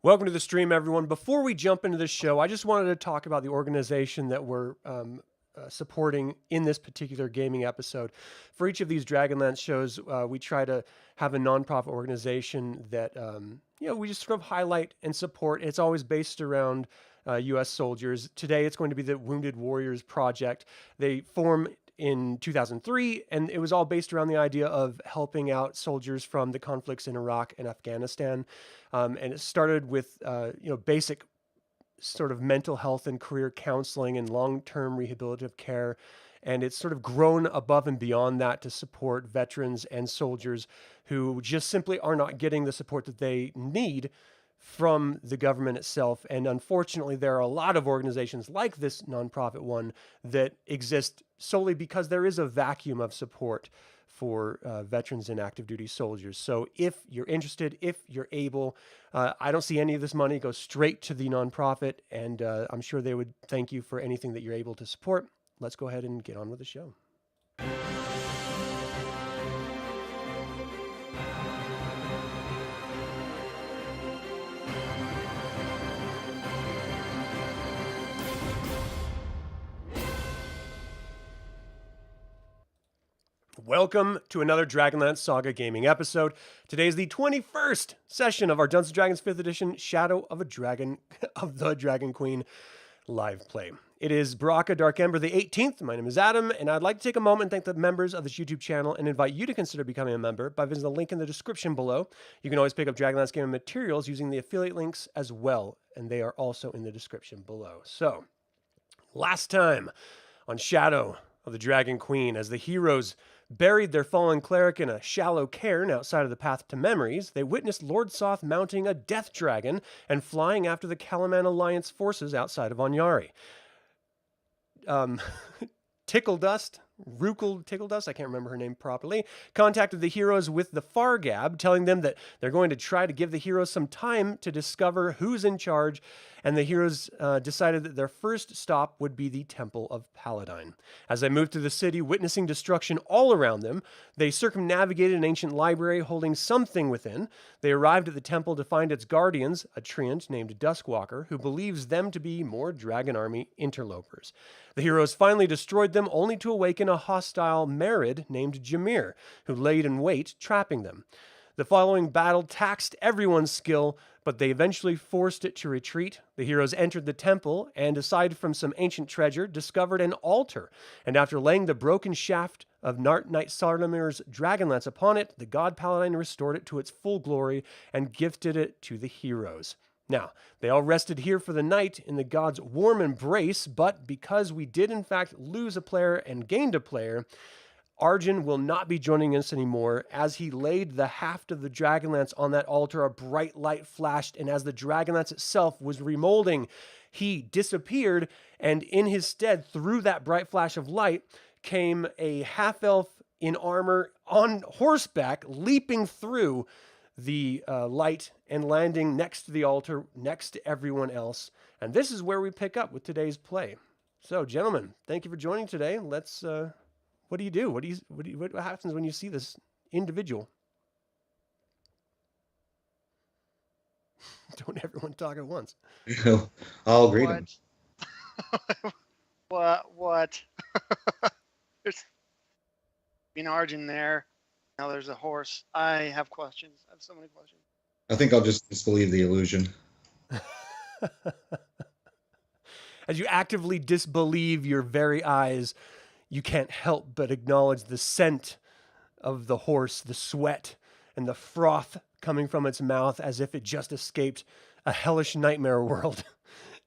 Welcome to the stream, everyone. Before we jump into the show, I just wanted to talk about the organization that we're supporting in this particular gaming episode. For each of these Dragonlance shows, we try to have a nonprofit organization that we just sort of highlight and support. It's always based around U.S. soldiers. Today, it's going to be the Wounded Warriors Project. They form in 2003, and it was all based around the idea of helping out soldiers from the conflicts in Iraq and Afghanistan. And it started with basic sort of mental health and career counseling and long-term rehabilitative care. And it's sort of grown above and beyond that to support veterans and soldiers who just simply are not getting the support that they need from the government itself. And unfortunately, there are a lot of organizations like this nonprofit one that exist solely because there is a vacuum of support for veterans and active duty soldiers. So if you're interested, if you're able, I don't see any of this money go straight to the nonprofit, and I'm sure they would thank you for anything that you're able to support. Let's go ahead and get on with the show. Welcome to another Dragonlance Saga gaming episode. Today is the 21st session of our Dungeons & Dragons 5th edition Shadow of a Dragon of the Dragon Queen live play. It is Baraka Dark Ember the 18th. My name is Adam, and I'd like to take a moment and thank the members of this YouTube channel and invite you to consider becoming a member by visiting the link in the description below. You can always pick up Dragonlance gaming materials using the affiliate links as well, and they are also in the description below. So, last time on Shadow of the Dragon Queen, as the heroes buried their fallen cleric in a shallow cairn outside of the Path to Memories, they witnessed Lord Soth mounting a death dragon and flying after the Kalaman Alliance forces outside of Onyari. Tickledust, I can't remember her name properly, contacted the heroes with the Fargab, telling them that they're going to try to give the heroes some time to discover who's in charge, and the heroes decided that their first stop would be the Temple of Paladine. As they moved through the city, witnessing destruction all around them, they circumnavigated an ancient library holding something within. They arrived at the temple to find its guardians, a treant named Duskwalker, who believes them to be more Dragon Army interlopers. The heroes finally destroyed them, only to awaken a hostile Merid named Jameer, who laid in wait, trapping them. The following battle taxed everyone's skill, but they eventually forced it to retreat. The heroes entered the temple, and aside from some ancient treasure, discovered an altar. And after laying the broken shaft of Knight Sardamir's Dragonlance upon it, the god Paladin restored it to its full glory and gifted it to the heroes. Now, they all rested here for the night in the god's warm embrace, but because we did in fact lose a player and gained a player, Arjan will not be joining us anymore. As he laid the haft of the Dragonlance on that altar, a bright light flashed, and as the Dragonlance itself was remolding, he disappeared, and in his stead, through that bright flash of light, came a half-elf in armor on horseback, leaping through the light and landing next to the altar, next to everyone else. And this is where we pick up with today's play. So, gentlemen, thank you for joining today. Let's... What do you do? What happens when you see this individual? Don't everyone talk at once. I'll greet him. What? There's been Arjan there. Now there's a horse. I have questions. I have so many questions. I think I'll just disbelieve the illusion. As you actively disbelieve your very eyes, you can't help but acknowledge the scent of the horse, the sweat, and the froth coming from its mouth as if it just escaped a hellish nightmare world.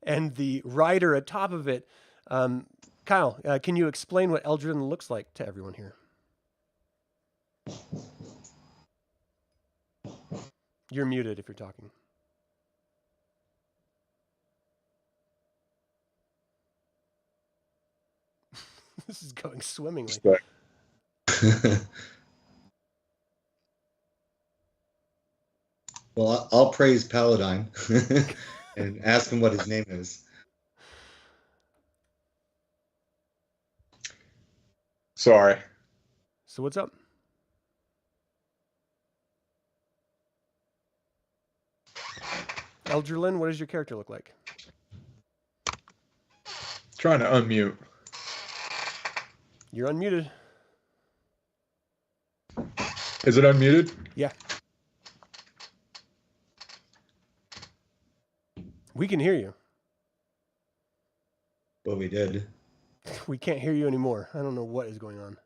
And the rider atop of it, Kyle, can you explain what Eldrin looks like to everyone here? You're muted if you're talking. This is going swimmingly. Well, I'll praise Paladine and ask him what his name is. Sorry. So what's up? Eldralin, what does your character look like? Trying to unmute. You're unmuted. Is it unmuted? Yeah. We can hear you. Well, we did. We can't hear you anymore. I don't know what is going on.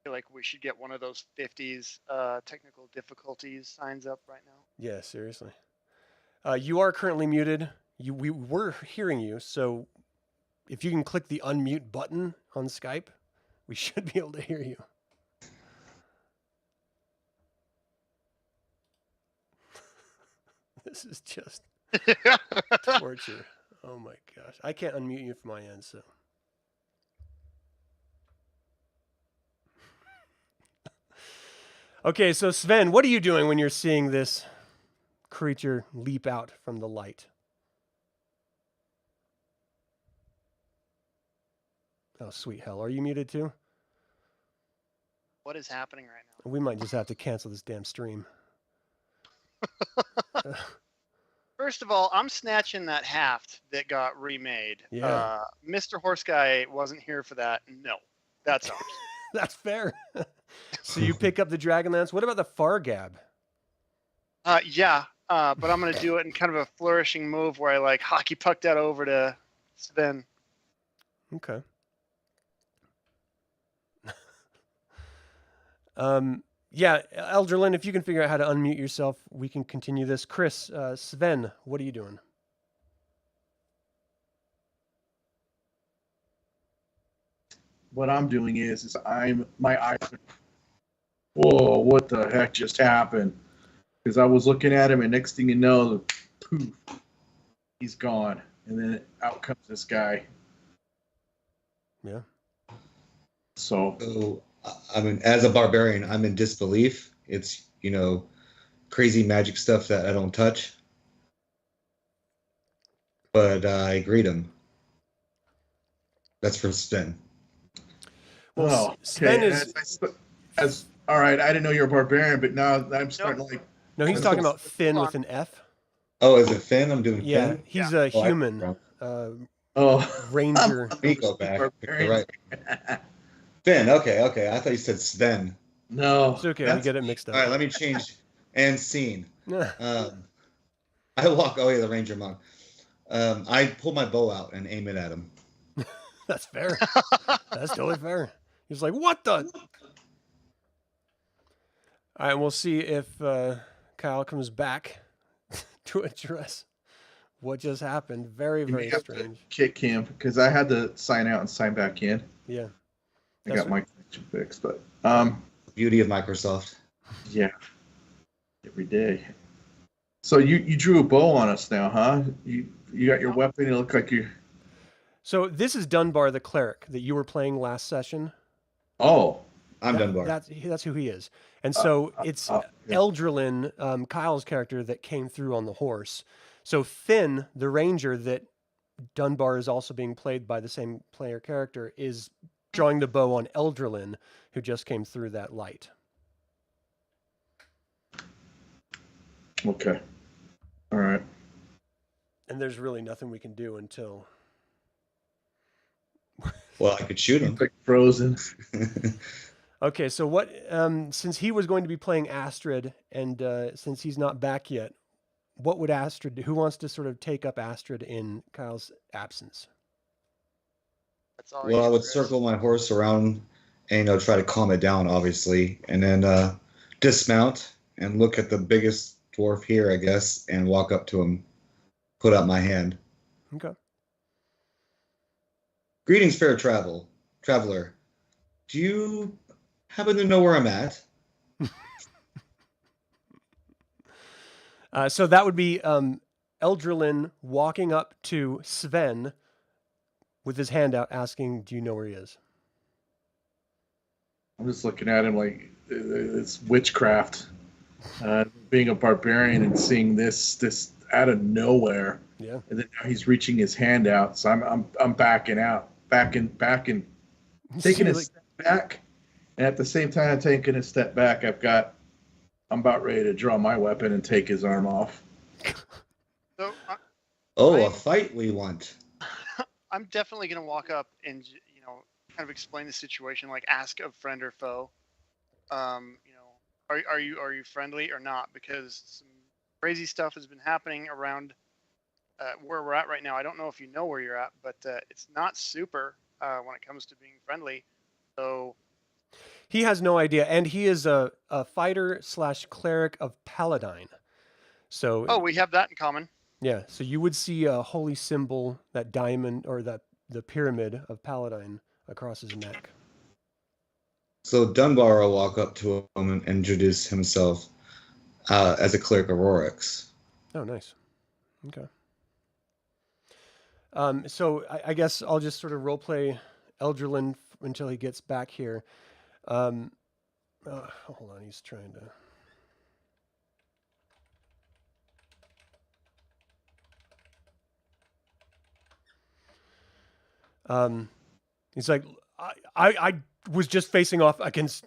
I feel like we should get one of those 50s technical difficulties signs up right now. Yeah, seriously. You are currently muted. We were hearing you, so if you can click the unmute button on Skype, we should be able to hear you. This is just torture. Oh my gosh. I can't unmute you from my end, so. Okay, so Sven, what are you doing when you're seeing this creature leap out from the light? Oh, sweet hell. Are you muted too? What is happening right now? We might just have to cancel this damn stream. First of all, I'm snatching that haft that got remade. Yeah. Mr. Horse Guy wasn't here for that. No, that's ours. That's fair. So you pick up the Dragonlance. What about the Fargab? Yeah, but I'm going to do it in kind of a flourishing move where I like hockey puck that over to Sven. Okay. Yeah, Eldralin, if you can figure out how to unmute yourself, we can continue this. Chris, Sven, what are you doing? What I'm doing is my eyes. Whoa! What the heck just happened? Because I was looking at him, and next thing you know, poof, he's gone, and then out comes this guy. Yeah. So, I mean, as a barbarian, I'm in disbelief. It's, crazy magic stuff that I don't touch. But I greet him. That's for Sven. Well, Sven is... all right, I didn't know you were a barbarian, but now I'm starting to like... No, he's talking about Fynn with an F. Oh, is it Fynn? I'm doing Yeah, Fynn? he's a human ranger. Let me go back. You're right. Fynn, okay. I thought you said Sven. No. It's okay, we get it mixed up. All right, let me change. And scene. I walk... Oh, yeah, the ranger monk. I pull my bow out and aim it at him. That's fair. That's totally fair. He's like, what the? All right, we'll see if Kyle comes back to address what just happened. Very, very strange. Kick him because I had to sign out and sign back in. Yeah. I got my connection fixed, but beauty of Microsoft. Yeah. Every day. So you drew a bow on us now, huh? You got your weapon. It looked like you. So this is Dunbar, the cleric that you were playing last session. Oh, I'm Dunbar. That's who he is. And so it's Eldralin, Kyle's character, that came through on the horse. So Fynn, the ranger that Dunbar is also being played by the same player character, is drawing the bow on Eldralin, who just came through that light. Okay. All right. And there's really nothing we can do until... Well, I could shoot him. Like frozen. Okay, so what? Since he was going to be playing Astrid, and since he's not back yet, what would Astrid do? Who wants to sort of take up Astrid in Kyle's absence? That's all. Well, I would circle my horse around and try to calm it down, obviously, and then dismount and look at the biggest dwarf here, I guess, and walk up to him, put out my hand. Okay. Greetings, fair traveler. Do you happen to know where I'm at? So that would be Eldralin walking up to Sven with his hand out, asking, "Do you know where he is?" I'm just looking at him like it's witchcraft. Being a barbarian and seeing this out of nowhere. Yeah. And then now he's reaching his hand out, so I'm backing out, backing, taking a step back, and at the same time I'm taking a step back, I've got I'm about ready to draw my weapon and take his arm off. So Oh, a fight we want. I'm definitely going to walk up and, kind of explain the situation, like ask of friend or foe. Are you friendly or not? Because some crazy stuff has been happening around where we're at right now. I don't know if you know where you're at, but it's not super when it comes to being friendly. So He has no idea, and he is a fighter / cleric of Paladine. So we have that in common. yeah, so you would see a holy symbol, that diamond or the pyramid of Paladine across his neck. So Dunbar will walk up to him and introduce himself as a cleric of Rorix. Oh, nice. Okay. So I guess I'll just sort of roleplay Eldrelin until he gets back here. Hold on, he's trying to... He's like, I was just facing off against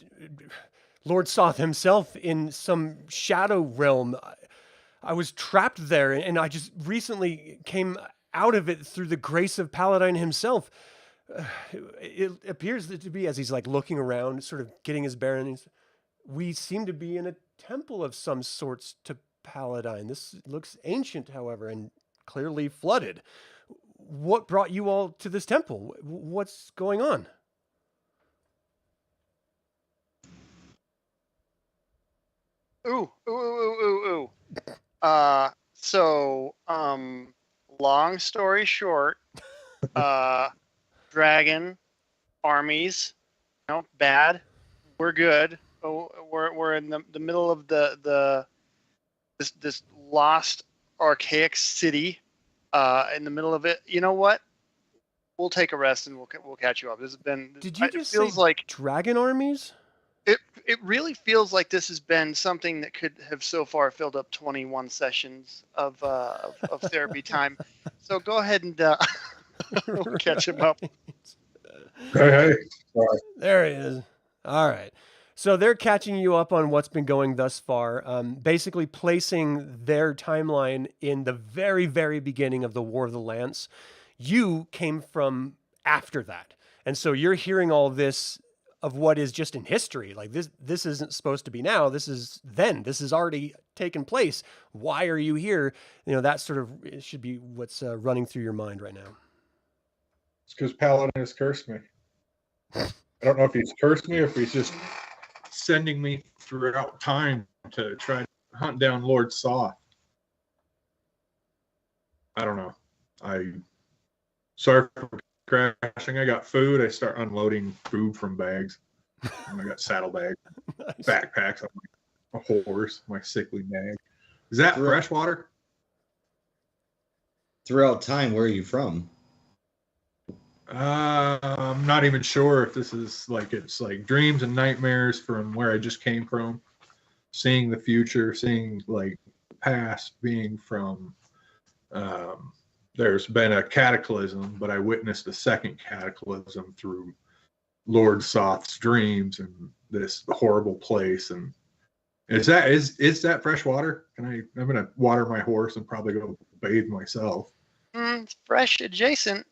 Lord Soth himself in some shadow realm. I was trapped there, and I just recently came out of it through the grace of Paladine himself. It appears to be, as he's like looking around, sort of getting his bearings, we seem to be in a temple of some sorts to Paladine. This looks ancient, however, and clearly flooded. What brought you all to this temple? What's going on? Ooh. Long story short, dragon armies, bad. We're good. We're in the middle of this lost archaic city. In the middle of it. You know what? We'll take a rest and we'll catch you up. This has been. Did you just feels say like dragon armies? It really feels like this has been something that could have so far filled up 21 sessions of therapy time. So go ahead and we'll catch him up. Hey. Sorry. There he is. All right. So they're catching you up on what's been going thus far, basically placing their timeline in the very, very beginning of the War of the Lance. You came from after that. And so you're hearing all this of what is just in history. Like this isn't supposed to be now. This is then. This has already taken place. Why are you here? That sort of should be what's running through your mind right now. It's because Paladin has cursed me. I don't know if he's cursed me or if he's just sending me throughout time to try to hunt down Lord Soth. I don't know. Sorry for crashing. I got food. I start unloading food from bags. And I got saddlebags, Nice. backpacks on my horse, my sickly nag. Is that fresh water? Throughout time, where are you from? I'm not even sure if this is it's like dreams and nightmares from where I just came from, seeing the future, seeing like past, being from. There's been a cataclysm, but I witnessed a second cataclysm through Lord Soth's dreams and this horrible place. And is that fresh water? I'm gonna water my horse and probably go bathe myself. It's fresh adjacent.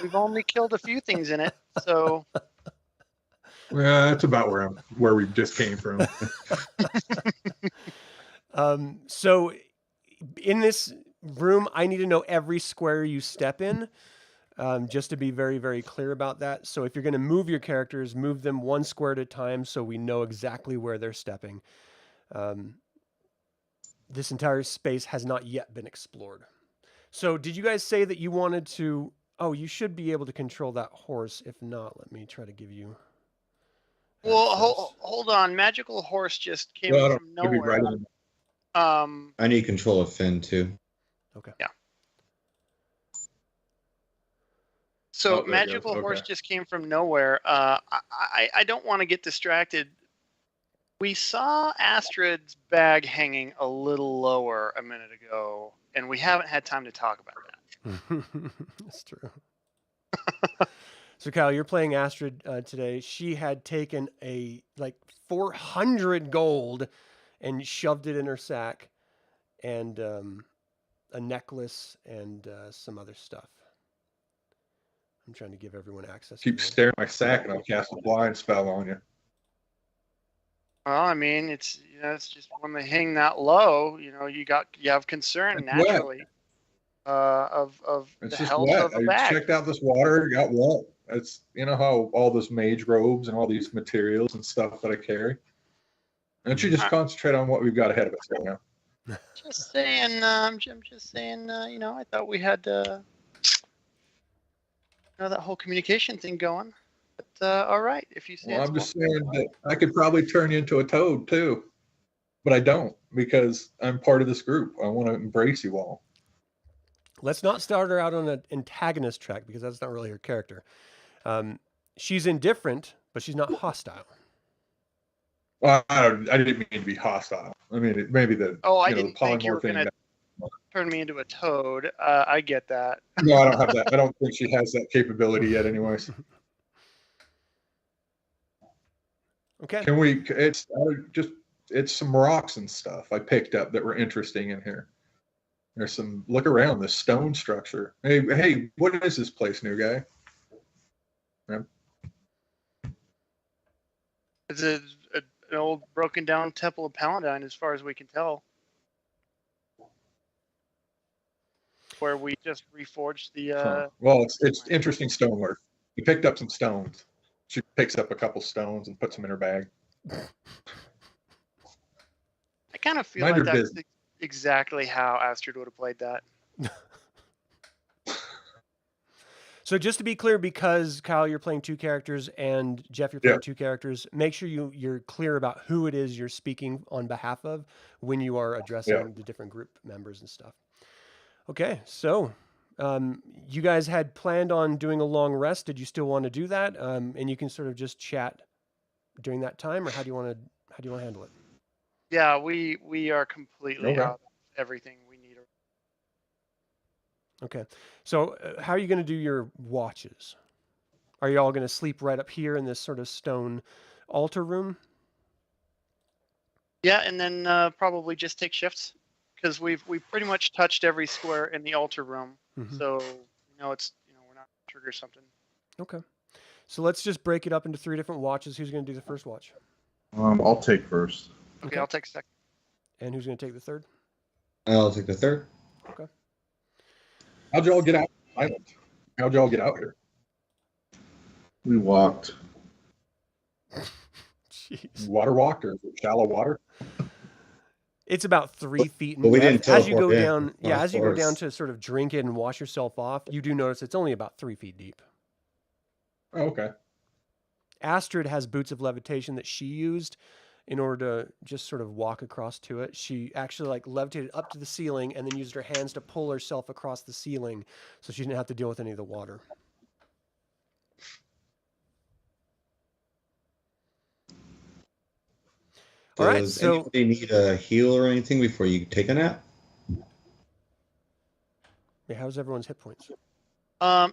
We've only killed a few things in it, so. Yeah, that's about where we just came from. So in this room, I need to know every square you step in, just to be very, very clear about that. So if you're going to move your characters, move them one square at a time so we know exactly where they're stepping. This entire space has not yet been explored. So did you guys say that you wanted to... Oh, you should be able to control that horse. If not, let me try to give you... Well, hold on. Magical horse just came from nowhere. I need control of Fynn, too. Okay. Yeah. So there it magical goes. horse Okay. just came from nowhere. I don't want to get distracted. We saw Astrid's bag hanging a little lower a minute ago, and we haven't had time to talk about that. That's true. So Kyle, you're playing Astrid today. She had taken a 400 gold and shoved it in her sack, and a necklace and some other stuff. I'm trying to give everyone access. Keep to staring at my sack, and I'll cast a blind spell on you. Well, I mean, it's it's just when they hang that low, you have concern It's naturally of It's the just health wet. of the I bag. checked out this water, it got wet. It's how all this mage robes and all these materials and stuff that I carry. And you just concentrate on what we've got ahead of us right now. Just saying, Jim. Just saying, I thought we had that whole communication thing going. But all right, if you say Well, it's I'm just saying that I could probably turn you into a toad too, but I don't because I'm part of this group. I want to embrace you all. Let's not start her out on an antagonist track because that's not really her character. She's indifferent, but she's not hostile. Well, I didn't mean to be hostile. I mean, maybe the I didn't think you were polymorph going thing. to turn me into a toad. I get that. No, I don't have that. I don't think she has that capability yet, anyways. Okay. Can we? It's some rocks and stuff I picked up that were interesting in here. There's some. Look around this stone structure. Hey, what is this place, new guy? It's an old broken down temple of Paladine, as far as we can tell, where we just reforged the. Well, it's interesting stonework. We picked up some stones. She picks up a couple stones and puts them in her bag. I kind of feel Mind like her that's business. exactly how Astrid would have played that. So just to be clear, because Kyle, you're playing two characters, and Jeff, you're playing two characters, make sure you're clear about who it is you're speaking on behalf of when you are addressing the different group members and stuff. Okay, so you guys had planned on doing a long rest. Did you still want to do that? And you can sort of just chat during that time, or how do you want to handle it? Yeah, we are completely out of everything we need. Okay, so how are you going to do your watches? Are you all going to sleep right up here in this sort of stone altar room? Yeah, and then probably just take shifts because we've pretty much touched every square in the altar room. Mm-hmm. So we're not gonna trigger something. Okay, so let's just break it up into 3 different watches. Who's going to do the first watch? I'll take first. Okay, I'll take second. And who's going to take the third? I'll take the third. Okay. How'd y'all get out? How'd y'all get out here? We walked. Jeez. Water walked, or is it shallow water? It's about 3 feet in But we depth. didn't As you go teleport in, down, as you go course. down to sort of drink it and wash yourself off, you do notice it's only about 3 feet deep. Oh, okay. Astrid has boots of levitation that she used in order to just sort of walk across to it. She actually levitated up to the ceiling and then used her hands to pull herself across the ceiling so she didn't have to deal with any of the water. All right, Does so anybody need a heal or anything before you take a nap? yeah, how's everyone's hit points?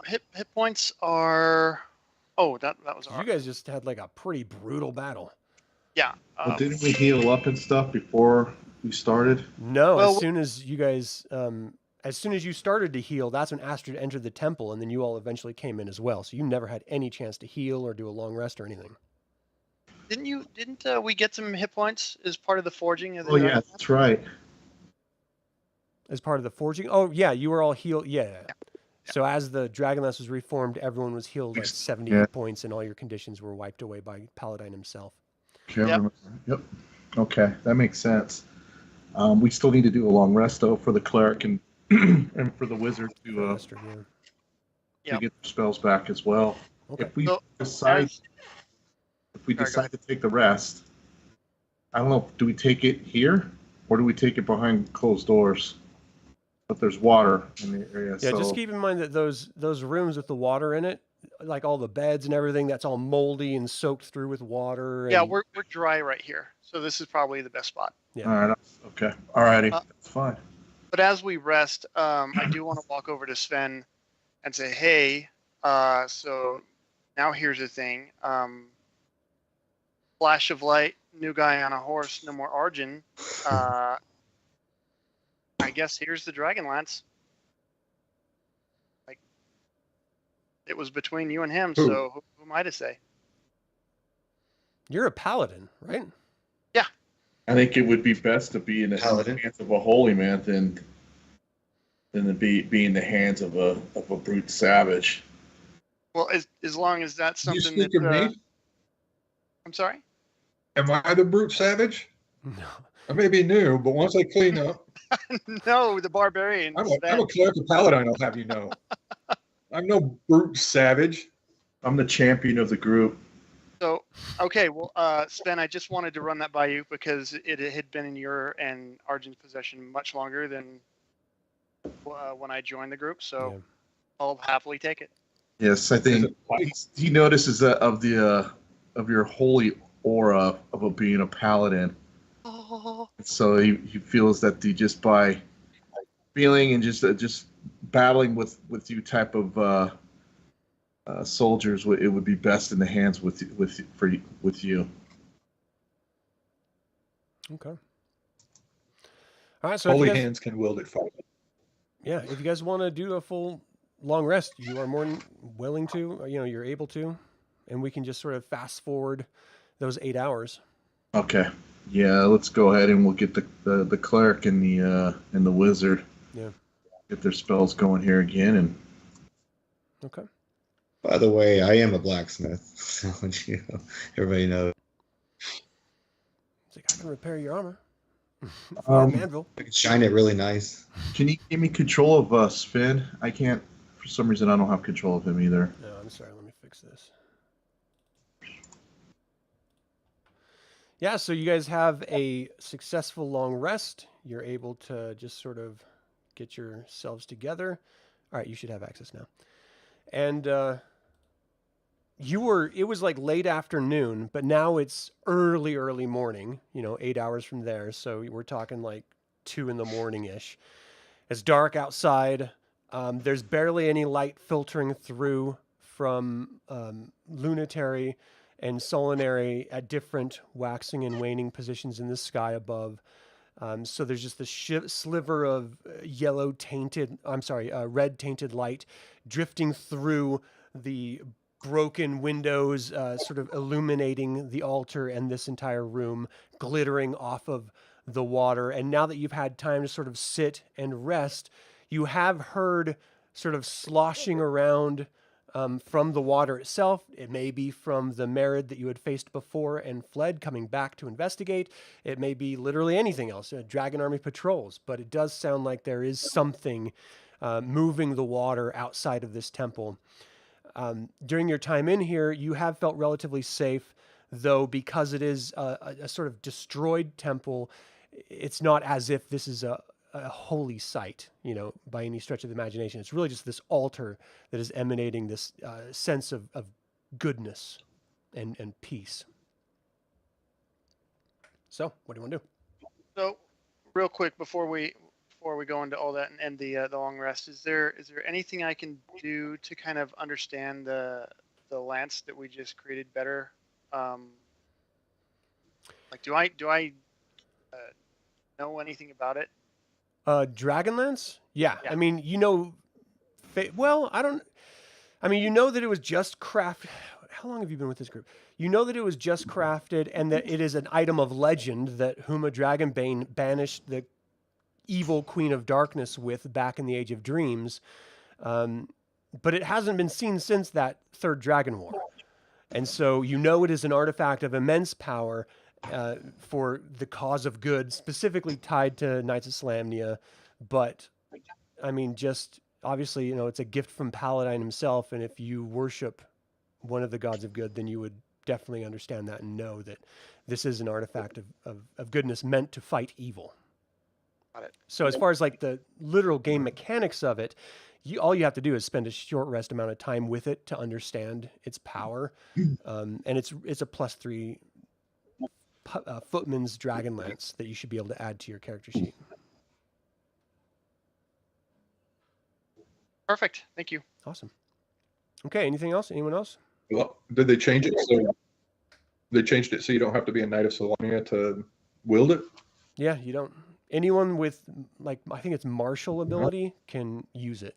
Hit points are. Oh, that was You guys just had a pretty brutal battle. Yeah. Well, didn't we heal up and stuff before we started? No, Well, as soon as you guys, as soon as you started to heal, that's when Astrid entered the temple, and then you all eventually came in as well. So you never had any chance to heal or do a long rest or anything. Didn't we get some hit points as part of the forging of the? Oh yeah, that's right. As part of the forging? Oh, yeah, you were all healed. Yeah. So as the DragonLance was reformed, everyone was healed 70 points, and all your conditions were wiped away by Paladin himself. Yep. Okay, that makes sense. We still need to do a long rest though for the cleric and and for the wizard to get their spells back as well. Okay. If we decide to take the rest, I don't know. Do we take it here or do we take it behind closed doors? But there's water in the area. Yeah, so just keep in mind that those rooms with the water in it, like all the beds and everything, that's all moldy and soaked through with water. And... Yeah, we're dry right here, so this is probably the best spot. Yeah. All right. Okay. All righty. That's fine. But as we rest, I do want to walk over to Sven and say, "Hey, so now here's the thing. flash of light, new guy on a horse, no more Arjan. I guess here's the Dragonlance. Like, it was between you and him, Who? so who am I to say? You're a paladin, right? I think it would be best to be in the Paladin. hands of a holy man than to be in the hands of a brute savage. Well, as long as that's You something speak of that. me? I'm sorry? Am I the brute savage? No. I may be new, but once I clean up, No, the Barbarian. I'm Sven. a cleric of Paladine, I'll have you know. I'm no brute savage. I'm the champion of the group. So, okay, well, Sven, I just wanted to run that by you because it had been in your and Arjan's possession much longer than when I joined the group. So, Yeah. I'll happily take it. Yes, I think he notices that of your holy aura of being a paladin. Oh, So he feels that just by feeling and just battling with you type of soldiers, it would be best in the hands with you. Okay. All right. So if Holy you guys, hands can wield it fire. yeah, if you guys want to do a full long rest, you are more than willing to. You're able to, and we can just sort of fast forward those 8 hours. Okay. Yeah, let's go ahead and we'll get the cleric and the wizard. Yeah. Get their spells going here again and Okay. By the way, I am a blacksmith. So everybody knows. It's like, I can repair your armor. Um, Manville. I can shine it really nice. Can you give me control of Sven? I can't. For some reason, I don't have control of him either. No, I'm sorry. Let me fix this. Yeah, so you guys have a successful long rest. You're able to just sort of get yourselves together. All right, you should have access now. And it was like late afternoon, but now it's early morning, 8 hours from there. So we're talking like 2 in the morning-ish. It's dark outside. There's barely any light filtering through from lunetary and solinary at different waxing and waning positions in the sky above. So there's just this sliver of red tainted light drifting through the broken windows, sort of illuminating the altar and this entire room, glittering off of the water. And now that you've had time to sort of sit and rest, you have heard sort of sloshing around from the water itself. It may be from the Merid that you had faced before and fled, coming back to investigate. It may be literally anything else, Dragon Army patrols, but it does sound like there is something moving the water outside of this temple. During your time in here, you have felt relatively safe, though because it is a sort of destroyed temple, it's not as if this is a holy site, by any stretch of the imagination. It's really just this altar that is emanating this sense of goodness and peace. So, what do you want to do? so real quick before we go into all that and end the long rest, is there anything I can do to kind of understand the lance that we just created better? Like, do I know anything about it? Dragonlance? Yeah. Yeah. I mean, well, you know that it was just crafted. How long have you been with this group? You know that it was just crafted and that it is an item of legend that Huma Dragonbane banished the evil Queen of Darkness with back in the Age of Dreams. But it hasn't been seen since that Third Dragon War. And so it is an artifact of immense power for the cause of good, specifically tied to Knights of Salamnia. But, I mean, just obviously, it's a gift from Paladin himself. And if you worship one of the gods of good, then you would definitely understand that and know that this is an artifact of goodness meant to fight evil. Got it. So as far as like the literal game mechanics of it, all you have to do is spend a short rest amount of time with it to understand its power. And it's a +3 Footman's Dragonlance that you should be able to add to your character sheet. Perfect. Thank you. Awesome. Okay, anything else? Anyone else? Well, did they change it so They changed it so you don't have to be a Knight of Salonia to wield it. Yeah, you don't. Anyone with like I think it's martial ability can use it.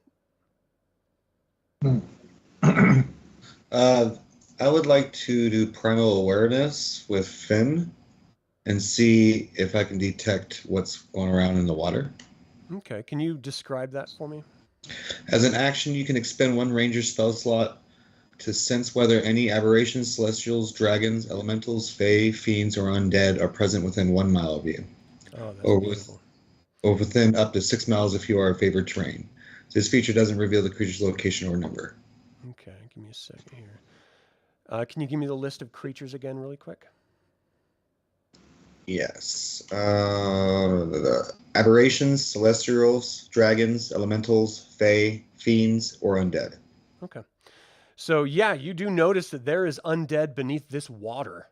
I would like to do primal awareness with Fynn and see if I can detect what's going around in the water. Okay, can you describe that for me? As an action, you can expend one ranger spell slot to sense whether any aberrations, celestials, dragons, elementals, fae, fiends, or undead are present within 1 mile of you. Oh, that's Or beautiful. or within up to 6 miles if you are a favored terrain. This feature doesn't reveal the creature's location or number. Okay, give me a second here. Can you give me the list of creatures again really quick? Yes. Aberrations, celestials, dragons, elementals, fae, fiends, or undead. Okay. So yeah, you do notice that there is undead beneath this water.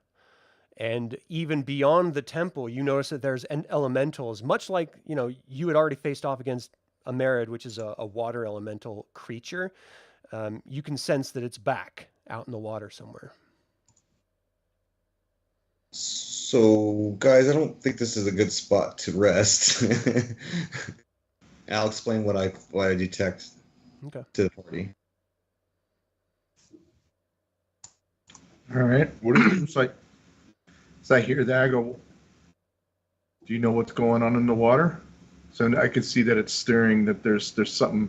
And even beyond the temple, you notice that there's elementals, much like, you had already faced off against a Merid, which is a water elemental creature. You can sense that it's back out in the water somewhere. So, guys, I don't think this is a good spot to rest. I'll explain what I detect to the party. All right. What is it? It's like, as I hear that, I go, do you know what's going on in the water? So I can see that it's stirring, that there's something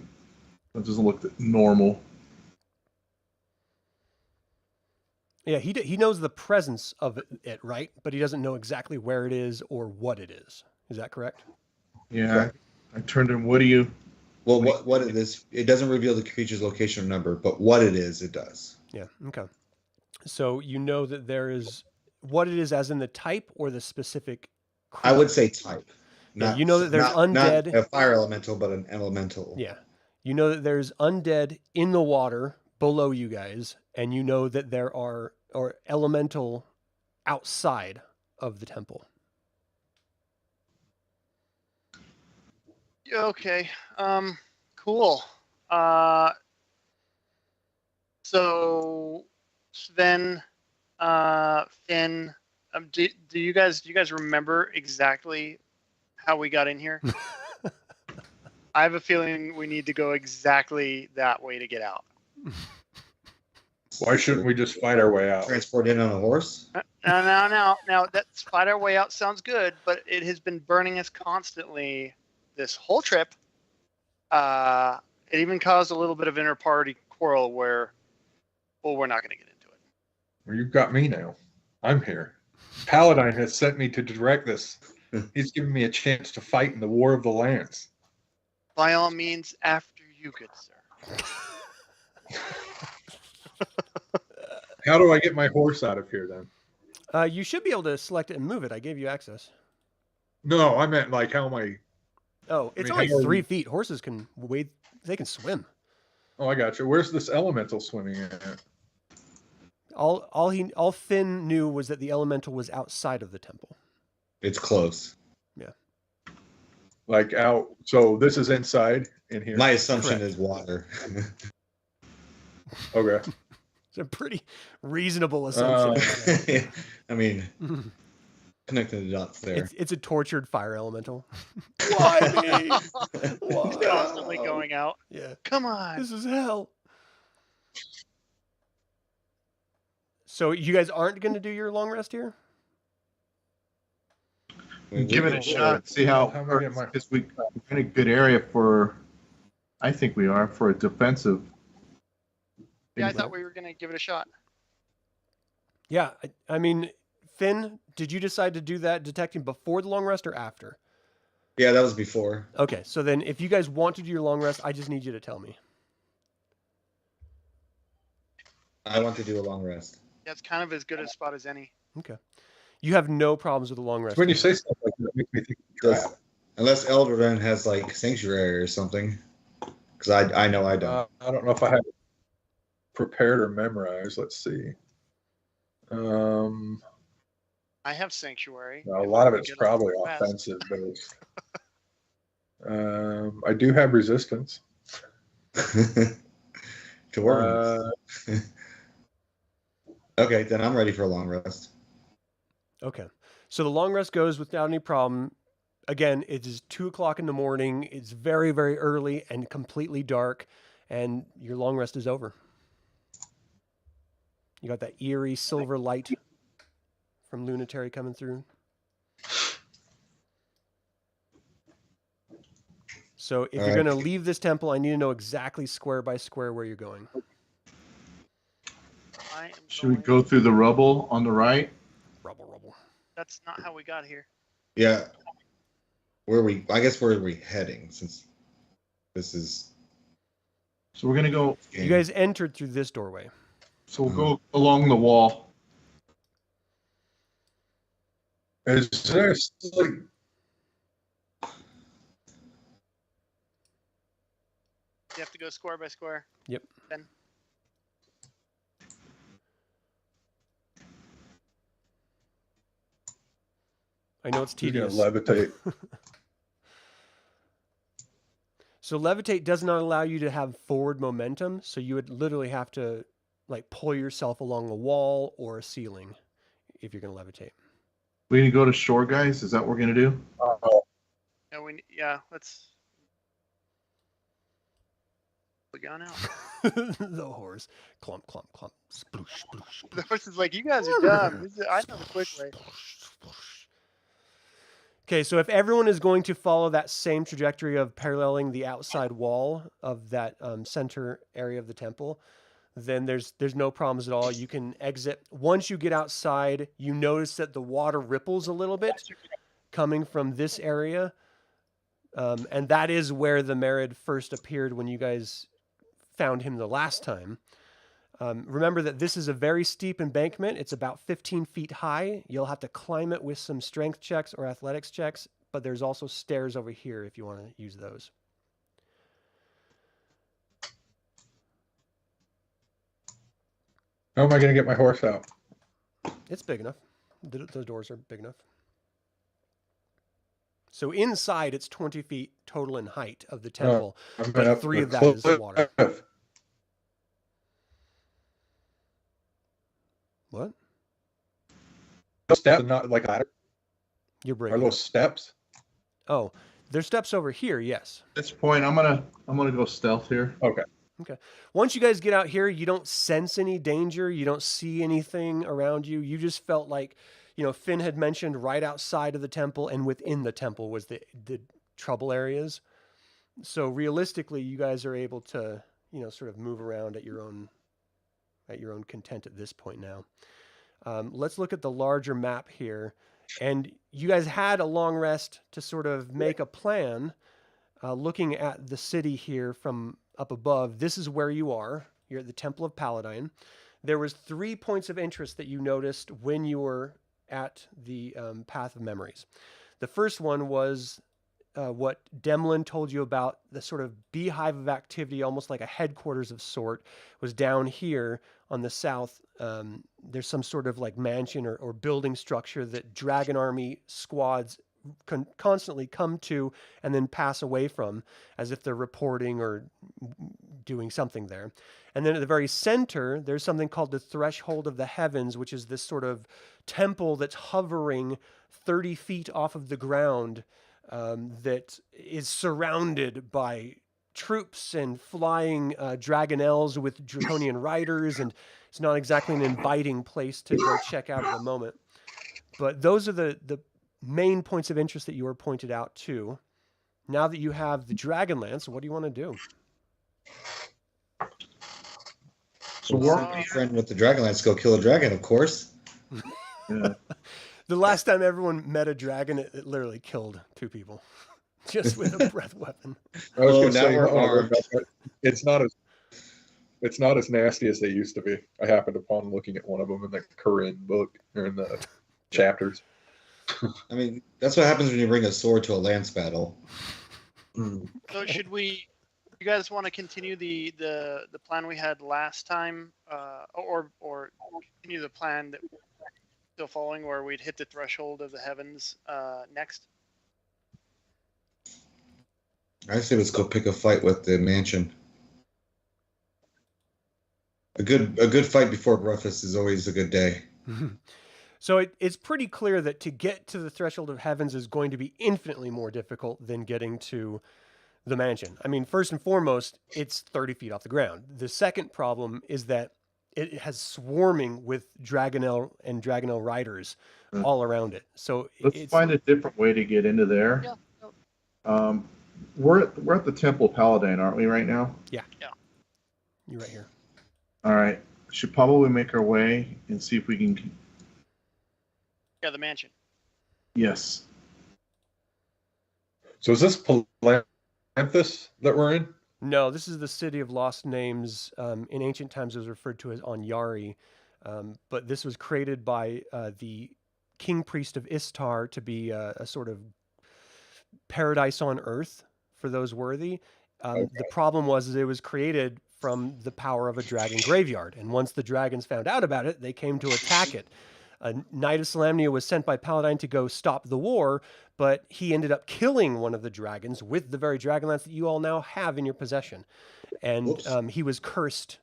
that doesn't look normal. Yeah, he knows the presence of it, right? But he doesn't know exactly where it is or what it is. Is that correct? Yeah. Correct. I turned to him, what do you... Well, what it is, it doesn't reveal the creature's location or number, but what it is, it does. Yeah, okay. So you know that there is what it is as in the type or the specific creature? I would say type. Yeah, you know that there's undead. Not a fire elemental, but an elemental. Yeah. You know that there's undead in the water below you guys, and you know that there are elemental outside of the temple. Okay. Cool. So Sven, Fynn, do you guys remember exactly how we got in here? I have a feeling we need to go exactly that way to get out. Why shouldn't we just fight our way out? Transport in on a horse? Now, that's fight our way out sounds good, but it has been burning us constantly this whole trip. It even caused a little bit of inter-party quarrel where, well, we're not going to get into it. Well, you've got me now. I'm here. Paladine has sent me to direct this. He's given me a chance to fight in the War of the Lance. By all means, after you, good sir. How do I get my horse out of here then? You should be able to select it and move it. I gave you access. No, I meant like how am I? Oh, it's only 3 feet. Horses can wade. They can swim. Oh, I got you. Where's this elemental swimming at? All Fynn knew was that the elemental was outside of the temple. It's close. Yeah. Like out. So this is inside in here. My assumption Correct. is water. Okay. It's a pretty reasonable assumption. I mean, connecting the dots there. It's a tortured fire elemental. Why me? Why? Constantly going out. Yeah. Come on. This is hell. So you guys aren't going to do your long rest here? Give it a shot. See how because we're in a good area for. I think we are for a defensive. Yeah, I thought we were going to give it a shot. Yeah, I mean, Fynn, did you decide to do that detecting before the long rest or after? Yeah, that was before. Okay, so then if you guys want to do your long rest, I just need you to tell me. I want to do a long rest. That's kind of as good a spot as any. Okay. You have no problems with the long rest. When you say stuff like that, it makes me think of trap. Unless Elderden has like sanctuary or something, because I know I don't. I don't know if I have it prepared or memorized. Let's see. I have sanctuary. A lot of it's probably offensive based. I do have resistance. To work. Okay, then I'm ready for a long rest. Okay. So the long rest goes without any problem. Again, it is 2 o'clock in the morning. It's very, very early and completely dark, and your long rest is over. You got that eerie silver light from Lunitary coming through. So if you're going to leave this temple, I need to know exactly square by square where you're going. Should we go through the rubble on the right? Rubble. That's not how we got here. Yeah. I guess where are we heading, since this is... So we're going to go... You guys entered through this doorway. So we'll go along the wall. Is there like... You have to go square by square. Yep. Ben. I know it's tedious. Levitate. So levitate does not allow you to have forward momentum, so you would literally have to like pull yourself along a wall or a ceiling if you're going to levitate. We need to go to shore, guys? Is that what we're going to do? Let's... We gone out. The horse. Clump, clump, clump. Sploosh, sploosh, The sploosh. horse is like, you guys are dumb. I know the quick way. Okay, so if everyone is going to follow that same trajectory of paralleling the outside wall of that center area of the temple, then there's no problems at all. You can exit. Once you get outside, you notice that the water ripples a little bit coming from this area. And that is where the Merid first appeared when you guys found him the last time. Remember that this is a very steep embankment. It's about 15 feet high. You'll have to climb it with some strength checks or athletics checks, but there's also stairs over here if you want to use those. How am I going to get my horse out? It's big enough. The doors are big enough. So inside, it's 20 feet total in height of the temple, but 3 of that is the water. What? Steps, not like ladder. You're Are breaking. those steps? Oh, there's steps over here. Yes. At this point, I'm gonna go stealth here. Okay. Okay. Once you guys get out here, you don't sense any danger. You don't see anything around you. You just felt like, Fynn had mentioned right outside of the temple and within the temple was the trouble areas. So realistically, you guys are able to, sort of move around at your own content at this point now. Let's look at the larger map here. And you guys had a long rest to sort of make a plan. Looking at the city here from up above, this is where you are. You're at the Temple of Paladine. There was 3 points of interest that you noticed when you were at the Path of Memories. The first one was what Demlin told you about, the sort of beehive of activity, almost like a headquarters of sort, was down here on the south. There's some sort of like mansion or building structure that Dragon Army squads constantly come to and then pass away from, as if they're reporting or doing something there. And then at the very center, there's something called the Threshold of the Heavens, which is this sort of temple that's hovering 30 feet off of the ground, that is surrounded by troops and flying dragonels with draconian riders, and it's not exactly an inviting place to go check out at the moment. But those are the main points of interest that you were pointed out to. Now that you have the Dragonlance, what do you want to do? So we're friend with the Dragonlance. Go kill a dragon, of course. Yeah. The last time everyone met a dragon, it literally killed 2 people just with a breath weapon. I was Oh, going to now say, we're you might wanna armed. remember, it's not as nasty as they used to be. I happened upon looking at one of them in the Krynn book or in the chapters. I mean, that's what happens when you bring a sword to a lance battle. So you guys want to continue the plan we had last time, or continue the plan that we're still following, where we'd hit the threshold of the heavens next? I say let's go pick a fight with the mansion. A good fight before breakfast is always a good day. So it's pretty clear that to get to the threshold of heavens is going to be infinitely more difficult than getting to the mansion. I mean, first and foremost, it's 30 feet off the ground. The second problem is that it has swarming with Dragonel and Dragonel riders all around it. So Let's find a different way to get into there. Yeah. We're at the Temple of Paladin, aren't we, right now? Yeah. Yeah. You're right here. All right. Should probably make our way and see if we can. Yeah, the mansion. Yes. So is this Palanthus that we're in? No, this is the City of Lost Names. In ancient times, it was referred to as Onyari, but this was created by the king priest of Istar to be a sort of paradise on earth for those worthy. The problem was it was created from the power of a dragon graveyard, and once the dragons found out about it, they came to attack it. A Knight of Solamnia was sent by Paladine to go stop the war, but he ended up killing one of the dragons with the very Dragonlance that you all now have in your possession. And he was cursed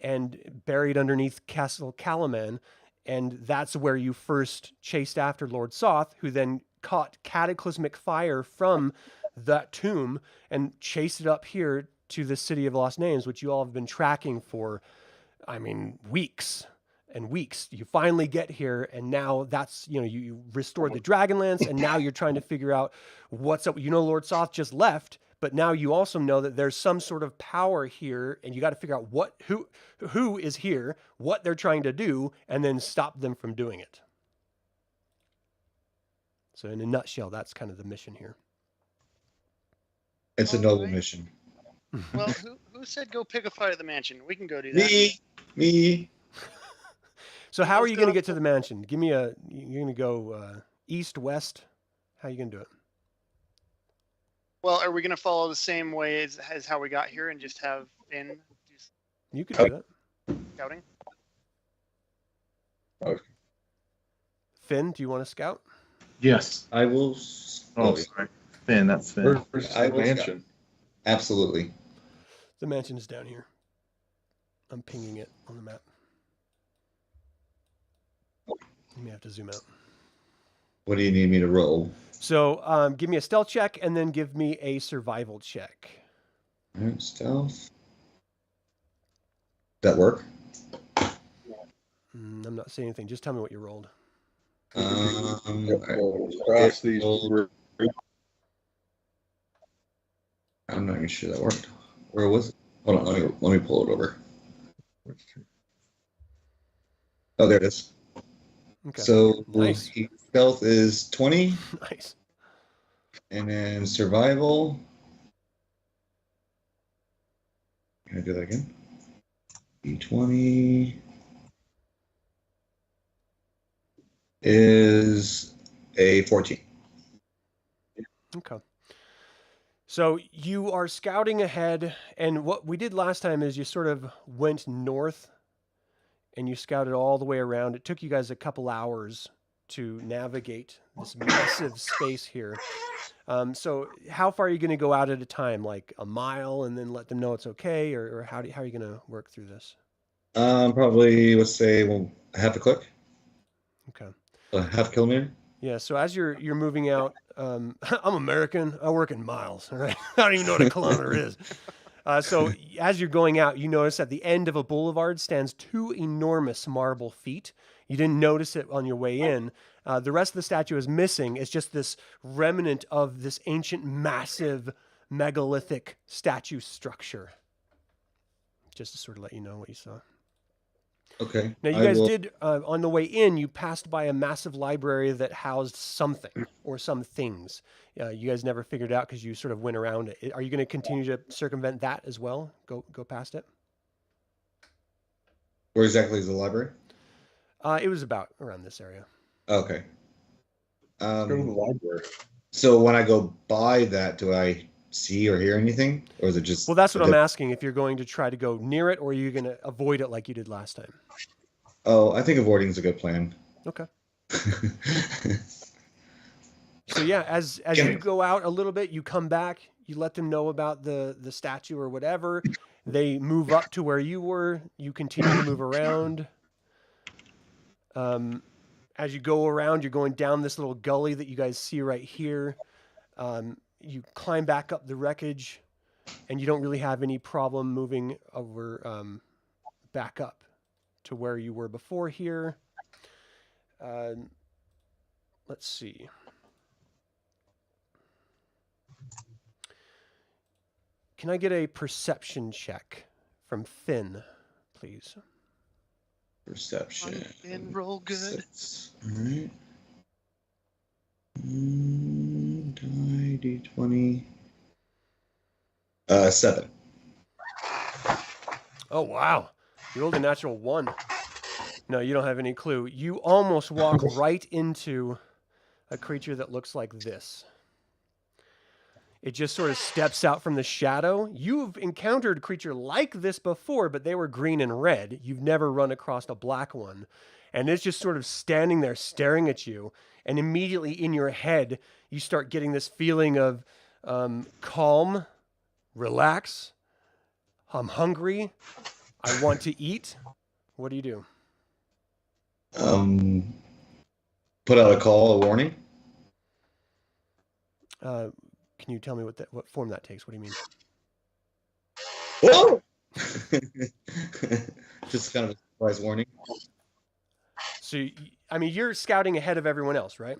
and buried underneath Castle Calaman, and that's where you first chased after Lord Soth, who then caught cataclysmic fire from that tomb and chased it up here to the City of Lost Names, which you all have been tracking for, I mean, weeks and weeks. You finally get here, and now that's, you restored the Dragonlance, and now you're trying to figure out what's up. Lord Soth just left, but now you also know that there's some sort of power here, and you got to figure out who is here, what they're trying to do, and then stop them from doing it. So in a nutshell, that's kind of the mission here. It's a noble mission. Well, who said go pick a fight at the mansion? We can go do that. Me. So how are you going to get to the mansion? Give me you're going to go east, west? How are you going to do it? Well, are we going to follow the same way as how we got here and just have Fynn do You could do that. scouting? Fynn, do you want to scout? Yes. I will. Oh, sorry. Fynn, that's Fynn. Where's I the will mansion? Absolutely. The mansion is down here. I'm pinging it on the map. You may have to zoom out. What do you need me to roll? So give me a stealth check and then give me a survival check. All right, stealth. That work? I'm not saying anything. Just tell me what you rolled. Cross these. I'm not even sure that worked. Where was it? Hold on, let me pull it over. Oh, there it is. Okay. So Nice. stealth is 20, Nice. and then survival. Can I do that again? D20 is a 14. Okay. So you are scouting ahead, and what we did last time is you sort of went north and you scouted all the way around. It took you guys a couple hours to navigate this massive space here. So how far are you going to go out at a time? Like a mile and then let them know it's okay? Or how are you going to work through this? Probably, let's say, half a click. Okay. Half kilometer. Yeah, so as you're moving out, I'm American. I work in miles. All right, I don't even know what a kilometer is. So as you're going out, you notice at the end of a boulevard stands two enormous marble feet. You didn't notice it on your way in. The rest of the statue is missing. It's just this remnant of this ancient, massive, megalithic statue structure. Just to sort of let you know what you saw. Okay. Now, you guys did, on the way in, you passed by a massive library that housed something or some things. You guys never figured out because you sort of went around it. Are you going to continue to circumvent that as well? Go past it? Where exactly is the library? It was about around this area. Okay. Go to the library. So when I go by that, do I see or hear anything? Or is it just... Well, that's what I'm asking. If you're going to try to go near it, or are you going to avoid it like you did last time? Oh, I think avoiding is a good plan. Okay. So yeah, as you go out a little bit, you come back, you let them know about the statue or whatever. They move up to where you were. You continue to move around. as you go around, you're going down this little gully that you guys see right here. You climb back up the wreckage, and you don't really have any problem moving over back up to where you were before here. Let's see. Can I get a perception check from Fynn, please? Perception. And roll good. 6. All right. Die D20. 7. Oh, wow. You rolled a natural 1. No, you don't have any clue. You almost walk right into a creature that looks like this. It just sort of steps out from the shadow. You've encountered a creature like this before, but they were green and red. You've never run across a black one. And it's just sort of standing there staring at you. And immediately in your head, you start getting this feeling of calm, relax, I'm hungry, I want to eat. What do you do? Put out a call, a warning. Can you tell me what form that takes? What do you mean? Whoa! Just kind of a surprise warning. So, I mean, you're scouting ahead of everyone else, right?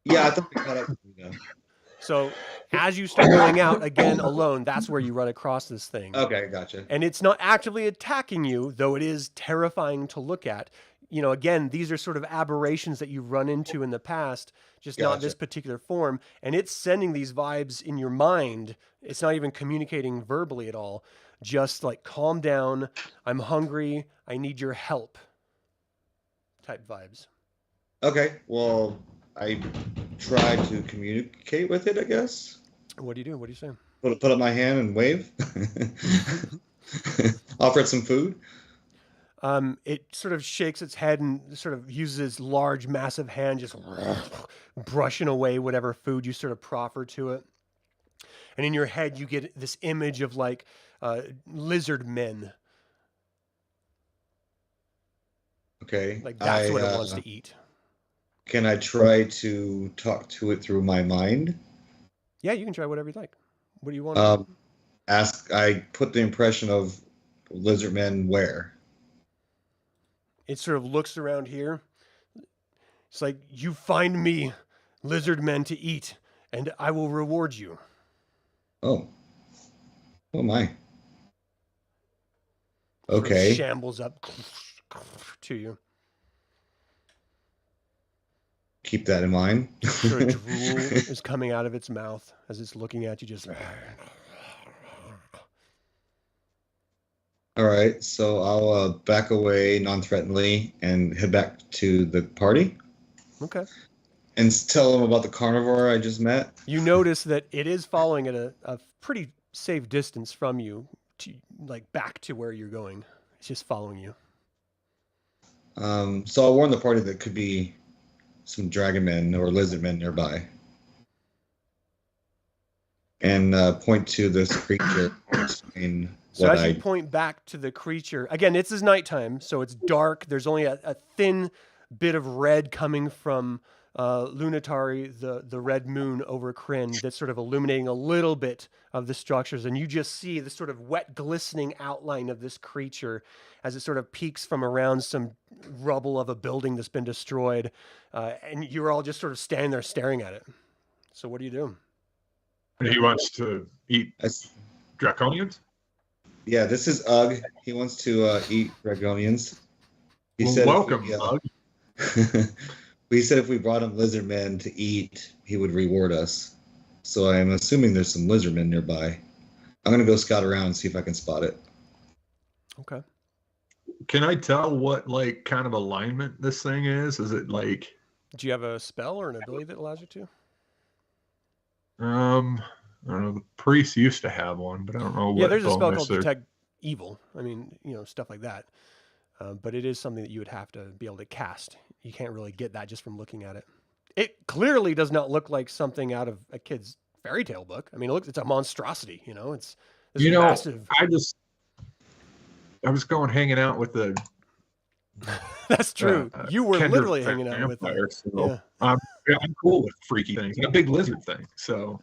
Yeah, I thought we caught up. So, as you start going out again alone, that's where you run across this thing. Okay, gotcha. And it's not actively attacking you, though it is terrifying to look at. You know, again, these are sort of aberrations that you've run into in the past, just not this particular form. And it's sending these vibes in your mind. It's not even communicating verbally at all. Just like, calm down. I'm hungry. I need your help. Type vibes. Okay, well, I try to communicate with it, I guess. What do you do? What do you say? Put up my hand and wave. Offer it some food. It sort of shakes its head and sort of uses its large, massive hand, just brushing away whatever food you sort of proffer to it. And in your head, you get this image of like lizard men. Okay. Like that's what it wants to eat. Can I try to talk to it through my mind? Yeah, you can try whatever you'd like. What do you want? I put the impression of lizard men where? It sort of looks around here. It's like, you find me lizard men to eat, and I will reward you. Oh. Oh my. Sort of Okay. shambles up to you. Keep that in mind. Sort of drool is coming out of its mouth as it's looking at you, just... All right, so I'll back away non-threateningly and head back to the party. Okay. And tell them about the carnivore I just met. You notice that it is following at a pretty safe distance from you, to like back to where you're going. It's just following you. So I'll warn the party that could be some dragon men or lizard men nearby. And point to this creature. So as you point back to the creature, again, it's nighttime, so it's dark. There's only a thin bit of red coming from Lunatari, the red moon over Krynn, that's sort of illuminating a little bit of the structures. And you just see the sort of wet, glistening outline of this creature as it sort of peeks from around some rubble of a building that's been destroyed. And you're all just sort of standing there staring at it. So what do you do? He wants to eat draconians? Yeah, this is Ugg. He wants to eat dragonians. He said welcome, Ugg. He said if we brought him lizard men to eat, he would reward us. So I'm assuming there's some lizard men nearby. I'm going to go scout around and see if I can spot it. Okay. Can I tell what like kind of alignment this thing is? Is it like... Do you have a spell or an ability that allows you to? I don't know. The priest used to have one, but I don't know what. Yeah, there's a spell bonus called Detect Evil. I mean, stuff like that. But it is something that you would have to be able to cast. You can't really get that just from looking at it. It clearly does not look like something out of a kid's fairy tale book. I mean, it's a monstrosity. It's massive. I was going hanging out with the That's true. You were Kindred literally hanging out with them. vampire, so Yeah. I'm cool with freaky things. And a big lizard thing. So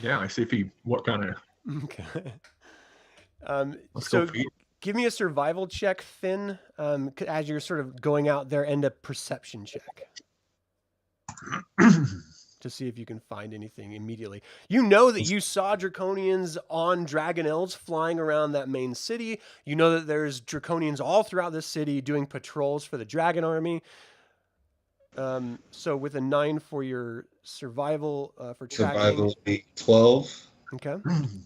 yeah, I see what kind of. Okay. Let's So go feed. give me a survival check, Fynn, as you're sort of going out there, and a perception check to see if you can find anything immediately. You know that you saw Draconians on Dragon Elves flying around that main city. You know that there's Draconians all throughout the city doing patrols for the Dragon Army. So with a 9 for your survival for tracking. Survival will be 12. Okay.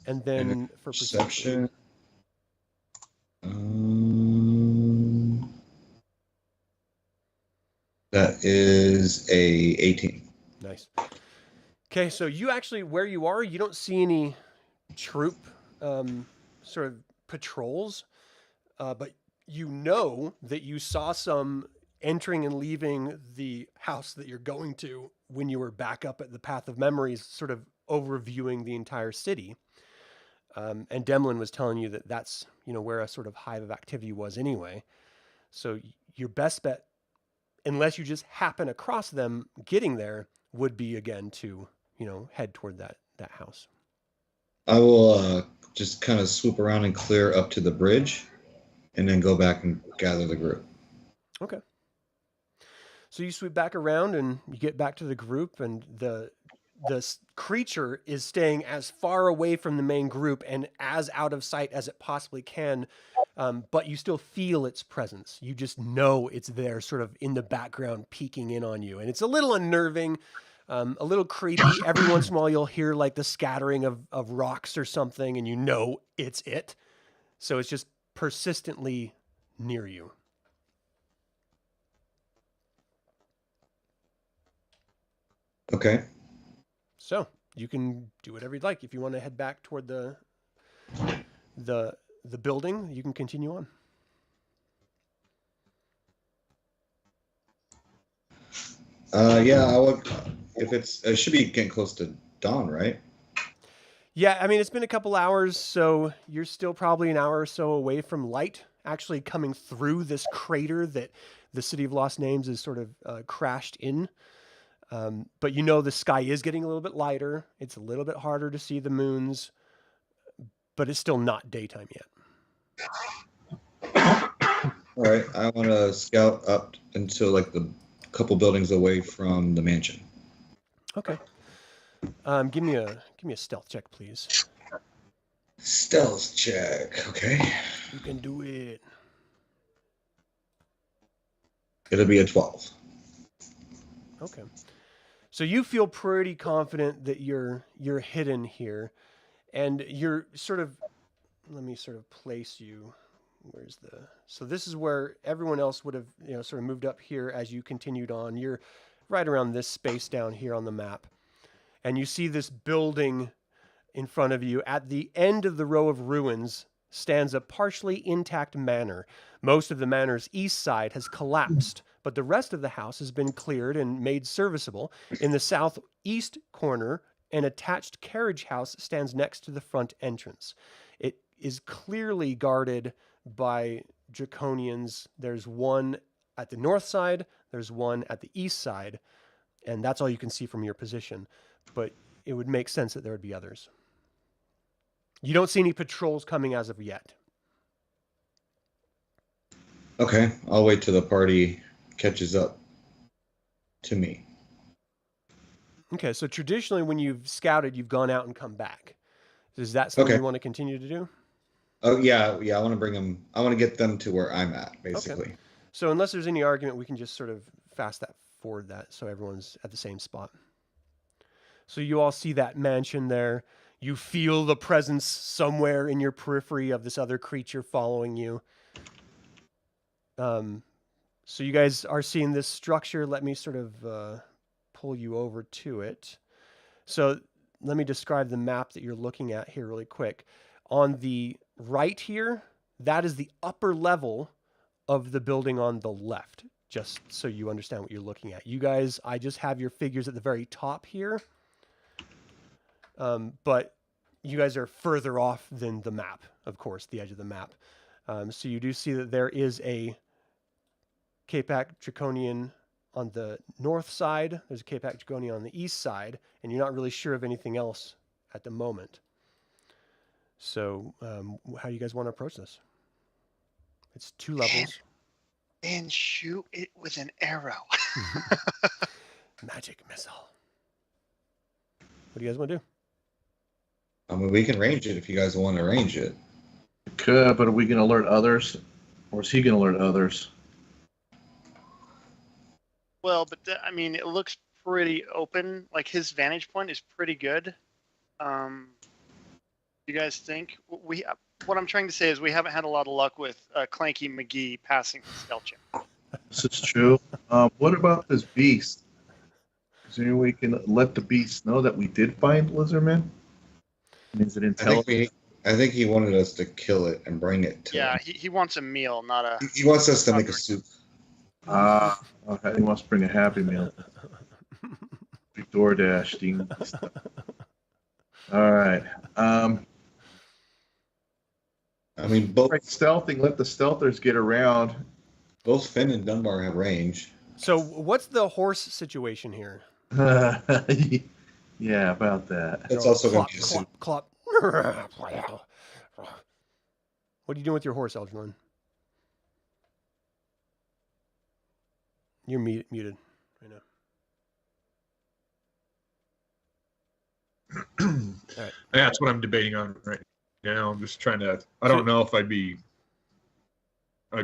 And then for perception. That is a 18. Nice. Okay, so you actually, where you are, you don't see any troop sort of patrols, but you know that you saw some entering and leaving the house that you're going to when you were back up at the Path of Memories, sort of overviewing the entire city. And Demlin was telling you that that's, where a sort of hive of activity was anyway. So your best bet, unless you just happen across them getting there, would be again to, head toward that house. I will just kind of swoop around and clear up to the bridge and then go back and gather the group. Okay. So you sweep back around and you get back to the group, and the creature is staying as far away from the main group and as out of sight as it possibly can, but you still feel its presence. You just know it's there, sort of in the background, peeking in on you. And it's a little unnerving, a little creepy. Every once in a while you'll hear like the scattering of rocks or something, and you know it's it. So it's just persistently near you. Okay. So you can do whatever you'd like. If you want to head back toward the building, you can continue on. Yeah, I would. If it should be getting close to dawn, right? Yeah, I mean, it's been a couple hours, so you're still probably an hour or so away from light actually coming through this crater that the City of Lost Names is sort of crashed in. But the sky is getting a little bit lighter. It's a little bit harder to see the moons, but it's still not daytime yet. All right, I want to scout up until like the couple buildings away from the mansion. Okay. Give me a stealth check, please. Stealth check. Okay. You can do it. It'll be a 12. Okay. So you feel pretty confident that you're hidden here, and you're sort of, let me sort of place you. So this is where everyone else would have, sort of moved up here as you continued on. You're right around this space down here on the map. And you see this building in front of you. At the end of the row of ruins stands a partially intact manor. Most of the manor's east side has collapsed, but the rest of the house has been cleared and made serviceable. In the southeast corner, an attached carriage house stands next to the front entrance. It is clearly guarded by Draconians. There's one at the north side, there's one at the east side, and that's all you can see from your position. But it would make sense that there would be others. You don't see any patrols coming as of yet. Okay, I'll wait till the party catches up to me. Okay, so traditionally when you've scouted, you've gone out and come back. Is that something you want to continue to do? Oh, yeah, I want to bring them, I want to get them to where I'm at, basically. Okay. So unless there's any argument, we can just sort of fast forward that so everyone's at the same spot. So you all see that mansion there. You feel the presence somewhere in your periphery of this other creature following you. So you guys are seeing this structure. Let me sort of pull you over to it. So let me describe the map that you're looking at here really quick. On the right here, that is the upper level of the building on the left, just so you understand what you're looking at. You guys, I just have your figures at the very top here. But you guys are further off than the map, of course, the edge of the map. So you do see that there is a Capac Draconian on the north side. There's a Capac Draconian on the east side, and you're not really sure of anything else at the moment. So, how do you guys want to approach this? It's 2 levels. And shoot it with an arrow. Magic missile. What do you guys want to do? I mean, we can range it if you guys want to range it. Could, but are we going to alert others? Or is he going to alert others? Well, but I mean, it looks pretty open. Like his vantage point is pretty good. You guys think what I'm trying to say is we haven't had a lot of luck with Clanky McGee passing the stealth check. This is true. What about this beast? Is there any way we can let the beast know that we did find Lizardman? Is it intelligent? I think he wanted us to kill it and bring it to him. He wants a meal, not a... He wants us to make a soup. Okay. He wants to bring a Happy Meal. Big DoorDash thing. All right. I mean, both stealthing. Let the stealthers get around. Both Fynn and Dunbar have range. So, what's the horse situation here? Yeah, about that. It's also going to be a soup. Clop. What are you doing with your horse, Algernon? You're muted right now. Right. That's what I'm debating on right now. I'm just trying to. I don't know if I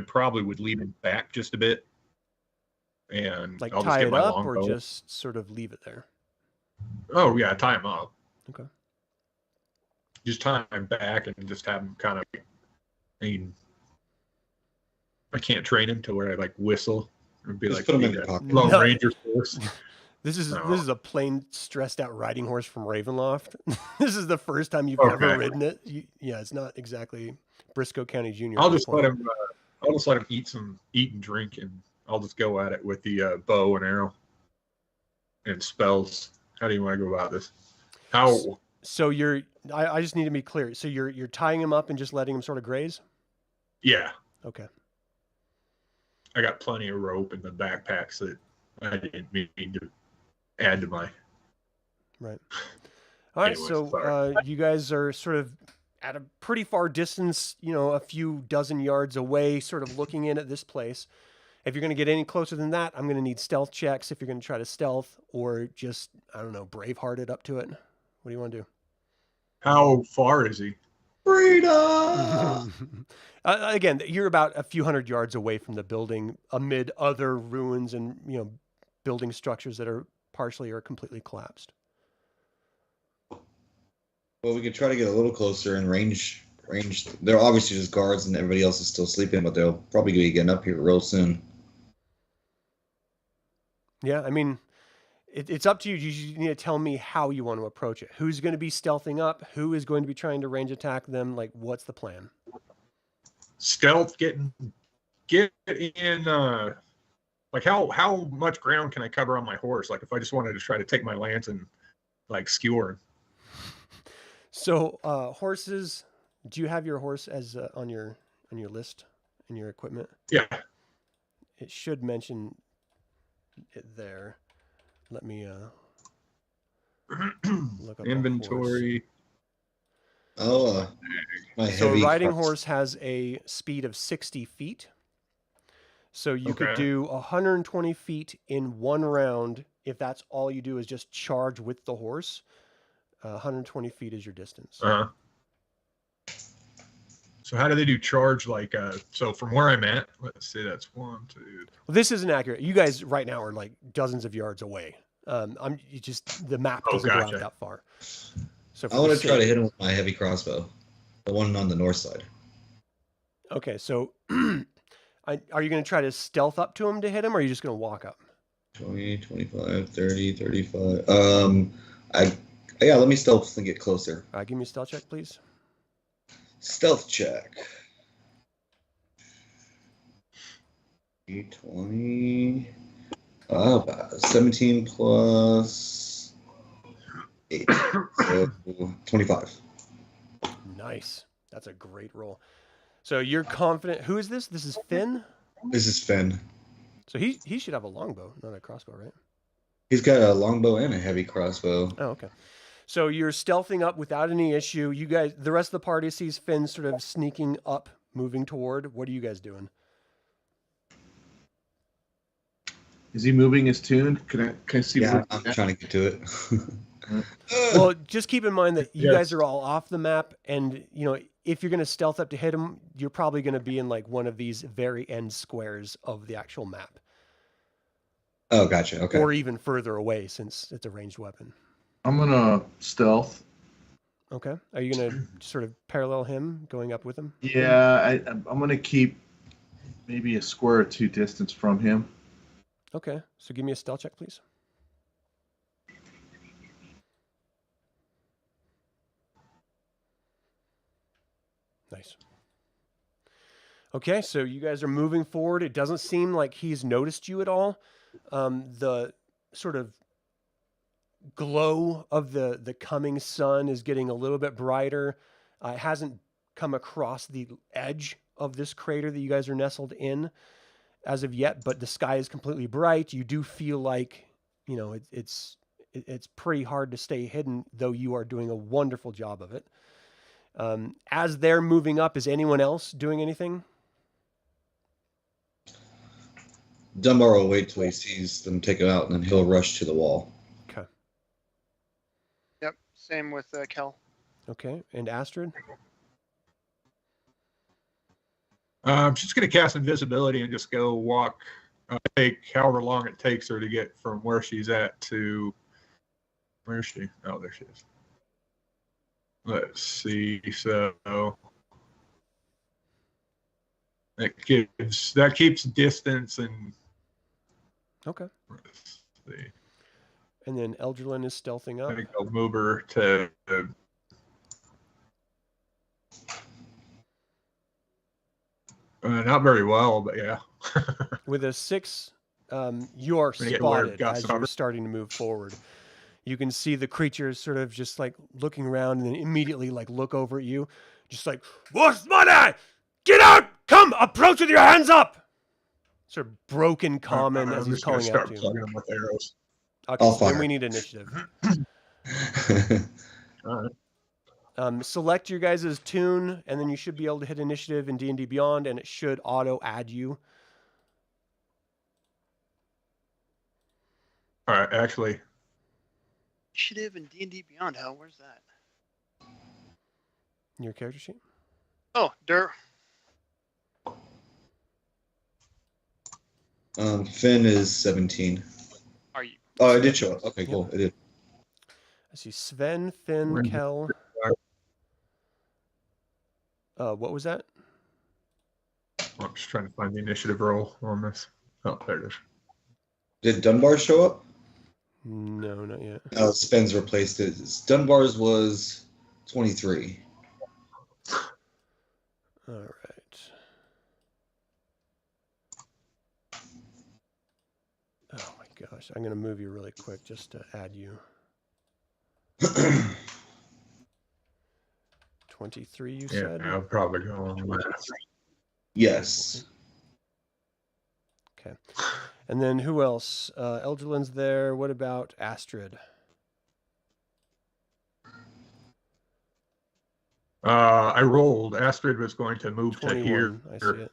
probably would leave him back just a bit, and like I'll tie just get it my up, longbow. or just sort of leave it there. Oh yeah, tie him up. Okay. Just tie him back and just have him kind of. I mean, I can't train him to where I like whistle and be Just like put him in your pocket. Lone No. Ranger force. This is a plain stressed out riding horse from Ravenloft. This is the first time you've ever ridden it. It's not exactly Briscoe County Junior. I'll just let him eat and drink, and I'll just go at it with the bow and arrow and spells. How do you want to go about this? How? So I just need to be clear. So you're tying him up and just letting him sort of graze? Yeah. Okay. I got plenty of rope in the backpacks that I didn't mean to add to my. Right. All right. Anyways, so you guys are sort of at a pretty far distance, a few dozen yards away, sort of looking in at this place. If you're going to get any closer than that, I'm going to need stealth checks if you're going to try to stealth, or just, I don't know, Braveheart it up to it. What do you want to do? How far is he? Freedom! Again, you're about a few hundred yards away from the building, amid other ruins and building structures that are partially or completely collapsed. Well, we could try to get a little closer and range. They're obviously just guards, and everybody else is still sleeping, but they'll probably be getting up here real soon. Yeah, I mean, it's up to you. You just need to tell me how you want to approach it. Who's going to be stealthing up? Who is going to be trying to range attack them? Like, what's the plan? Stealth, get in. Like how much ground can I cover on my horse? Like if I just wanted to try to take my lance and like skewer. So horses. Do you have your horse as on your list in your equipment? Yeah. It should mention it there. Let me look up inventory. Oh, my so heavy a riding horse. horse has a speed of 60 feet. So you could Okay. do 120 feet in one round if that's all you do is just charge with the horse. 120 feet is your distance. So how do they do charge? Like, so from where I'm at, let's see, that's 1, 2. Well, this isn't accurate. You guys right now are like dozens of yards away. The map doesn't go out that far. So I want to try to hit him with my heavy crossbow, the one on the north side. Okay, so are you going to try to stealth up to him to hit him, or are you just going to walk up? 20, 25, 30, 35. Let me stealth and get closer. Give me a stealth check, please. Stealth check. 20. 17 plus 8. So 25. Nice. That's a great roll. So you're confident. Who is this? This is Fynn? This is Fynn. So he should have a longbow, not a crossbow, right? He's got a longbow and a heavy crossbow. Oh, okay. So you're stealthing up without any issue. You guys, the rest of the party sees Fynn sort of sneaking up, moving toward. What are you guys doing? Is he moving his tune? Can I see? Yeah, where I'm he's at? trying to get to it. Well, just keep in mind that you Yes. guys are all off the map, and if you're going to stealth up to hit him, you're probably going to be in like one of these very end squares of the actual map, Oh, gotcha. Okay. or even further away since it's a ranged weapon. I'm gonna stealth. Okay. Are you going to sort of parallel him, going up with him? Yeah, I'm gonna keep maybe a square or two distance from him. Okay. So give me a stealth check, please. Nice. Okay, so you guys are moving forward. It doesn't seem like he's noticed you at all. The sort of glow of the coming sun is getting a little bit brighter. It hasn't come across the edge of this crater that you guys are nestled in as of yet, but the sky is completely bright. You do feel like, it's pretty hard to stay hidden, though you are doing a wonderful job of it. As they're moving up, is anyone else doing anything? Dunbar will wait till he sees them take it out, and then he'll rush to the wall. Okay. Yep. Same with Kel. Okay. And Astrid? I'm just going to cast invisibility and just go walk, take however long it takes her to get from where she's at to, where is she? Oh, there she is. Let's see. So that keeps distance and. Okay. Let's see. And then Eldrelin is stealthing I up. think I'll move her to. Not very well, but yeah. With a 6, you are When you get where it spotted got as you're covered. starting to move forward. You can see the creatures sort of just like looking around and then immediately like look over at you. Just like, what's money? Get out! Come! Approach with your hands up! Sort of broken common I'm as he's just gonna calling out start to you. plugging them with arrows. Okay, I'll so then fire. we need initiative. All right. Select your guys' tune, and then you should be able to hit initiative in D&D Beyond, and it should auto add you. All right. Actually, Initiative and D&D Beyond. Hell, where's that? In your character sheet. Oh, Fynn is 17. Are you? Oh, it did show up. Okay, cool. It did. I see Sven, Fynn, Where is it? Kel. What was that? I'm just trying to find the initiative roll on this. Oh, there it is. Did Dunbar show up? No, not yet. Sven's replaced it. Dunbar's was 23. All right. Oh my gosh, I'm gonna move you really quick just to add you. 23, you Yeah, said? I'll probably go on with that. Yes. Okay. And then who else? Eldrelin's there. What about Astrid? I rolled. Astrid was going to move to 21. here. I see it.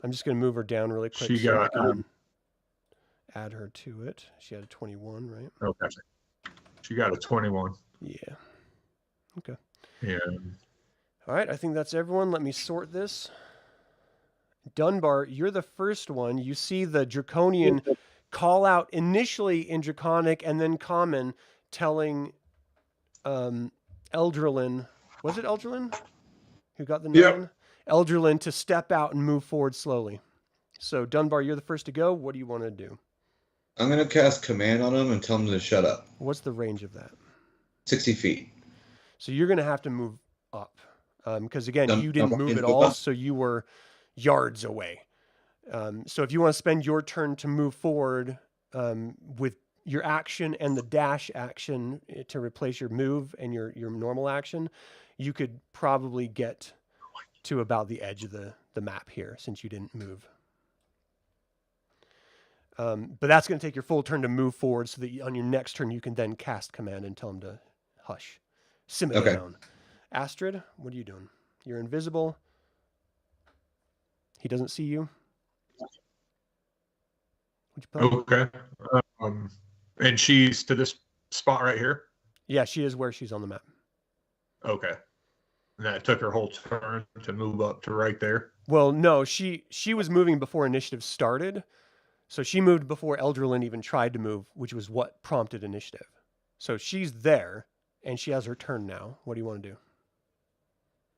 I'm just gonna move her down really quick She so I got, can add her to it. She had a 21, right? Okay. She got a 21. Yeah. Okay. Yeah. All right, I think that's everyone. Let me sort this. Dunbar, you're the first one. You see the Draconian call out initially in Draconic and then Common, telling Eldrelin, was it Eldrelin who got the 9? Yep. Eldrelin to step out and move forward slowly. So Dunbar, you're the first to go. What do you want to do? I'm going to cast command on him and tell him to shut up. What's the range of that? 60 feet. So you're going to have to move up. Because again, you didn't Dunbar move can at move all, up? so you were yards away. So if you want to spend your turn to move forward with your action and the dash action to replace your move and your normal action, you could probably get to about the edge of the map here since you didn't move. But that's going to take your full turn to move forward so that on your next turn you can then cast command and tell him to hush. Simmer Okay. down. Astrid, what are you doing? You're invisible. He doesn't see you. What'd you put? Okay. And she's to this spot right here? Yeah, she is where she's on the map. Okay. And that took her whole turn to move up to right there? Well, no, she was moving before initiative started. So she moved before Eldralyn even tried to move, which was what prompted initiative. So she's there, and she has her turn now. What do you want to do?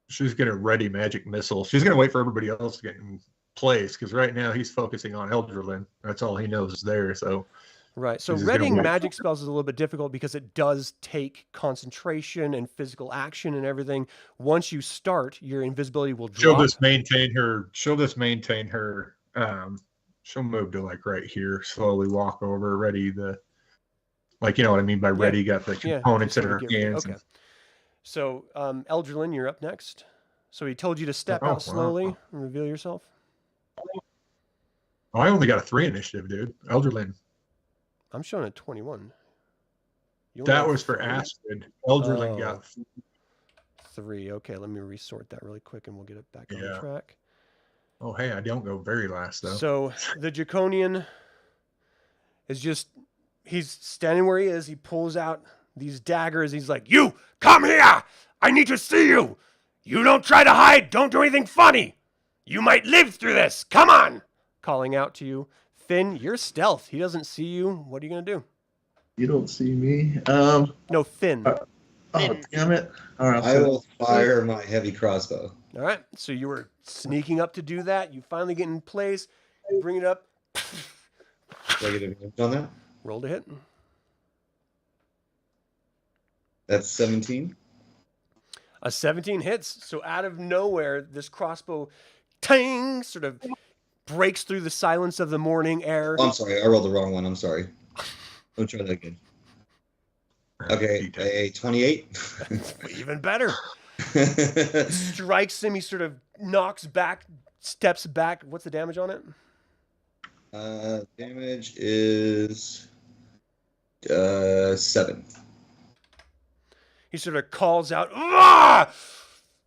She's going to ready magic missile. She's going to wait for everybody else to get in place, because right now he's focusing on Eldralyn. That's all he knows is there, so... Right. So She's gonna readying wait. magic spells is a little bit difficult because it does take concentration and physical action and everything. Once you start, your invisibility will drop. She'll just maintain her... She'll move to, like, right here, slowly walk over, ready the... Like, you know what I mean by ready, got the components in her hands. Okay. So, Eldralyn, you're up next. So he told you to step Oh, out slowly wow. and reveal yourself. Oh, I only got a 3 initiative, dude. Eldralyn. I'm showing a 21. You only That have was for 3? Astrid. Eldralyn got 3. Okay, let me resort that really quick and we'll get it back on Yeah. track. Oh, hey, I don't go very last, though. So the Draconian is just, he's standing where he is. He pulls out these daggers. He's like, "You, come here. I need to see you. You don't try to hide. Don't do anything funny. You might live through this. Come on." Calling out to you. Fynn, you're stealth. He doesn't see you. What are you going to do? You don't see me. No, Fynn. Oh, damn it. All right. I will fire my heavy crossbow. All right. So you were sneaking up to do that. You finally get in place. You bring it up. Do I get advantage on that? Roll to hit. That's 17. A 17 hits. So out of nowhere, this crossbow, tang, sort of breaks through the silence of the morning air. Oh, I'm sorry. I rolled the wrong one. I'm sorry. Let me try that again. Okay, a 28. Even better. Strikes him. He sort of knocks back, steps back. What's the damage on it? Damage is 7. He sort of calls out, "Ah!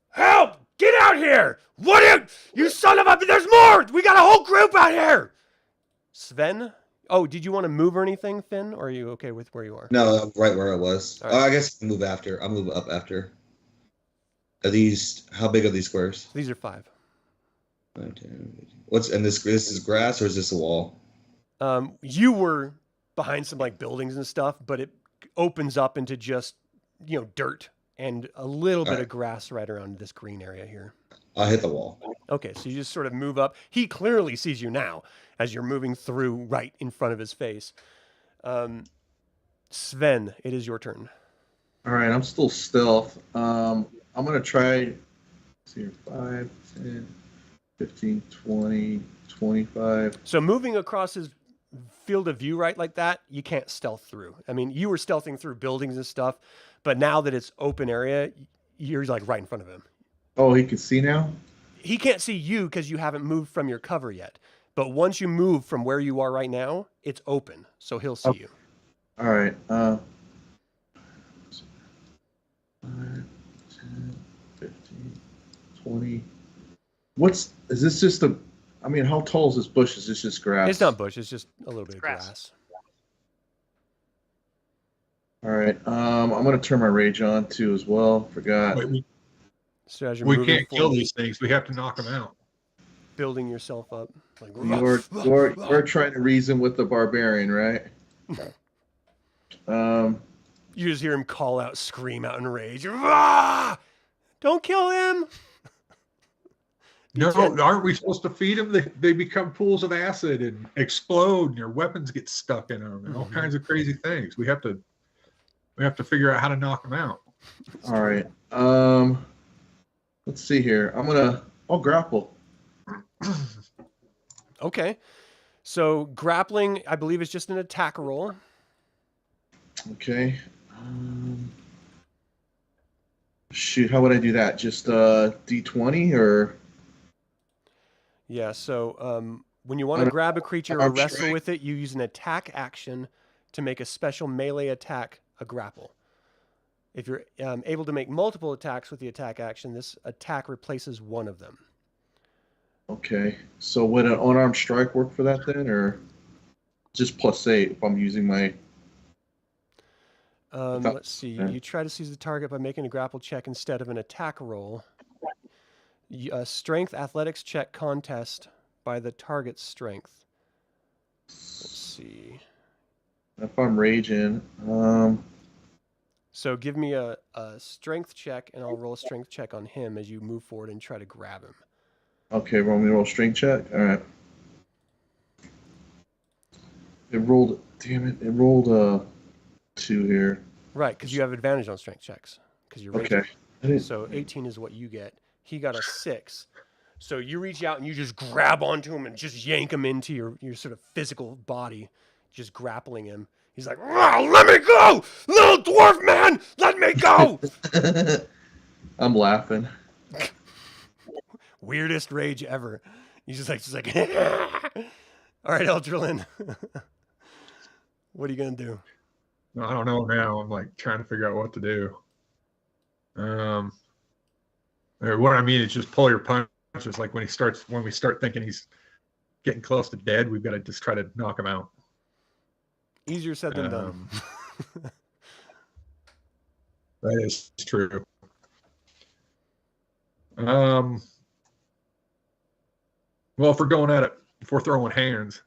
Help! Get out here! What are you son of a... There's more! We got a whole group out here!" Sven? Oh, did you want to move or anything, Fynn? Or are you okay with where you are? No, right where I was. All right. Oh, I guess I'll move after. I'll move up after. Are these... How big are these squares? These are 5. 5, 10, what's... And this is grass or is this a wall? You were behind some like buildings and stuff, but it opens up into just, you know, dirt and a little bit of grass right around this green area here. I'll hit the wall. Okay, so you just sort of move up. He clearly sees you now as you're moving through right in front of his face. Sven, it is your turn. All right, I'm still stealth. I'm going to try, let's see here, 5, 10, 15, 20, 25. So moving across his field of view right like that, you can't stealth through. I mean, you were stealthing through buildings and stuff, but now that it's open area, you're like right in front of him. Oh, he can see now? He can't see you because you haven't moved from your cover yet. But once you move from where you are right now, it's open, so he'll see you. All right. 5, 10, 15, 20. Is this just a... I mean, how tall is this bush? Is this just grass? It's not bush. It's just a little bit of Grass. grass. All right. I'm going to turn my rage on, too, as well. Forgot. Wait, So as you're we moving can't kill forward, these things. We have to knock them out. building yourself up. Like, You're trying to reason with the barbarian, right? You just hear him call out, scream out in rage. "Ah! Don't kill him!" No, aren't we supposed to feed them? They become pools of acid and explode, and your weapons get stuck in them, and all kinds of crazy things. We have to figure out how to knock them out. All right. Let's see here. I'll grapple. Okay. So grappling, I believe, is just an attack roll. Okay. Shoot, how would I do that? Just D20 or? Yeah, so When you want to grab a creature or Arm wrestle strike. with it, you use an attack action to make a special melee attack a grapple. If you're able to make multiple attacks with the attack action, this attack replaces one of them. Okay. So would an unarmed strike work for that then, or just +8 if I'm using my? Let's see. You try to seize the target by making a grapple check instead of an attack roll. A strength athletics check contest by the target's strength. Let's see. If I'm raging, So give me a strength check, and I'll roll a strength check on him as you move forward and try to grab him. okay, roll me roll strength check. All right. It rolled. Damn it! It rolled 2 here. Right, because you have advantage on strength checks because you're raging. Okay. I didn't- So 18 is what you get. He got a 6. So you reach out and you just grab onto him and just yank him into your sort of physical body, just grappling him. He's like, let me go! Little dwarf man, let me go! I'm laughing. Weirdest rage ever. He's just like all right, Eldrelin. What are you going to do? I don't know now. I'm like trying to figure out what to do. Or what I mean is just pull your punches. Like when we start thinking he's getting close to dead, we've got to just try to knock him out. Easier said than done. That is true. Well, if we're going at it, if we're throwing hands,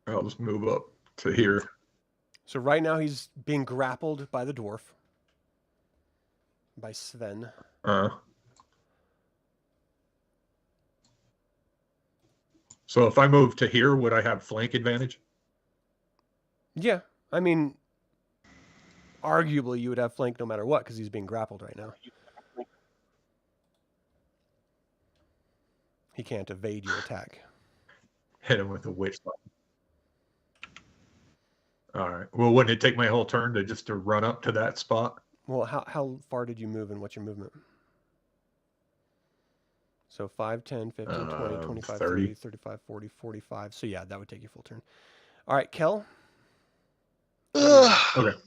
I'll just move up to here. So right now he's being grappled by the dwarf. By Sven. So if I move to here, would I have flank advantage? Yeah, I mean, arguably you would have flank no matter what because he's being grappled right now. He can't evade your attack. Hit him with a witch button. All right. Well, wouldn't it take my whole turn to run up to that spot? Well, how far did you move and what's your movement? So 5, 10, 15, 20, 25, 30, 35, 40, 45. So yeah, that would take you full turn. All right, Kel. Okay.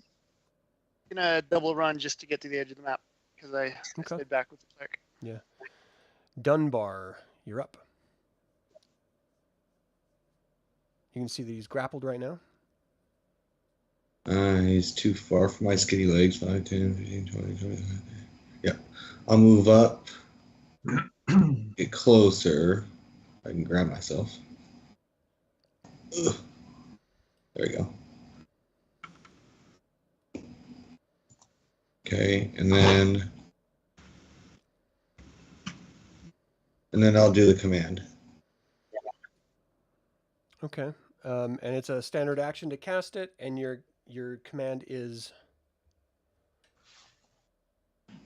Gonna double run just to get to the edge of the map because I stayed back with the cleric. Yeah. Dunbar, you're up. You can see that he's grappled right now. He's too far for my skinny legs. 5, 10, 15, 20, 25. Yeah. I'll move up. Get closer. I can grab myself. Ugh. There we go. Okay, and then I'll do the command. Okay. And it's a standard action to cast it, and your command is...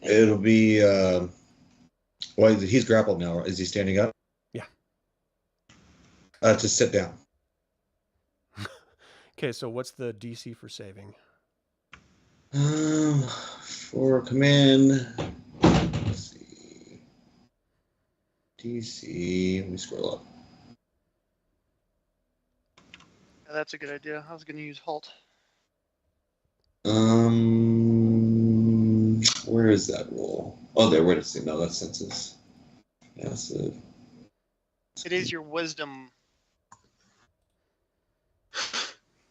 It'll be well, he's grappled now. Is he standing up? Yeah. To sit down. Okay, so what's the DC for saving? For command, let's see. DC, let me scroll up. Yeah, that's a good idea. I was gonna use halt. Where is that roll? Oh, there. Wait a second. No, that's census. Yes. It is your wisdom.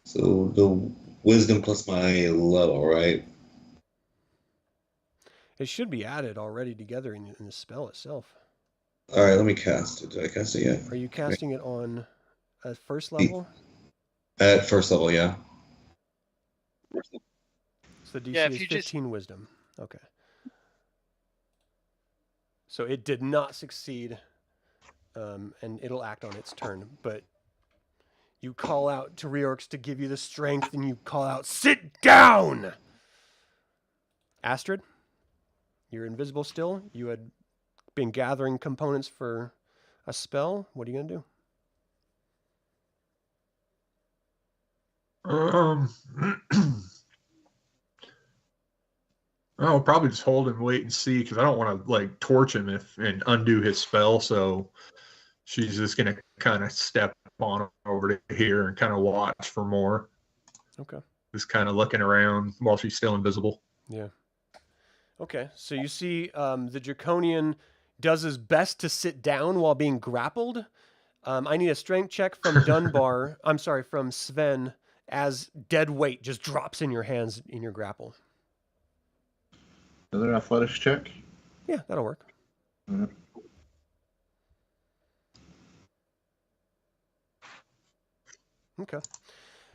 So the wisdom plus my level, right? It should be added already together in the spell itself. All right, let me cast it. Did I cast it yet? Are you casting it on a first level? At first level, yeah. So the DC Yeah, if is you 15 wisdom. Okay. So it did not succeed, and it'll act on its turn. But you call out to Reorx to give you the strength, and you call out, "Sit down!" Astrid, you're invisible still. You had been gathering components for a spell. What are you going to do? I'll probably just hold and wait and see because I don't want to like torch him and undo his spell. So she's just gonna kind of step on over to here and kind of watch for more. Okay. Just kind of looking around while she's still invisible. Yeah. Okay. So you see the Draconian does his best to sit down while being grappled. I need a strength check from Dunbar. I'm sorry, from Sven, as dead weight just drops in your hands in your grapple. Another athletics check. Yeah, that'll work. Mhm. Okay.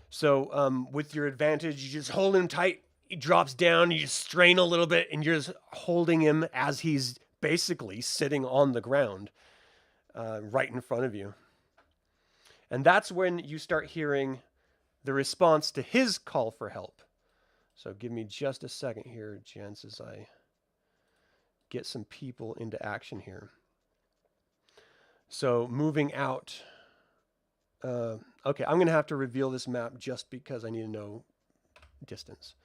So with your advantage, you just hold him tight. He drops down. You just strain a little bit, and you're just holding him as he's basically sitting on the ground right in front of you. And that's when you start hearing the response to his call for help. So give me just a second here, gents, as I get some people into action here. So moving out. Okay, I'm going to have to reveal this map just because I need to know distance.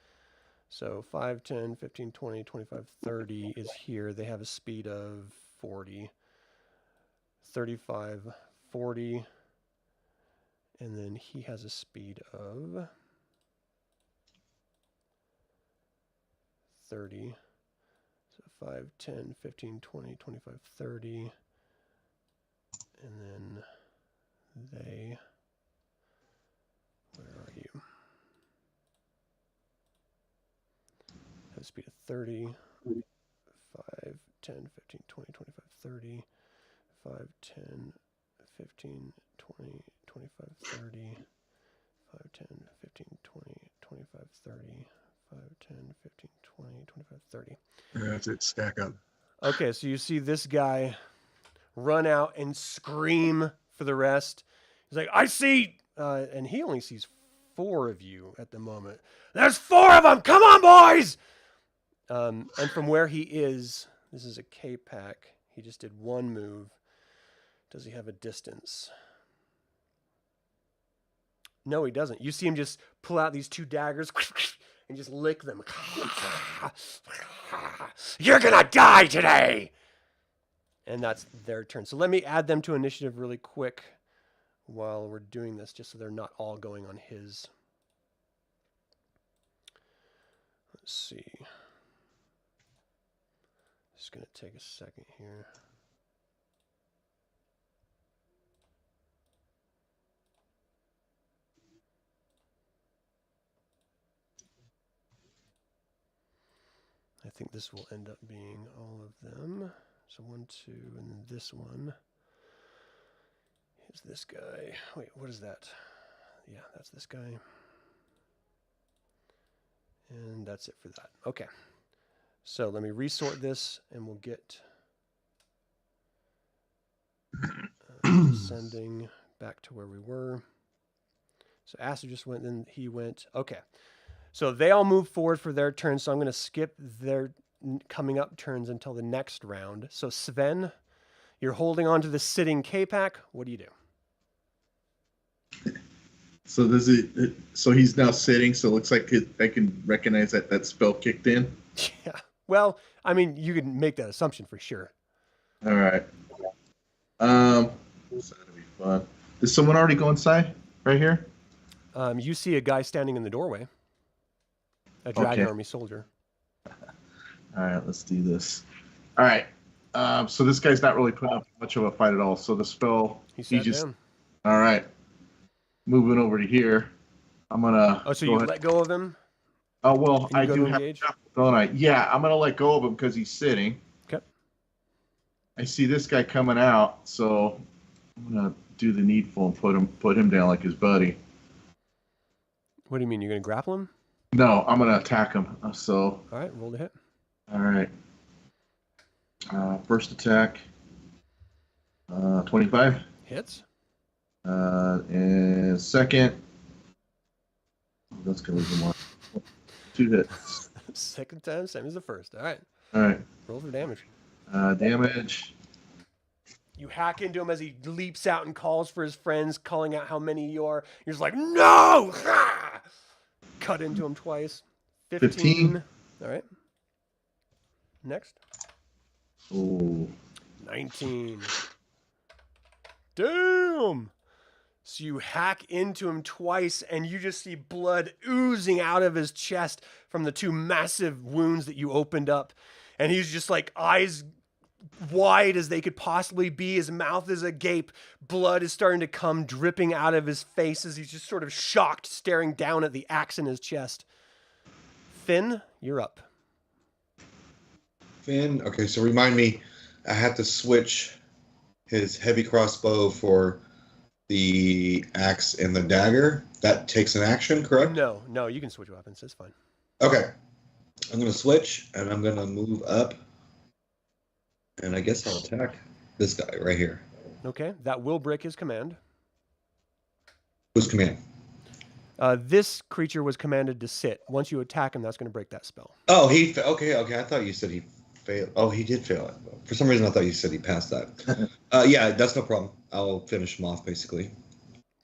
So 5, 10, 15, 20, 25, 30 is here. They have a speed of 40, 35, 40. And then he has a speed of 30. So 5, 10, 15, 20, 25, 30. And then they, where are you? Have a speed of 30. 5, 10, 15, 20, 25, 30. 5, 10, 15, 20, 25, 30. 5, 10, 15, 20, 25, 30. 5, 10, 15, 20, 25, 30. That's it. Stack up. Okay, so you see this guy run out and scream for the rest. He's like, I see, and he only sees 4 of you at the moment. There's 4 of them! Come on, boys! And from where he is, this is a K-Pack. He just did 1 move. Does he have a distance? No, he doesn't. You see him just pull out these 2 daggers and just lick them. You're gonna die today! And that's their turn. So let me add them to initiative really quick while we're doing this, just so they're not all going on his. Let's see. Just going to take a second here. I think this will end up being all of them. So 1, 2, and then this one is this guy. Wait, what is that? Yeah, that's this guy. And that's it for that. Okay. So let me resort this, and we'll get descending back to where we were. So Astrid just went, then he went. Okay. So they all move forward for their turn, so I'm going to skip their coming up turns until the next round. So Sven, you're holding on to the sitting K-Pack. What do you do? So does it? So he's now sitting. So it looks like I can recognize that spell kicked in. Yeah. Well, I mean, you can make that assumption for sure. All right. This ought to be fun. Does someone already go inside right here? You see a guy standing in the doorway. A dragon Okay. army soldier. All right, let's do this. All right. So this guy's not really putting up much of a fight at all. So the spell, He sat just. down. All right. Moving over to here. I'm gonna. Oh, so go you ahead. let go of him? Oh well, Can you I go do to have. engage? Don't I? Yeah, I'm gonna let go of him because he's sitting. Okay. I see this guy coming out, so I'm gonna do the needful and put him down like his buddy. What do you mean? You're going to grapple him? No, I'm gonna attack him. So. All right, roll to hit. All right. First attack. 25. Hits. And second. That's gonna leave him on. 2 hits. Second time, same as the first. All right, All right. roll for damage. Damage. You hack into him as he leaps out and calls for his friends, calling out how many you are. You're just like, no! Ah! Cut into him twice. 15. 15. All right. next. Ooh. 19. Damn! So you hack into him twice, and you just see blood oozing out of his chest from the 2 massive wounds that you opened up. And he's just like eyes wide as they could possibly be. His mouth is agape. Blood is starting to come dripping out of his face as he's just sort of shocked, staring down at the axe in his chest. Fynn, you're up. Fynn, okay, so remind me, I have to switch his heavy crossbow for the axe and the dagger. That takes an action, correct? No, you can switch weapons. It's fine. Okay. I'm going to switch, and I'm going to move up. And I guess I'll attack this guy right here. Okay, that will break his command. Whose command? This creature was commanded to sit. Once you attack him, that's going to break that spell. Oh, okay. I thought you said he failed. Oh, he did fail it. For some reason, I thought you said he passed that. Yeah, that's no problem. I'll finish him off, basically.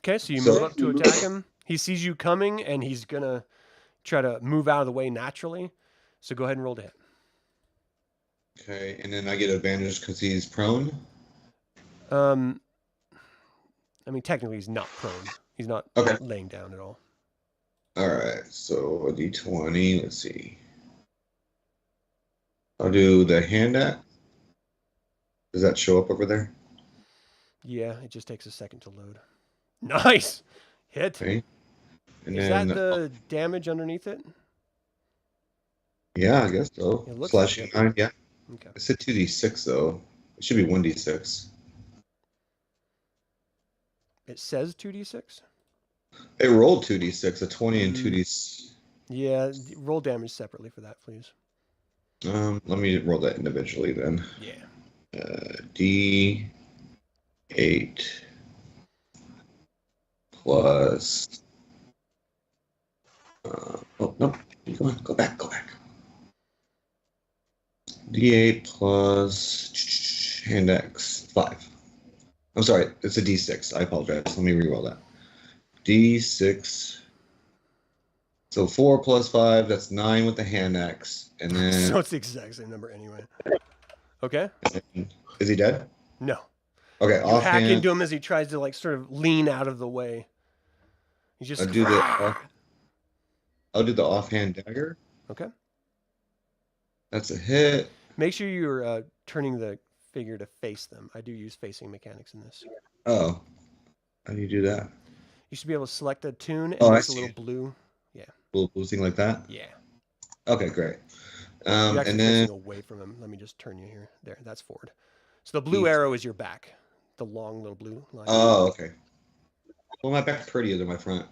Okay, so you move up to attack him. He sees you coming, and he's going to try to move out of the way naturally. So go ahead and roll to hit. Okay, and then I get advantage because he's prone? I mean, technically, he's not prone. He's not laying down at all. All right, so a d20. Let's see. I'll do the hand axe. Does that show up over there? Yeah, it just takes a second to load. Nice! Hit. Okay. And Is then, that the damage underneath it? Yeah, I guess so. It looks Slashing like 9, yeah. Okay. I said 2d6, though. It should be 1d6. It says 2d6? It rolled 2d6, a 20 and 2d6. Yeah, roll damage separately for that, please. Let me roll that individually then. Yeah. D8 plus. Oh no! Come on, go back. D8 plus hand X 5. I'm sorry, it's a D6. I apologize. Let me re-roll that. D6. So 4 plus 5, that's 9 with the hand axe. And then. So it's the exact same number anyway. Okay. Is he dead? No. Okay, You hack offhand. into him as he tries to like sort of lean out of the way. He's just. I'll do the offhand dagger. Okay. That's a hit. Make sure you're turning the figure to face them. I do use facing mechanics in this. Oh. How do you do that? You should be able to select a tune and Oh, I there's a see. little blue. Yeah. Little blue thing like that? Yeah. Okay, great. You're actually And then. facing away from him. Let me just turn you here. There, that's forward. So the blue arrow is your back. The long little blue line. Oh, okay. Well, my back's prettier than my front.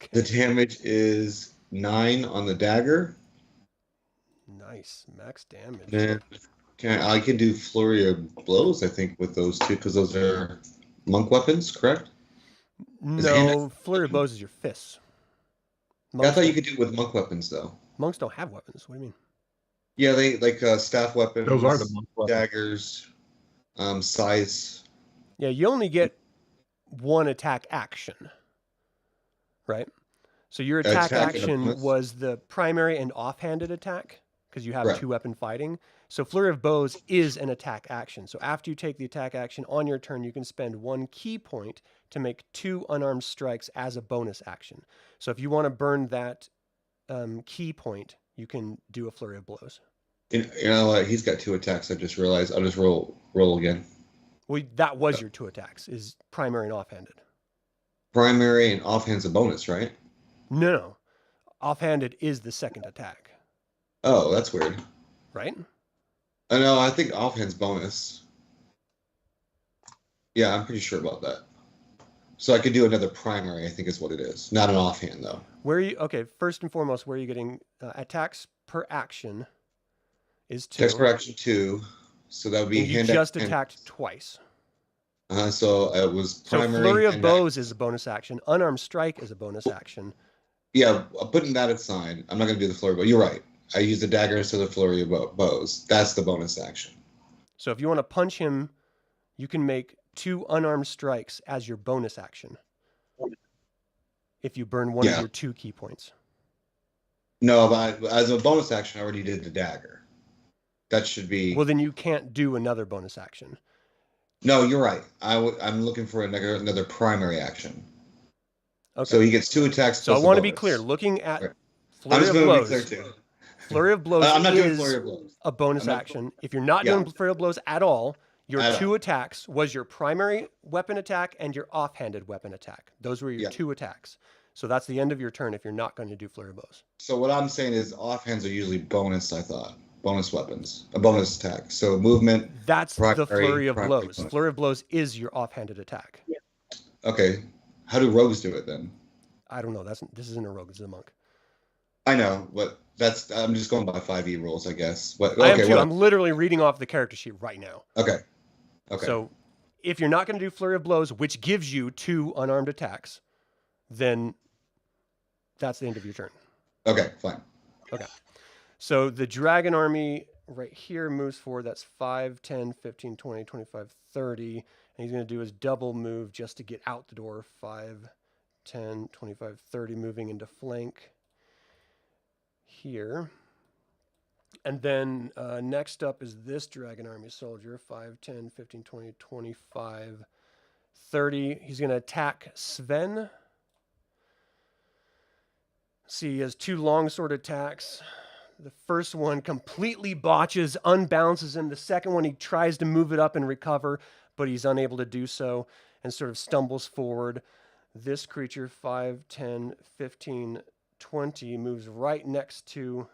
Okay. The damage is 9 on the dagger. Nice. Max damage. Then I can do flurry of blows, I think, with those two, because those are monk weapons, correct? No, flurry of blows is your fists. Yeah, I thought you could do it with monk weapons, though. Monks don't have weapons. What do you mean? Yeah, they like staff weapons. Those are the monk weapons. Daggers, size. Yeah, you only get one attack action, right? So your attack Attack and action bonus. was the primary and offhanded attack because you have Right. 2-weapon fighting. So flurry of blows is an attack action. So after you take the attack action on your turn, you can spend 1 key point to make 2 unarmed strikes as a bonus action. So if you want to burn that key point, you can do a flurry of blows. You know what? He's got 2 attacks. I just realized. I'll just roll again. Well, that was your 2 attacks, is primary and offhanded. Primary and offhand's a bonus, right? No. Offhanded is the second attack, Oh, that's weird. right? No, I think offhand's bonus. Yeah, I'm pretty sure about that. So I could do another primary, I think is what it is. Not an offhand, though. Okay, first and foremost, where are you getting attacks per action is 2. Text per action 2. So that would be And you hand just action. attacked twice. So it was So primary. flurry of hand bows is a bonus action. Unarmed strike is a bonus action. Yeah, putting that aside, I'm not going to do the flurry bow. You're right. I use the dagger instead of the flurry of bows. That's the bonus action. So if you want to punch him, you can make 2 unarmed strikes as your bonus action. If you burn one of Yeah. your 2 key points. No, but as a bonus action, I already did the dagger. That should be. Well, then you can't do another bonus action. No, you're right. I'm looking for another primary action. Okay. So he gets 2 attacks. So I plus want to a be bonus. clear. Looking at Right. I'm Flurry just of going to be Blows. clear too. Flurry of Blows I'm not doing is flurry of blows. a bonus I'm not- action. If you're not Yeah. doing Flurry of Blows at all, your At 2 all. attacks was your primary weapon attack and your offhanded weapon attack. Those were your Yeah. 2 attacks. So that's the end of your turn if you're not going to do Flurry of Blows. So what I'm saying is offhands are usually bonus. I thought bonus weapons, a bonus attack. So movement. That's the Primary- Flurry of primary Blows. bonus. Flurry of Blows is your offhanded attack. Okay. How do rogues do it then? I don't know. This isn't a rogue. This is a monk. I know, but I'm just going by 5e rules, I guess. What? I am Okay. too. What? I'm literally reading off the character sheet right now. Okay. Okay. So if you're not going to do Flurry of Blows, which gives you 2 unarmed attacks, then that's the end of your turn. Okay. Fine. So the dragon army right here moves forward. That's 5, 10, 15, 20, 25, 30. And he's going to do his double move just to get out the door. 5, 10, 25, 30, moving into flank here. And then next up is this dragon army soldier. 5, 10, 15, 20, 25, 30. He's going to attack Sven. See, he has 2 longsword attacks. The first one completely botches, unbalances him. The second one, he tries to move it up and recover, but he's unable to do so and sort of stumbles forward. This creature, 5, 10, 15, 20, moves right next to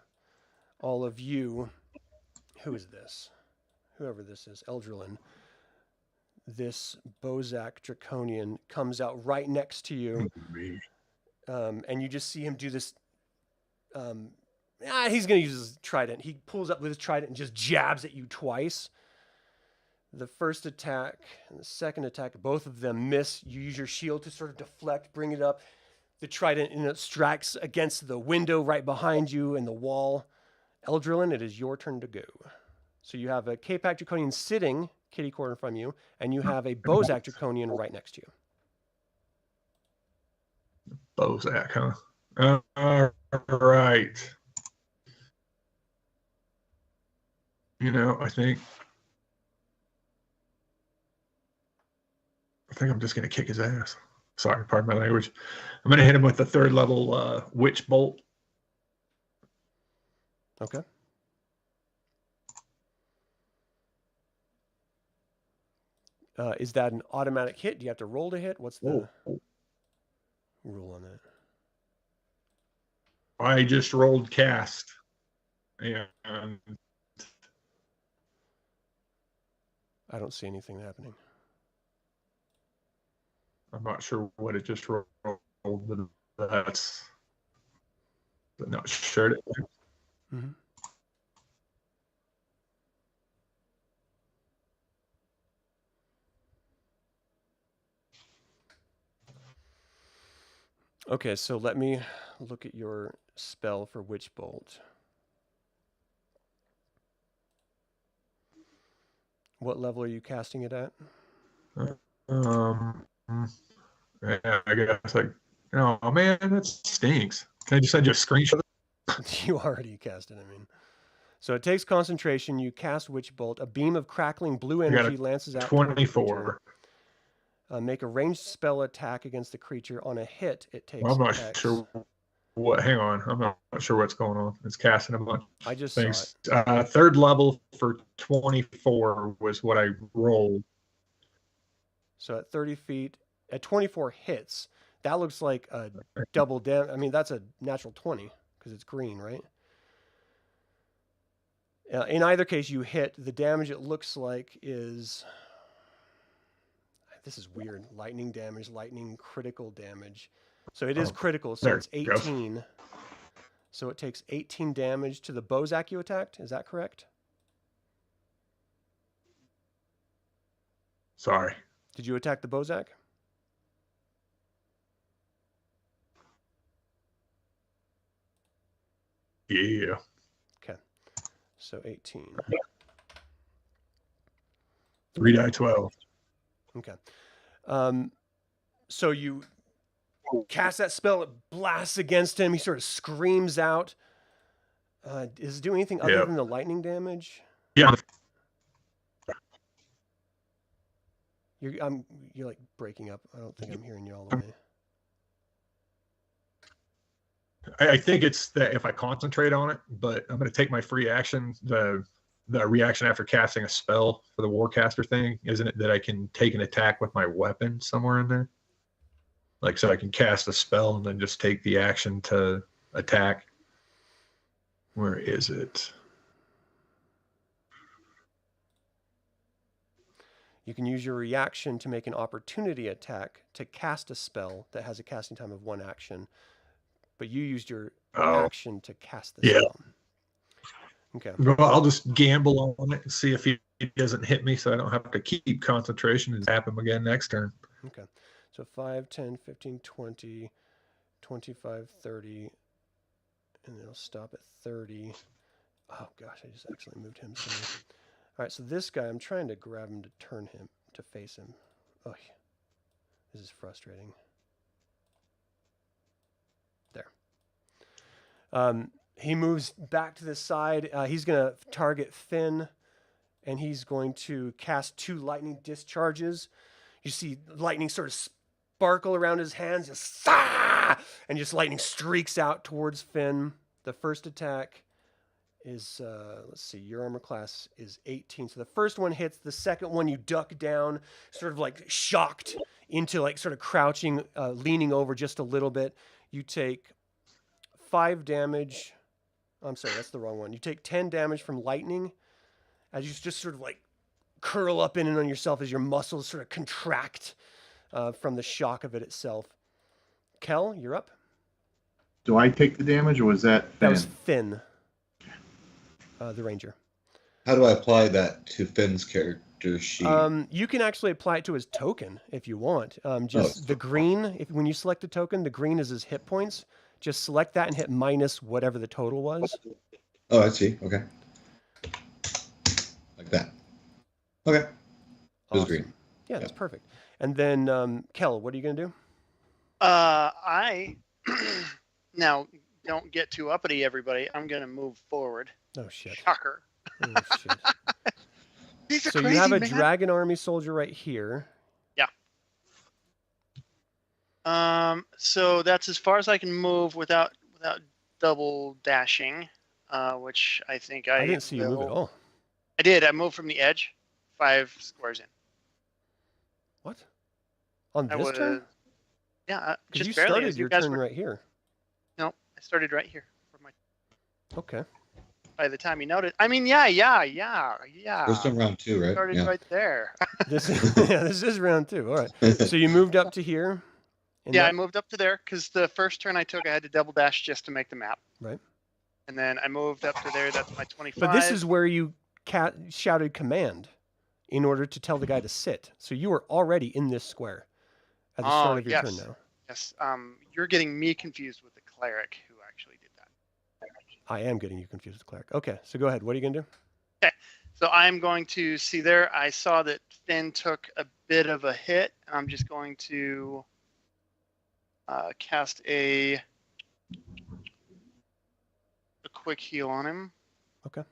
all of you. Who is this? Whoever this is, Eldrelin. This Bozak Draconian comes out right next to you. And you just see him do this. He's going to use his trident. He pulls up with his trident and just jabs at you twice. The first attack and the second attack, both of them miss. You use your shield to sort of deflect, bring it up. The trident strikes against the window right behind you and the wall. Eldrelin, it is your turn to go. So you have a Capac Draconian sitting kitty corner from you, and you have a Bozak Draconian right next to you. Bozak, huh? All right. I think I'm just going to kick his ass. Sorry, pardon my language. I'm going to hit him with the 3rd level Witch Bolt. Okay. Is that an automatic hit? Do you have to roll to hit? What's the rule on that? I just rolled cast. And I don't see anything happening. I'm not sure what it just rolled, but that's not sure. Mm-hmm. Okay, so let me look at your spell for Witch Bolt. What level are you casting it at? Yeah, I guess oh man, that stinks. Can I just send you a screenshot? You already cast it, I mean. So it takes concentration. You cast Witch Bolt. A beam of crackling blue energy lances out. 24. Make a ranged spell attack against the creature. On a hit, it takes I'm not X. sure what. Hang on, I'm not sure what's going on. It's casting a bunch. I just things. saw it. 3rd level for 24 was what I rolled. So at 30 feet, at 24 hits, that looks like a double damage. I mean, that's a natural 20 because it's green, right? In either case, you hit. The damage it looks like is... This is weird. Lightning damage, lightning critical damage. So it is critical, so it's 18. So it takes 18 damage to the Bozak you attacked. Is that correct? Sorry. Did you attack the Bozak? Yeah. Okay. So 18. 3 die 12. Okay. So you cast that spell, it blasts against him. He sort of screams out Does it do anything other Yep. than the lightning damage? Yeah. You're like breaking up. I don't think I'm hearing you all the way. I think it's that if I concentrate on it, but I'm going to take my free action, the reaction after casting a spell for the Warcaster thing, isn't it that I can take an attack with my weapon somewhere in there? Like, so I can cast a spell and then just take the action to attack. Where is it? You can use your reaction to make an opportunity attack to cast a spell that has a casting time of 1 action. But you used your action to cast the spell. Okay. Well, I'll just gamble on it and see if he doesn't hit me so I don't have to keep concentration and zap him again next turn. Okay. So 5, 10, 15, 20, 25, 30. And it'll stop at 30. Oh, gosh, I just actually moved him. Sorry. All right, so this guy, I'm trying to grab him to turn him, to face him. Oh, this is frustrating. There. He moves back to the side. He's going to target Fynn, and he's going to cast 2 lightning discharges. You see lightning sort of sparkle around his hands, just, and just lightning streaks out towards Fynn. The first attack is, let's see, your armor class is 18. So the first one hits. The second one, you duck down, sort of like shocked into like sort of crouching, leaning over just a little bit. You take 5 damage. I'm sorry, that's the wrong one. You take 10 damage from lightning as you just sort of like curl up in and on yourself as your muscles sort of contract from the shock of it itself. Kel, you're up. Do I take the damage, or was that Finn? That was Fynn, the ranger. How do I apply that to Finn's character sheet? You can actually apply it to his token if you want. Just the green, when you select a token, the green is his hit points. Just select that and hit minus whatever the total was. Oh, I see. Okay. Like that. Okay. It was Awesome. green. Yeah, that's perfect. And then, Kel, what are you going to do? I now don't get too uppity, everybody. I'm going to move forward. Oh, shit. Shocker. Oh, shit. These are So crazy, you have a man. dragon army soldier right here. So that's as far as I can move without double dashing, which I think I didn't see you move at all. I did. I moved from the edge, 5 squares in. What? On this turn? Yeah, Because just you barely. started as your guys turn were- right here. No, I started right here. For my. Okay. By the time you noted, I mean, yeah. We're still round 2, right? Started Yeah. right there. This is round 2. All right. So you moved up to here. and Yeah, that- I moved up to there because the first turn I took, I had to double dash just to make the map. Right. And then I moved up to there. That's my 25. But this is where you shouted command in order to tell the guy to sit. So you were already in this square at the start of your turn now. Yes. You're getting me confused with the cleric who actually did that. I am getting you confused with Cleric. Okay, so go ahead. What are you going to do? Okay. So I'm going to see there. I saw that Fynn took a bit of a hit. I'm just going to cast a quick heal on him. Okay.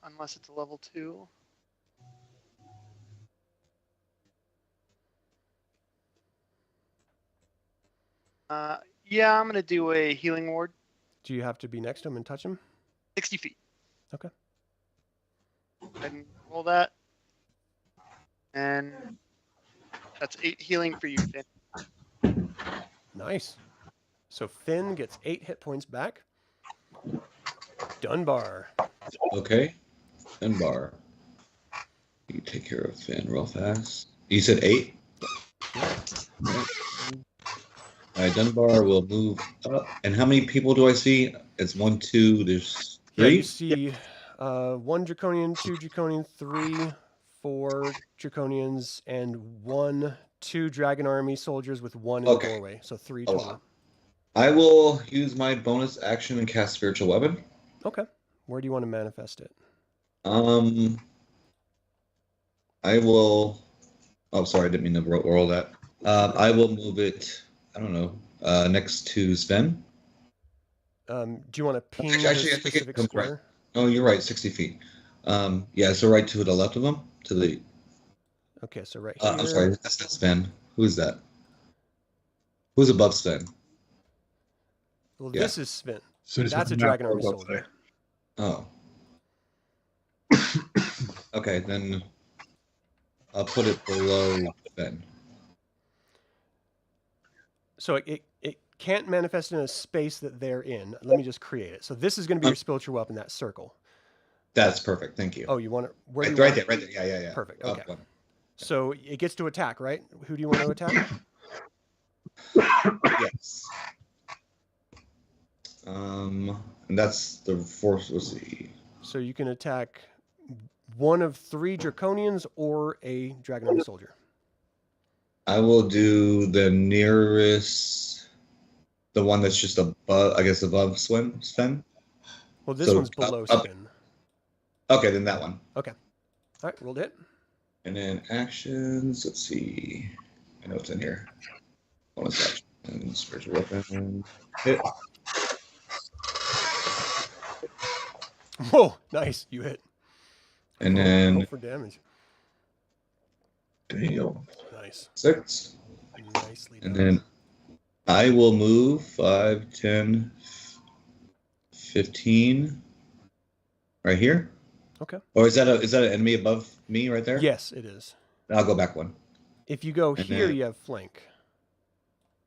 Unless it's a level 2. Yeah, I'm going to do a healing ward. Do you have to be next to him and touch him? 60 feet. Okay. Go ahead and roll that. And that's 8 healing for you, Fynn. Nice. So Fynn gets 8 hit points back. Dunbar. Okay. Dunbar. You take care of Fynn real fast. You said 8? All right, Dunbar will move up. And how many people do I see? It's 1, 2, there's 3? Yeah, you see 1 Draconian, 2 Draconian, 3, 4 Draconians, and 2 Dragon Army soldiers with 1 in the doorway. So 3 Oh, total. wow. I will use my bonus action and cast Spiritual Weapon. Okay. Where do you want to manifest it? I will... Oh, sorry, I didn't mean to roll that. I will move it, I don't know, next to Sven. Do you want to ping Actually, I the think specific it comes right. square? Oh, you're right, 60 feet. Yeah, so right to the left of them, to the. Okay, so right here. I'm sorry, that's not Sven. Who's that? Who's above Sven? Well, Yeah. this is Sven. So That's a Dragon Army soldier. Oh. Okay, then I'll put it below Sven. So it can't manifest in a space that they're in. Let me just create it. So this is going to be your spiritual weapon, that circle. That's perfect. Thank you. Oh, you want it? Where do Right, you right want there, it? right there. Yeah. Perfect. Up Okay. one. So it gets to attack, right? Who do you want to attack? Yes. And that's the force. Let's see. So you can attack one of 3 Draconians or a Dragon Army soldier. I will do the nearest, the one that's just above, I guess above Sven. Well, this So, one's below up. Sven. Okay, then that one. Okay. All right, rolled hit. And then actions. Let's see. I know it's in here. Bonus action. Spiritual weapon. Hit. Whoa, nice. You hit. And Roll then for damage. Damn. Nice. 6. Nicely done. And then I will move 5, 10, 15. Right here. Okay. Or is that an enemy above me right there? Yes, it is. I'll go back one. If you go And here, then- you have flank.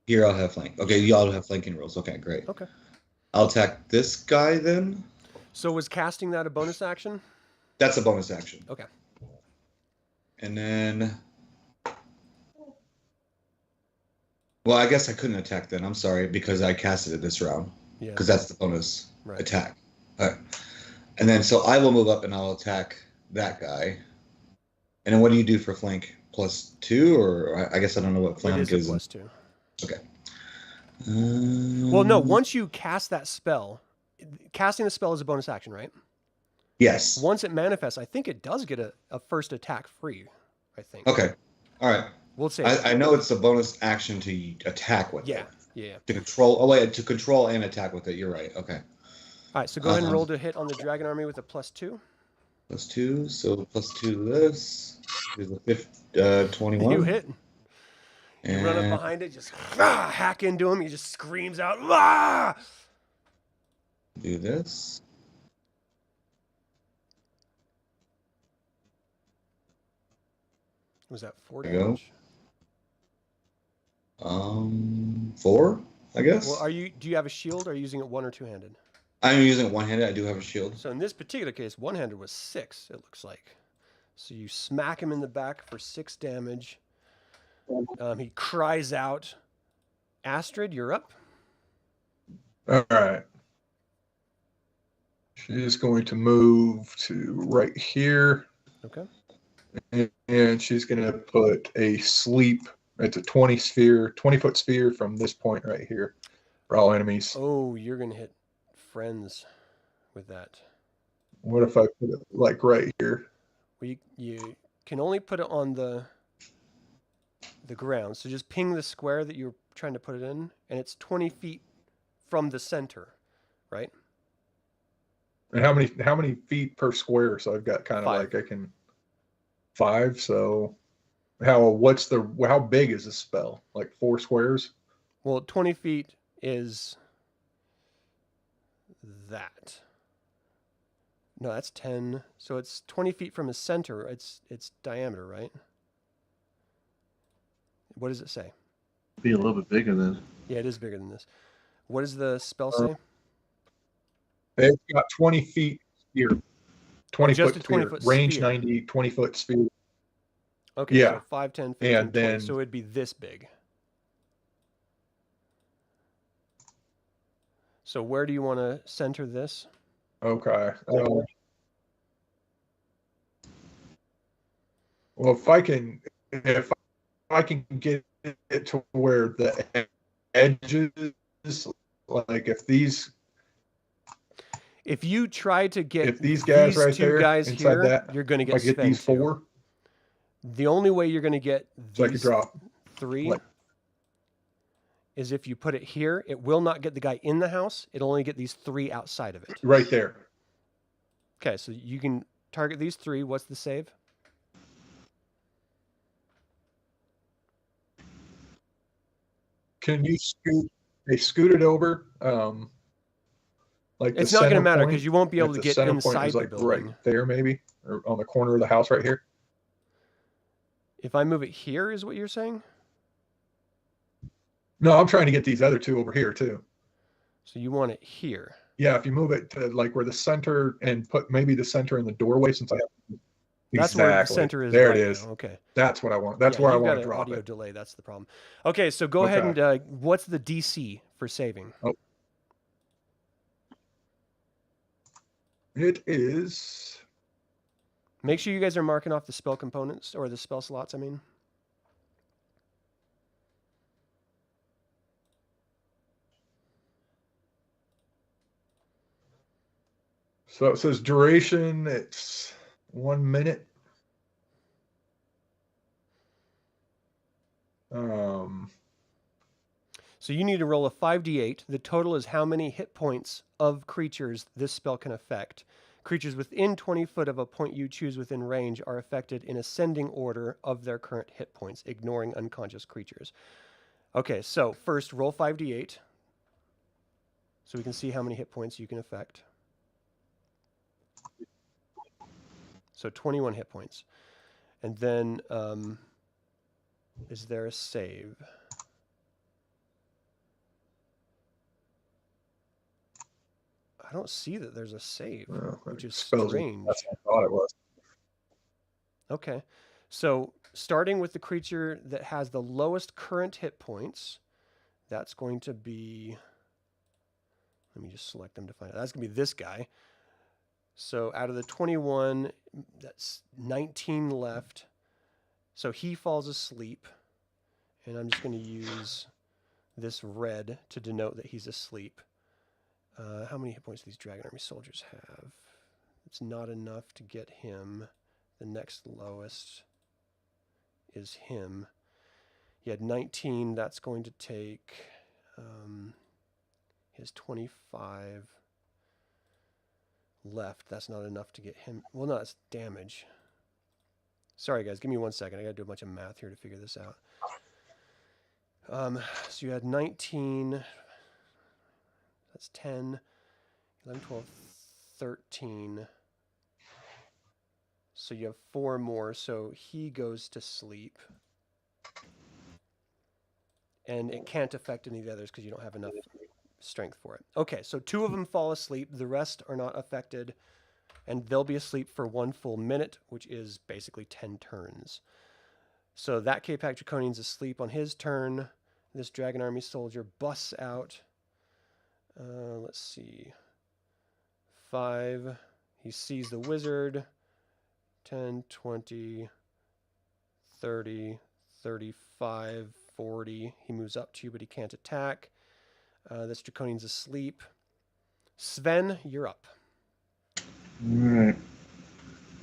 Here I'll have flank. Okay, y'all have flanking rules. Okay, great. Okay. I'll attack this guy then. So was casting that a bonus action? That's a bonus action. Okay. And then, well, I guess I couldn't attack then. I'm sorry, because I casted it this round. Yeah. Because that's the bonus Right. attack. All right. And then, so I will move up and I'll attack that guy. And then what do you do for flank? +2? Or I guess I don't know what It flank is is. a +2. Okay. Well, no, once you cast that spell, casting the spell is a bonus action, right? Yes. Once it manifests, I think it does get a first attack free, I think. Okay. All right. We'll say. I know it's a bonus action to attack with Yeah, it. yeah. To control. Oh, wait. To control and attack with it. You're right. Okay. All right, so go ahead and roll to hit on the Dragon Army with a +2. +2. So +2 to this. Is a 21. You hit. You run up behind it, just hack into him. He just screams out, "Ah!" Do this. Was that 4 There you go. damage? 4, I guess. Well, do you have a shield or are you using it one or two-handed? I'm using it one-handed. I do have a shield. So in this particular case, one-handed was 6, it looks like. So you smack him in the back for 6 damage. He cries out. Astrid, you're up. All right. She's going to move to right here. Okay. And she's going to put a sleep. It's a 20-foot sphere from this point right here for all enemies. Oh, you're going to hit friends with that. What if I put it like right here? Well, you can only put it on the ground. So just ping the square that you're trying to put it in, and it's 20 feet from the center, right? And how many feet per square? So I've got kind of 5. like I can 5. So how big is this spell? Like 4 squares? Well, 20 feet is that. No, that's 10. So it's 20 feet from the center. It's diameter, right? What does it say? Be a little bit bigger than. Yeah, it is bigger than this. What does the spell say? It's got 20 feet here. 20 Just foot a 20 sphere. foot Range sphere. 90, 20-foot sphere. Okay, Yeah. so 5, 10, 15, And 20. then- So it'd be this big. So where do you want to center this? Okay. Well, if I can get it to where the edges, like If you try to get if these guys right 2 there guys inside here, that, you're going to if get I get Sven these too. 4, The only way you're going to get so I could these drop 3 like- is if you put it here, it will not get the guy in the house. It'll only get these 3 outside of it. Right there. Okay, so you can target these 3. What's the save? Can you scoot it over? Like It's the not going to center matter point? because you won't be able to Like the get center point inside is the like building. right there, maybe, or on the corner of the house right here. If I move it here, is what you're saying? No, I'm trying to get these other 2 over here too. So you want it here. Yeah, if you move it to like where the center and put maybe the center in the doorway, since I have That's where the center is. There right it is. now. Okay. That's what I want. That's Yeah, where I you've want got to an drop audio it. delay. That's the problem. Okay, so go ahead Okay. and what's the DC for saving? Oh. It is. Make sure you guys are marking off the spell components or the spell slots, I mean. So it says duration. It's 1 minute. So you need to roll a 5d8. The total is how many hit points of creatures this spell can affect. Creatures within 20 foot of a point you choose within range are affected in ascending order of their current hit points, ignoring unconscious creatures. Okay, so first roll 5d8 so we can see how many hit points you can affect. So 21 hit points. And then is there a save? I don't see that there's a save, Well, which is spells- strange. That's what I thought it was. Okay. So starting with the creature that has the lowest current hit points, that's going to be, let me just select them to find out. That's going to be this guy. So out of the 21, that's 19 left. So he falls asleep. And I'm just going to use this red to denote that he's asleep. How many hit points do these Dragon Army soldiers have? It's not enough to get him. The next lowest is him. He had 19. That's going to take his 25 left. That's not enough to get him. Well, no, that's damage. Sorry, guys. Give me 1 second. I got to do a bunch of math here to figure this out. So you had 19. That's 10, 11, 12, 13. So you have 4 more. So he goes to sleep. And it can't affect any of the others because you don't have enough strength for it. Okay, so 2 of them fall asleep. The rest are not affected. And they'll be asleep for 1 full minute, which is basically 10 turns. So that K-Pack Draconian's asleep on his turn. This Dragon Army soldier busts out. Let's see. 5. He sees the wizard. 10, 20, 30, 35, 40. He moves up to you, but he can't attack. This Draconian's asleep. Sven, you're up. All right.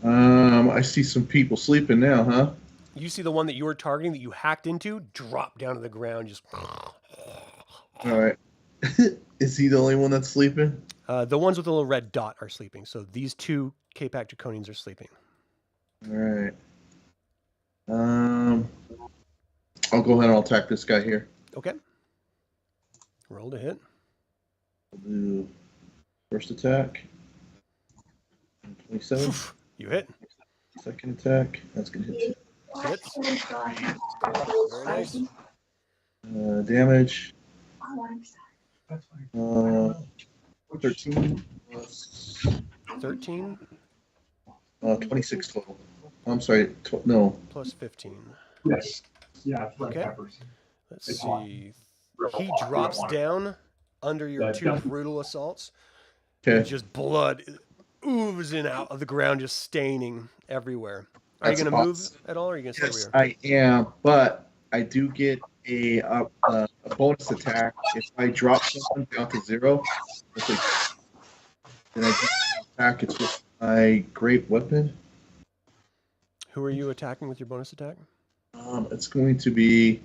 I see some people sleeping now, huh? You see the one that you were targeting that you hacked into drop down to the ground, just... All right. Is he the only one that's sleeping? The ones with the little red dot are sleeping. So these 2 K-Pack Draconians are sleeping. All right. I'll go ahead and I'll attack this guy here. Okay. Roll to hit. I'll do first attack. 27. You hit. Second attack. That's going to hit. Hits. Very nice. Damage. 13 plus 13 26 total. I'm sorry. No. plus 15. Yes. Yeah, it's red Okay. peppers. Let's It's hot. see. Real He hot, drops real hot. down under your That 2 doesn't- brutal assaults. Okay. Just blood oozing out of the ground, just staining everywhere. Are you That's going to move awesome. at all, or are you going to stay Yes, over here? I am, but I do get a bonus attack if I drop someone down to 0. Then I get an attack. It's with my great weapon. Who are you attacking with your bonus attack? It's going to be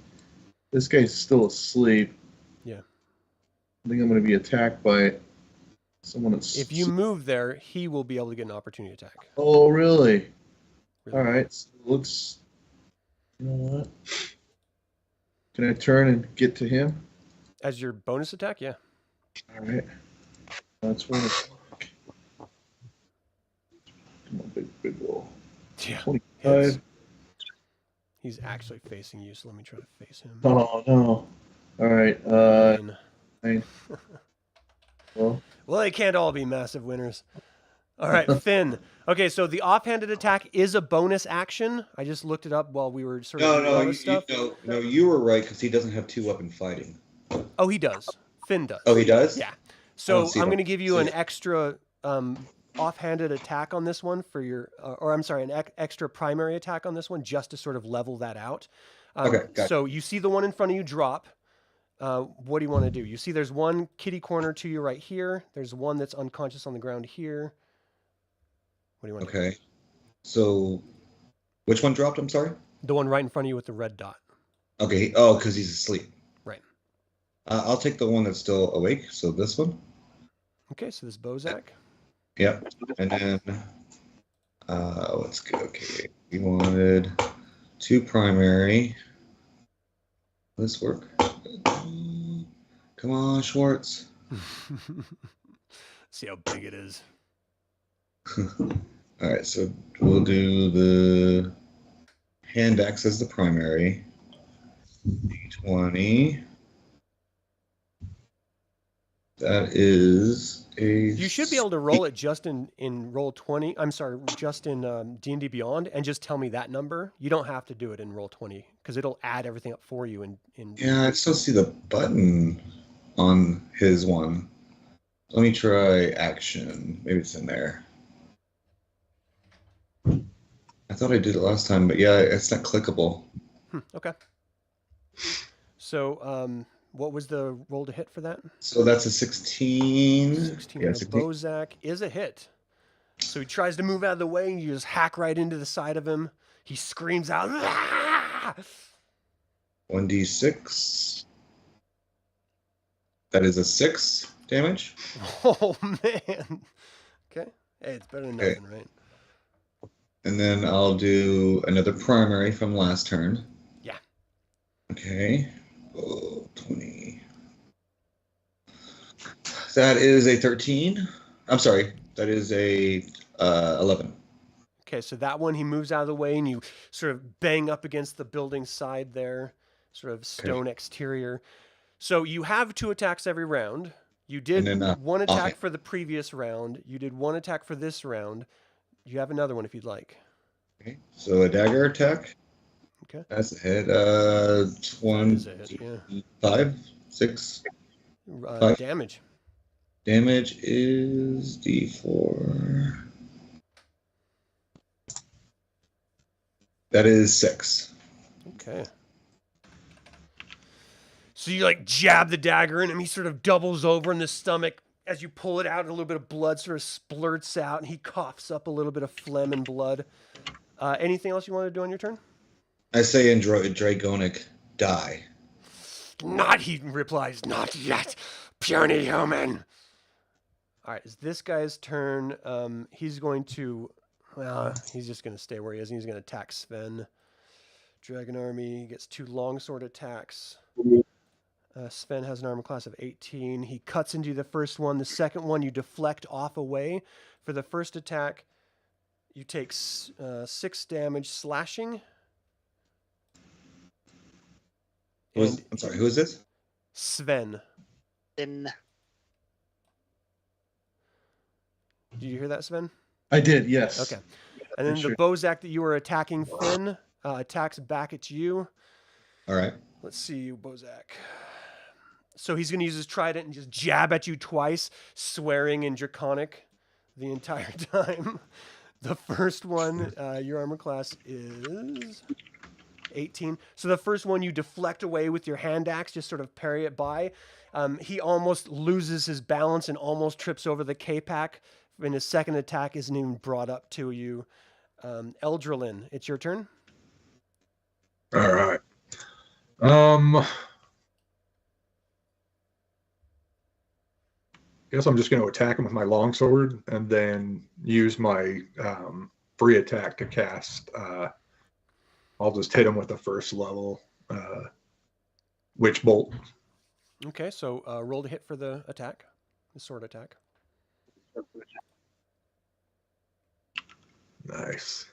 this guy's still asleep. I think I'm going to be attacked by someone that's. If you move there, he will be able to get an opportunity attack. Oh, really? Really All well. right. So let's. You know what? Can I turn and get to him? As your bonus attack, yeah. All right. That's one. Come on, big roll. Yeah. 25. Hits. He's actually facing you, so let me try to face him. Oh no! All right. 9. Well, Well, they can't all be massive winners. All right, Fynn. Okay, so the offhanded attack is a bonus action. I just looked it up while we were sort of doing all this stuff. No, you were right because he doesn't have 2-weapon fighting. Oh, he does. Fynn does. Oh, he does? Yeah. So see I'm that. going to give you So- an extra offhanded attack on this one for your, or I'm sorry, an extra primary attack on this one just to sort of level that out. Okay, got it. So you see the one in front of you drop. What do you want to do? You see there's one kitty corner to you right here. There's one that's unconscious on the ground here. What do you want to do? Okay. So, which one dropped? I'm sorry? The one right in front of you with the red dot. Okay. Oh, because he's asleep. Right. I'll take the one that's still awake. So this one. Okay, so this Bozak. Yep. And then, let's go. Okay. We wanted 2 primary. Will this work? Come on, Schwartz. See how big it is. All right, so we'll do the hand axe as the primary. D20. That is a. You should be able to roll it just in roll 20. I'm sorry, just in D&D Beyond, and just tell me that number. You don't have to do it in roll 20 because it'll add everything up for you. Yeah, I still see the button on his one. Let me try action. Maybe it's in there. I thought I did it last time, but yeah, it's not clickable. Okay. So, what was the roll to hit for that? So that's a 16. 16. Yeah, The 16. Bozak is a hit. So he tries to move out of the way, and you just hack right into the side of him. He screams out, "Ah!" 1d6. That is a 6 damage. Oh, man. Okay. Hey, it's better than Okay. nothing, right? And then I'll do another primary from last turn. Yeah. Okay. Oh, 20. That is a 13. I'm sorry. That is a 11. Okay, so that one, he moves out of the way, and you sort of bang up against the building side there, sort of stone exterior. So you have 2 attacks every round. You did And then, one attack offhand. for the previous round. You did 1 attack for this round. You have another one if you'd like. Okay. So a dagger attack. Okay. That's a hit. That is a hit, yeah. 5, 6. 5. Damage. Damage is D4. That is 6. Okay. So you like jab the dagger in him. He sort of doubles over in the stomach. As you pull it out, a little bit of blood sort of splurts out, and he coughs up a little bit of phlegm and blood. Anything else you want to do on your turn? I say in Dragonic, die. Not, he replies, not yet, puny human. All right, it's this guy's turn. He's going to, well, he's just going to stay where he is, and he's going to attack Sven. Dragon Army gets 2 longsword attacks. Sven has an armor class of 18. He cuts into the first one. The second one, you deflect off away. For the first attack, you take 6 damage slashing. And I'm sorry, who is this? Sven. In Did you hear that, Sven? I did, yes. Okay. And then Sure. the Bozak that you were attacking Fynn attacks back at you. All right. Let's see, Bozak. So he's going to use his trident and just jab at you twice, swearing in Draconic the entire time. The first one, your armor class is 18. So the first one you deflect away with your hand axe, just sort of parry it by. He almost loses his balance and almost trips over the K-Pack. And his second attack isn't even brought up to you. Eldralin, it's your turn. All right. guess I'm just going to attack him with my longsword and then use my free attack to cast. I'll just hit him with the first level Witch Bolt. Okay, so roll to hit for the attack, the sword attack. Nice.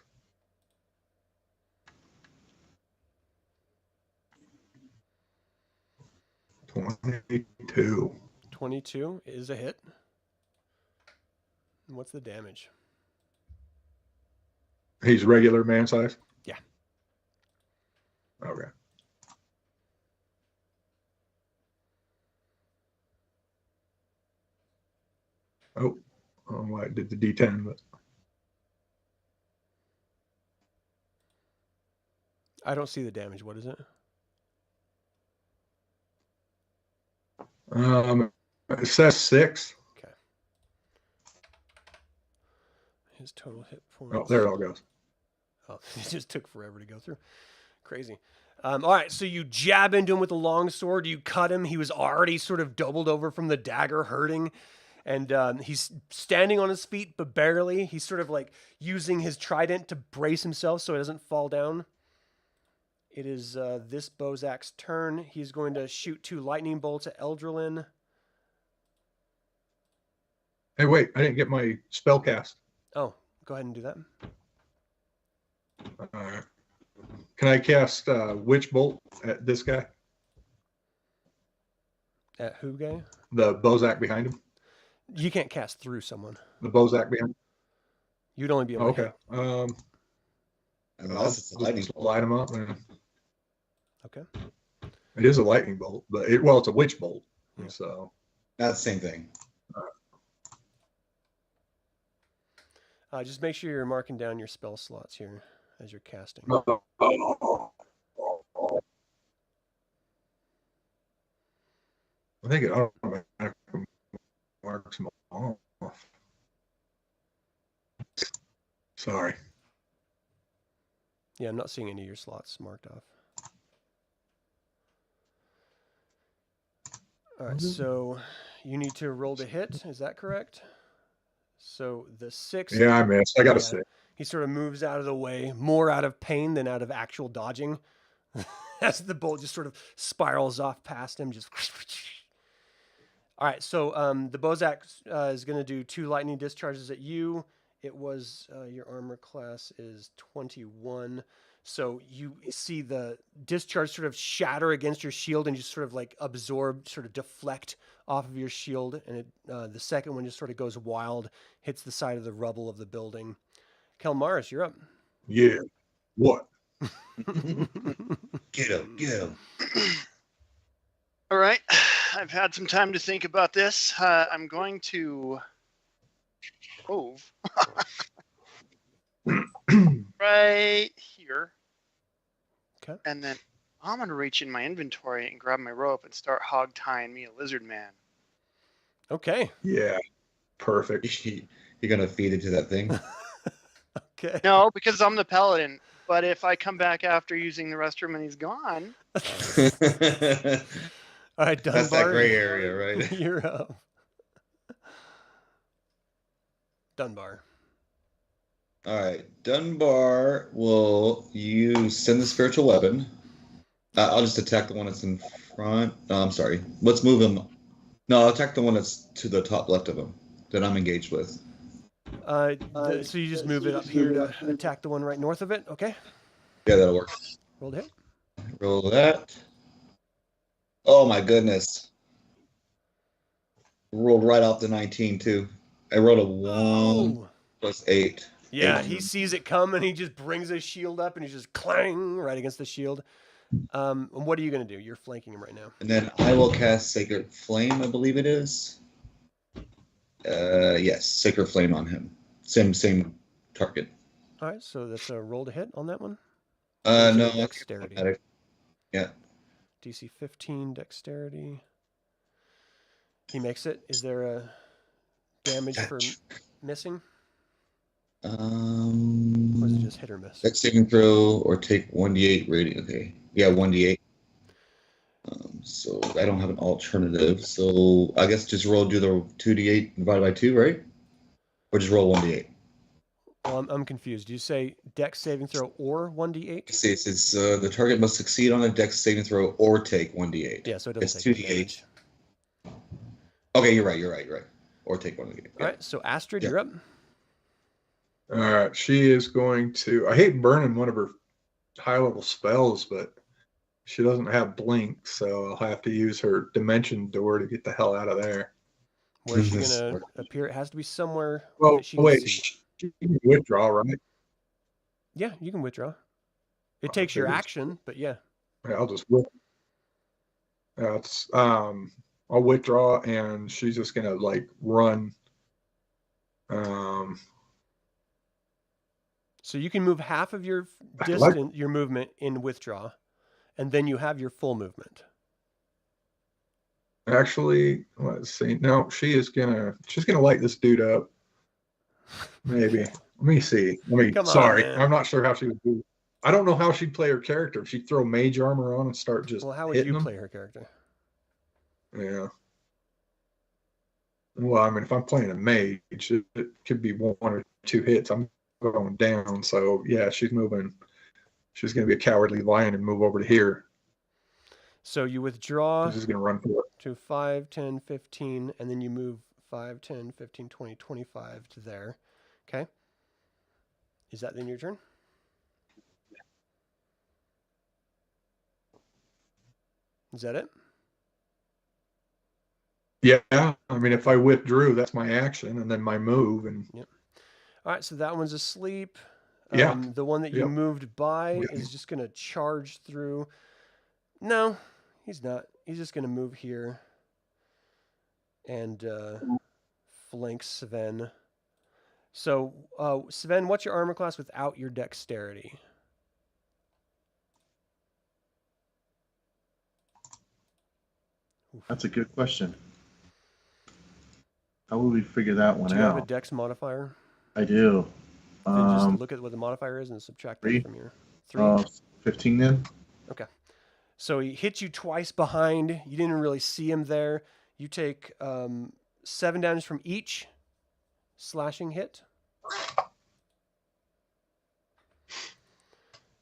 $22. 22 is a hit. And what's the damage? He's regular man size? Yeah. Okay. Oh, I did the D10, but I don't see the damage. What is it? it says 6. Okay. His total hit points. Oh, there it all goes. Oh, it just took forever to go through. Crazy. All right, so you jab into him with a long sword. You cut him. He was already sort of doubled over from the dagger, hurting. And he's standing on his feet, but barely. He's sort of like using his trident to brace himself so he doesn't fall down. It is this Bozak's turn. He's going to shoot 2 lightning bolts at Eldralin. Hey, wait, I didn't get my spell cast. Oh, go ahead and do that. Can I cast Witch Bolt at this guy? At who guy? The Bozak behind him? You can't cast through someone. The Bozak behind him? You'd only be able to Okay. Unless it's a lightning just bolt. light him up. Man. Okay. It is a lightning bolt, but it's a witch bolt. Yeah. So Not the same thing. Just make sure you're marking down your spell slots here as you're casting. I think it automatically marks them off. Sorry. Yeah, I'm not seeing any of your slots marked off. All right, so you need to roll to hit. Is that correct? So the 6. Yeah, I missed. I got a Yeah. 6. He sort of moves out of the way, more out of pain than out of actual dodging. As the bolt just sort of spirals off past him. Just. All right, so the Bozak is going to do 2 lightning discharges at you. It was your armor class is 21. So you see the discharge sort of shatter against your shield and just sort of like absorb, sort of deflect off of your shield. And the second one just sort of goes wild, hits the side of the rubble of the building. Kelmaris, you're up. Yeah. What? Get him, get him. All right. I've had some time to think about this. I'm going to move right here. Okay. And then I'm going to reach in my inventory and grab my rope and start hog tying me a lizard man. Okay. Yeah. Perfect. You're gonna feed it to that thing. Okay. No, because I'm the paladin. But if I come back after using the restroom and he's gone. All right, Dunbar. That's that gray area, right? You're up. Dunbar. All right, Dunbar will send the spiritual weapon. I'll just attack the one that's in front. No, I'm sorry. Let's move him. No, I'll attack the one that's to the top left of him that I'm engaged with. So you just move it up here to attack the one right north of it. Okay. Yeah, that'll work. Roll to hit. Roll that. Oh my goodness. Rolled right off the 19 too. I rolled a 1 plus 8. Yeah, 8. he sees it come and he just brings his shield up and he's just clang right against the shield. And what are you going to do? You're flanking him right now. And then I will cast Sacred Flame, I believe it is. Yes, Sacred Flame on him. Same target. All right, so that's a roll to hit on that one. No. Dexterity. Yeah. DC 15 dexterity. He makes it. Is there a damage for missing? Or is it just hit or miss? Dex saving throw or take 1d8 rating. Okay. Yeah, 1d8. So I don't have an alternative. So I guess just do the 2d8 divided by 2, right? Or just roll 1d8. Well, I'm confused. Do you say dex saving throw or 1d8? It's the target must succeed on a dex saving throw or take 1d8. Yeah, so it It's doesn't take 2d8. damage. Okay, you're right. Or take 1d8. Yeah. All right, so Astrid, Yeah. you're up. All right, she is going to. I hate burning one of her high level spells, but she doesn't have blink, so I'll have to use her dimension door to get the hell out of there. Where's she gonna appear? It has to be somewhere Well, that she can wait, see. she can withdraw, right? Yeah, you can withdraw. It takes your action, but yeah. I'll just I'll withdraw, and she's just gonna like run. So you can move half of your distance, your movement in withdraw, and then you have your full movement. Actually, let's see. No, she's gonna light this dude up. Maybe. Let me see. Come on, sorry, man. I'm not sure how she would do. I don't know how she'd play her character. If she'd throw mage armor on and start just. Well, how would hitting you them. play her character? Yeah. Well, I mean, if I'm playing a mage, it could be one or two hits. I'm going down. So yeah, she's moving. She's gonna be a cowardly lion and move over to here. So you withdraw She's gonna run for it. to 5, 10, 15, and then you move 5, 10, 15, 20, 25 to there. Okay. Is that then your turn? Is that it? Yeah, I mean, if I withdrew, that's my action, and then my move, and Yep. All right, so that one's asleep. Yeah. The one that you Yep. moved by Yeah. is just going to charge through. No, he's not. He's just going to move here and flank Sven. So, Sven, what's your armor class without your dexterity? That's a good question. How would we figure that one Do you have a out? dex modifier? I do. Then just look at what the modifier is and subtract that 3. from your 3. 15 then? Okay. So he hit you twice behind. You didn't really see him there. You take 7 damage from each slashing hit.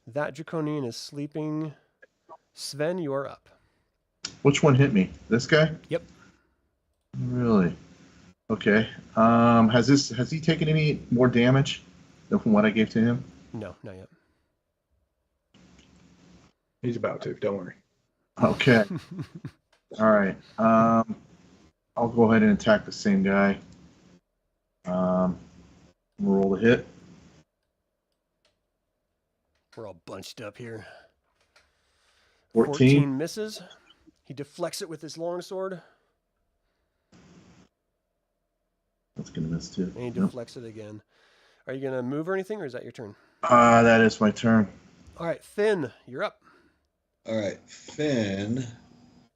That Draconian is sleeping. Sven, you are up. Which one hit me? This guy? Yep. Really? Okay. Has he taken any more damage than from what I gave to him? No, not yet. he's about to. Don't worry. Okay. All right. I'll go ahead and attack the same guy. Roll the hit. We're all bunched up here. 14. Misses. He deflects it with his longsword. That's going to miss too. And he deflects it again. Are you going to move or anything, or is that your turn? That is my turn. All right, Fynn, you're up. All right, Fynn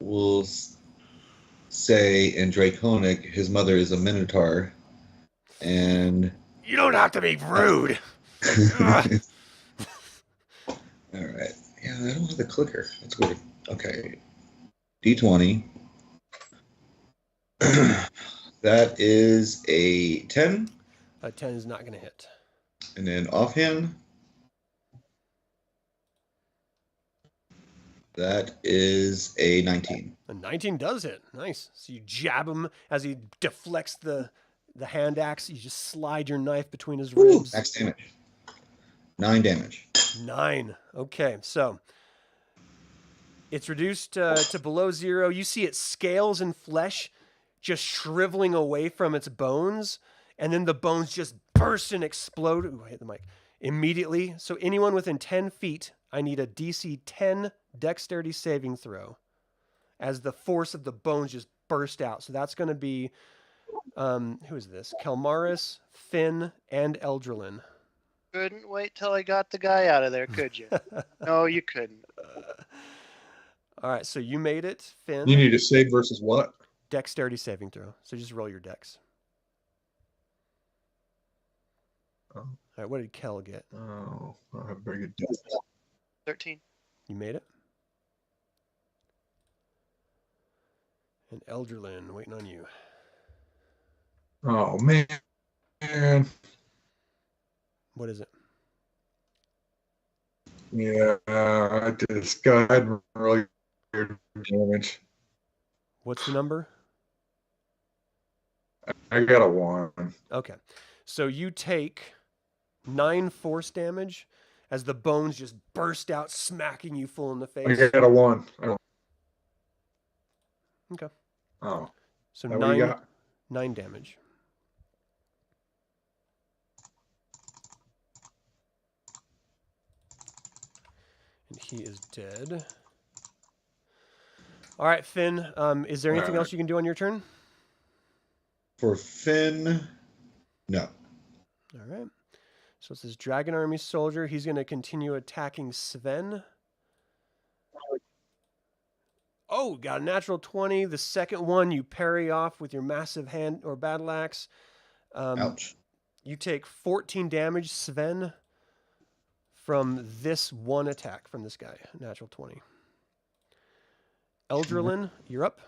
will say in Draconic his mother is a Minotaur, and You don't have to be rude. all right. Yeah, I don't have the clicker. That's weird. Okay. D20. That is a 10. A 10 is not going to hit. And then offhand, that is a 19. A 19 does hit. Nice. So you jab him as he deflects the hand axe. You just slide your knife between his Woo, ribs. max damage. 9 damage. 9. Okay, so it's reduced to below 0. You see its scales and flesh just shriveling away from its bones, and then the bones just burst and explode. Ooh, I hit the mic. Immediately. So anyone within 10 feet, I need a DC 10 dexterity saving throw as the force of the bones just burst out. So that's going to be, who is this? Kelmaris, Fynn, and Eldralin. Couldn't wait till I got the guy out of there, could you? No, you couldn't. All right, so you made it, Fynn. You need to save versus what? Dexterity saving throw. So just roll your dex. Oh. All right, what did Kel get? Oh, I don't have very good dex. 13. You made it? And Elderlin waiting on you. Oh man. What is it? Yeah, I just got really weird damage. What's the number? I got a 1. Okay. So you take 9 force damage as the bones just burst out, smacking you full in the I face. got a 1. Okay. Oh. So That what you got? 9 damage. And he is dead. All right, Fynn. Is there anything else you can do on your turn? For Fynn, no. All right. So it's this Dragon Army soldier. He's going to continue attacking Sven. Oh, got a natural 20. The second one you parry off with your massive hand or battle axe. Ouch. You take 14 damage, Sven, from this one attack from this guy. Natural 20. Elderlin, you're up.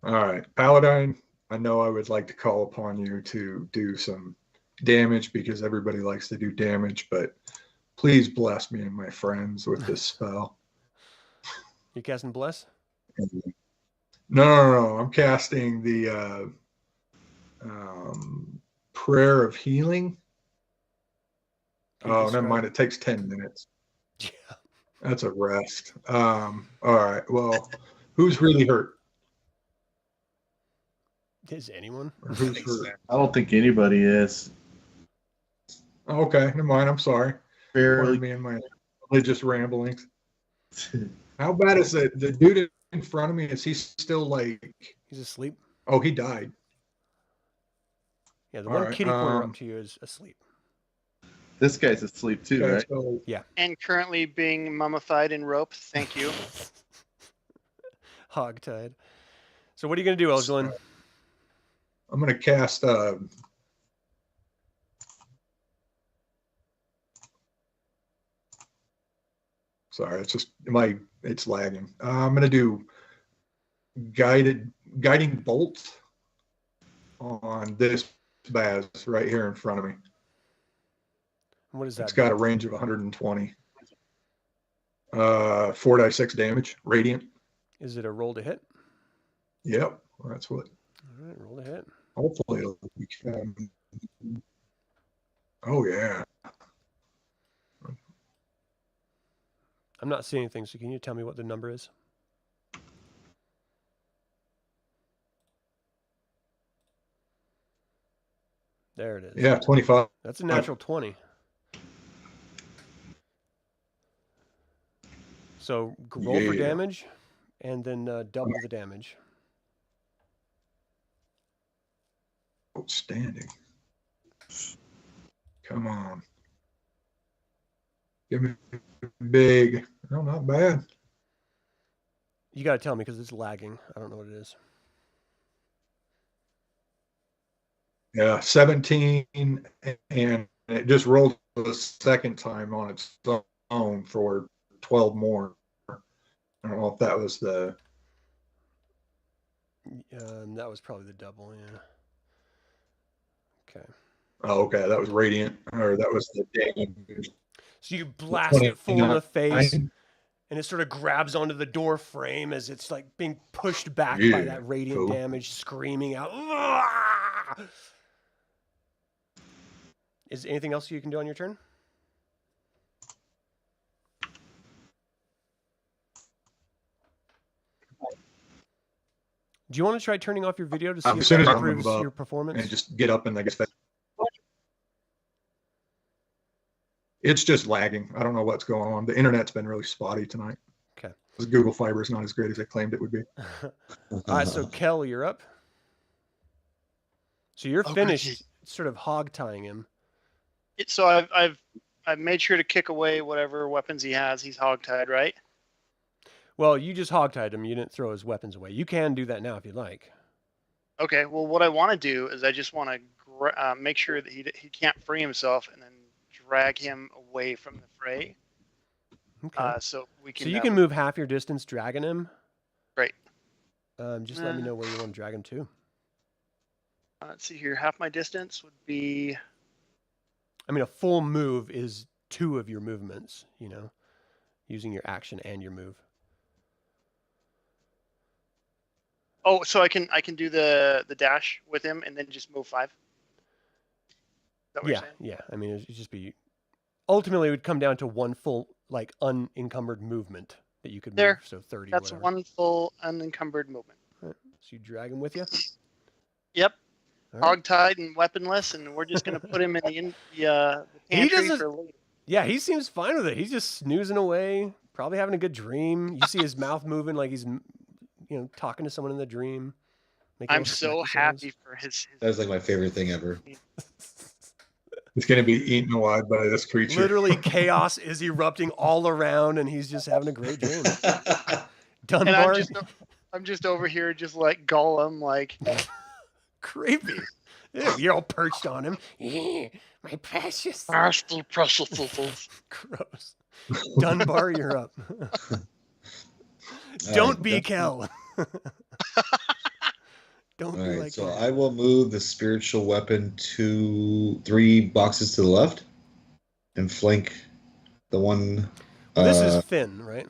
All right, Paladine, I know I would like to call upon you to do some damage because everybody likes to do damage, but please bless me and my friends with this spell. You casting Bless? No. I'm casting the Prayer of Healing. Can you Oh, never describe- mind. It takes 10 minutes. Yeah. That's a rest. All right. Well, who's really hurt? Is anyone? Or who's hurt? I don't think anybody is. Okay, never mind. I'm sorry. Barely. Pardon me and my religious ramblings. How bad is the dude in front of me? Is he still like? He's asleep. Oh, he died. Yeah, the All one right, kitty corner up to you is asleep. This guy's asleep too, Okay, right? so And currently being mummified in rope. Thank you. Hogtied. So what are you going to do, Elgelin? I'm gonna cast. Sorry, it's just it's lagging. I'm gonna do guiding bolt on this Baz right here in front of me. What is that? It's got a range of 120. 4d6 damage, radiant. Is it a roll to hit? Yep, that's what. All right, roll to hit. Hopefully it'll be. Oh yeah. I'm not seeing anything, so can you tell me what the number is? There it is. Yeah, 25. That's a natural 20. So roll for Yeah. damage, and then double the damage. Outstanding. Come on. Give me big. No, not bad. You got to tell me because it's lagging. I don't know what it is. Yeah, 17, and it just rolled the second time on its own for 12 more. I don't know if that was the. That was probably the double, yeah. Okay. Oh, okay, that was radiant, or that was the damage. So you blast it full in the face, 29. and it sort of grabs onto the door frame as it's like being pushed back by Yeah, that radiant cool. damage, screaming out. "Ah!" Is anything else you can do on your turn? Do you want to try turning off your video to see As if soon that as I improves move up your performance? and just get up and I guess it's just lagging. I don't know what's going on. The internet's been really spotty tonight. Okay. This Google Fiber is not as great as they claimed it would be. All right, so Kel, you're up. So you're finished, sort of hog tying him. So I've made sure to kick away whatever weapons he has. He's hogtied, right? Well, you just hogtied him. You didn't throw his weapons away. You can do that now if you'd like. Okay. Well, what I want to do is I just want to make sure that he can't free himself, and then drag him away from the fray. Okay. So we can. So you can move half your distance dragging him. Great. Just let me know where you want to drag him to. Let's see here. Half my distance would be. I mean, a full move is 2 of your movements, using your action and your move. Oh, so I can do the dash with him and then just move 5. Is that what you're saying? Yeah. I mean, it'd just be. Ultimately, it would come down to 1 full, like, unencumbered movement that you could move. So 30. That's whatever. 1 full unencumbered movement. Right. So you drag him with you. Yep. All right. Hog-tied and weaponless, and we're just gonna put him in the pantry for later. Yeah, he seems fine with it. He's just snoozing away, probably having a good dream. You see his mouth moving like he's, talking to someone in the dream. making I'm little so snacky happy sounds. for his That's like my favorite thing ever. It's going to be eaten alive by this creature. Literally, chaos is erupting all around, and he's just having a great dream. Dunbar, and I'm just over here, just like Gollum, like creepy. Ew, you're all perched on him. My precious. Gross. Dunbar, you're up. Don't be Kel. Don't All be right, like so that. I will move the spiritual weapon 3 boxes to the left and flank the one. This is Fynn, right?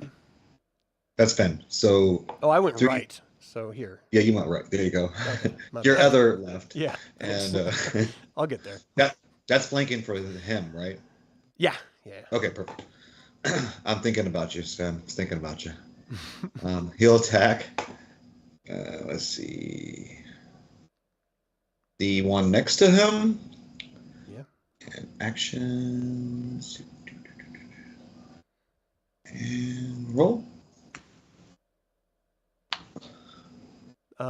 That's Fynn. So Oh, I went 3. right. So here. Yeah, you went right. There you go. Okay, my Your bad. other left. Yeah. And I'll get there. that's flanking for him, right? Yeah. Okay, perfect. I'm thinking about you, Sven. I'm thinking about you. He'll attack. Let's see. The one next to him. Yeah. And actions. And roll.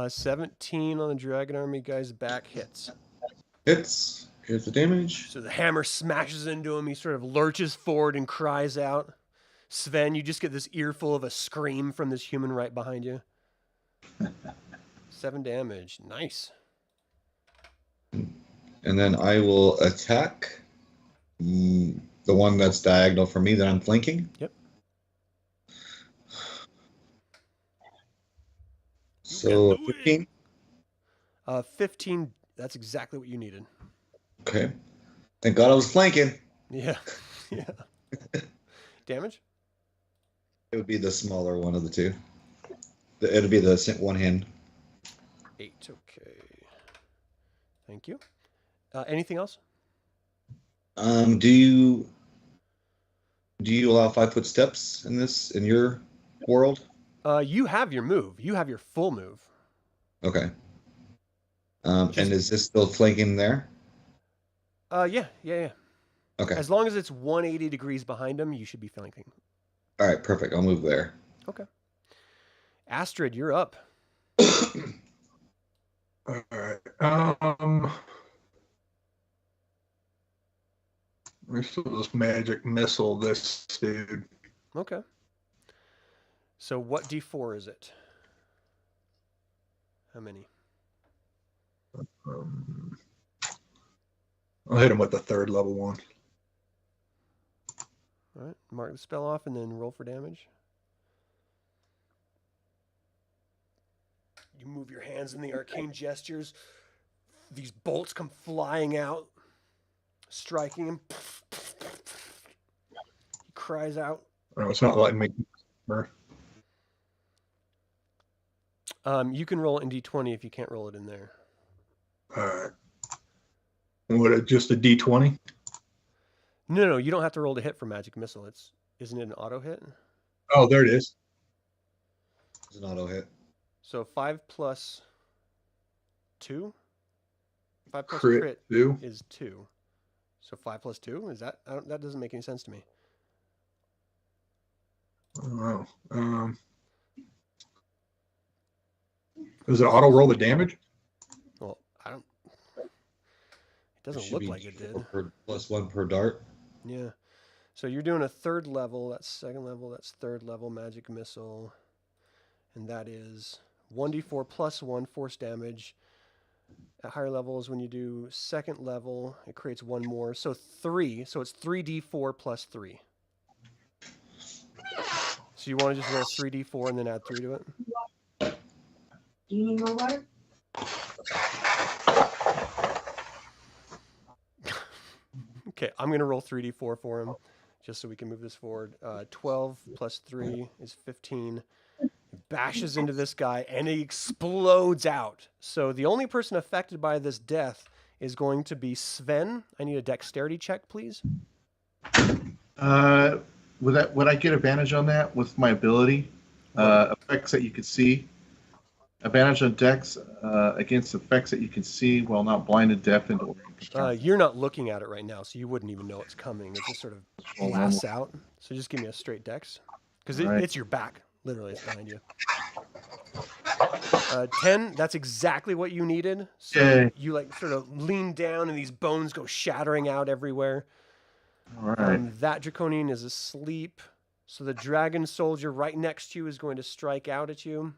17 on the Dragon Army guy's back hits. Hits. Here's the damage. So the hammer smashes into him. He sort of lurches forward and cries out. Sven, you just get this earful of a scream from this human right behind you. 7 damage. Nice. And then I will attack the one that's diagonal for me that I'm flanking. Yep. So 15. 15. That's exactly what you needed. Okay. Thank God I was flanking. Yeah. Yeah. Damage? It would be the smaller one of the two. It'll be the one hand. 8. Okay. Thank you. Anything else? Do you allow 5-foot steps in your world? You have your move. You have your full move. Okay. And is this still flanking there? Yeah. Okay. As long as it's 180 degrees behind him, you should be flanking. All right, perfect. I'll move there. Okay. Astrid, you're up. All right. Let's just magic missile this dude. Okay. So what D4 is it? How many? I'll hit him with the 3rd level one. All right. Mark the spell off and then roll for damage. You move your hands in the arcane gestures. These bolts come flying out, striking him. He cries out. Oh, it's not letting me. You can roll it in D20 if you can't roll it in there. All right. What? Just a D20? No, you don't have to roll to hit for magic missile. Isn't it an auto hit? Oh, there it is. It's an auto hit. So 5 plus 2? 5 plus Crit crit 2. is 2. So 5 plus 2? Is that? That doesn't make any sense to me. Oh. Does it auto roll the damage? Well, I don't. It doesn't look like it did. +1 per dart. Yeah. So you're doing a 3rd level. That's 2nd level. That's 3rd level magic missile, and that is 1d4 plus 1 force damage. At higher levels, when you do 2nd level, it creates 1 more. So 3. So it's 3d4 plus 3. So you want to just roll 3d4 and then add 3 to it? Do you need more water? Okay, I'm going to roll 3d4 for him, just so we can move this forward. 12 plus 3 is 15. He bashes into this guy, and he explodes out. So the only person affected by this death is going to be Sven. I need a dexterity check, please. Would I get advantage on that with my ability? Effects that you could see. Advantage on dex against effects that you can see while not blinded, deafened, or You're not looking at it right now, so you wouldn't even know it's coming. It just sort of blasts out. So just give me a straight dex. Because it's your back. Literally, it's behind you. 10, that's exactly what you needed. So you like sort of lean down and these bones go shattering out everywhere. All right. That Draconian is asleep. So the dragon soldier right next to you is going to strike out at you.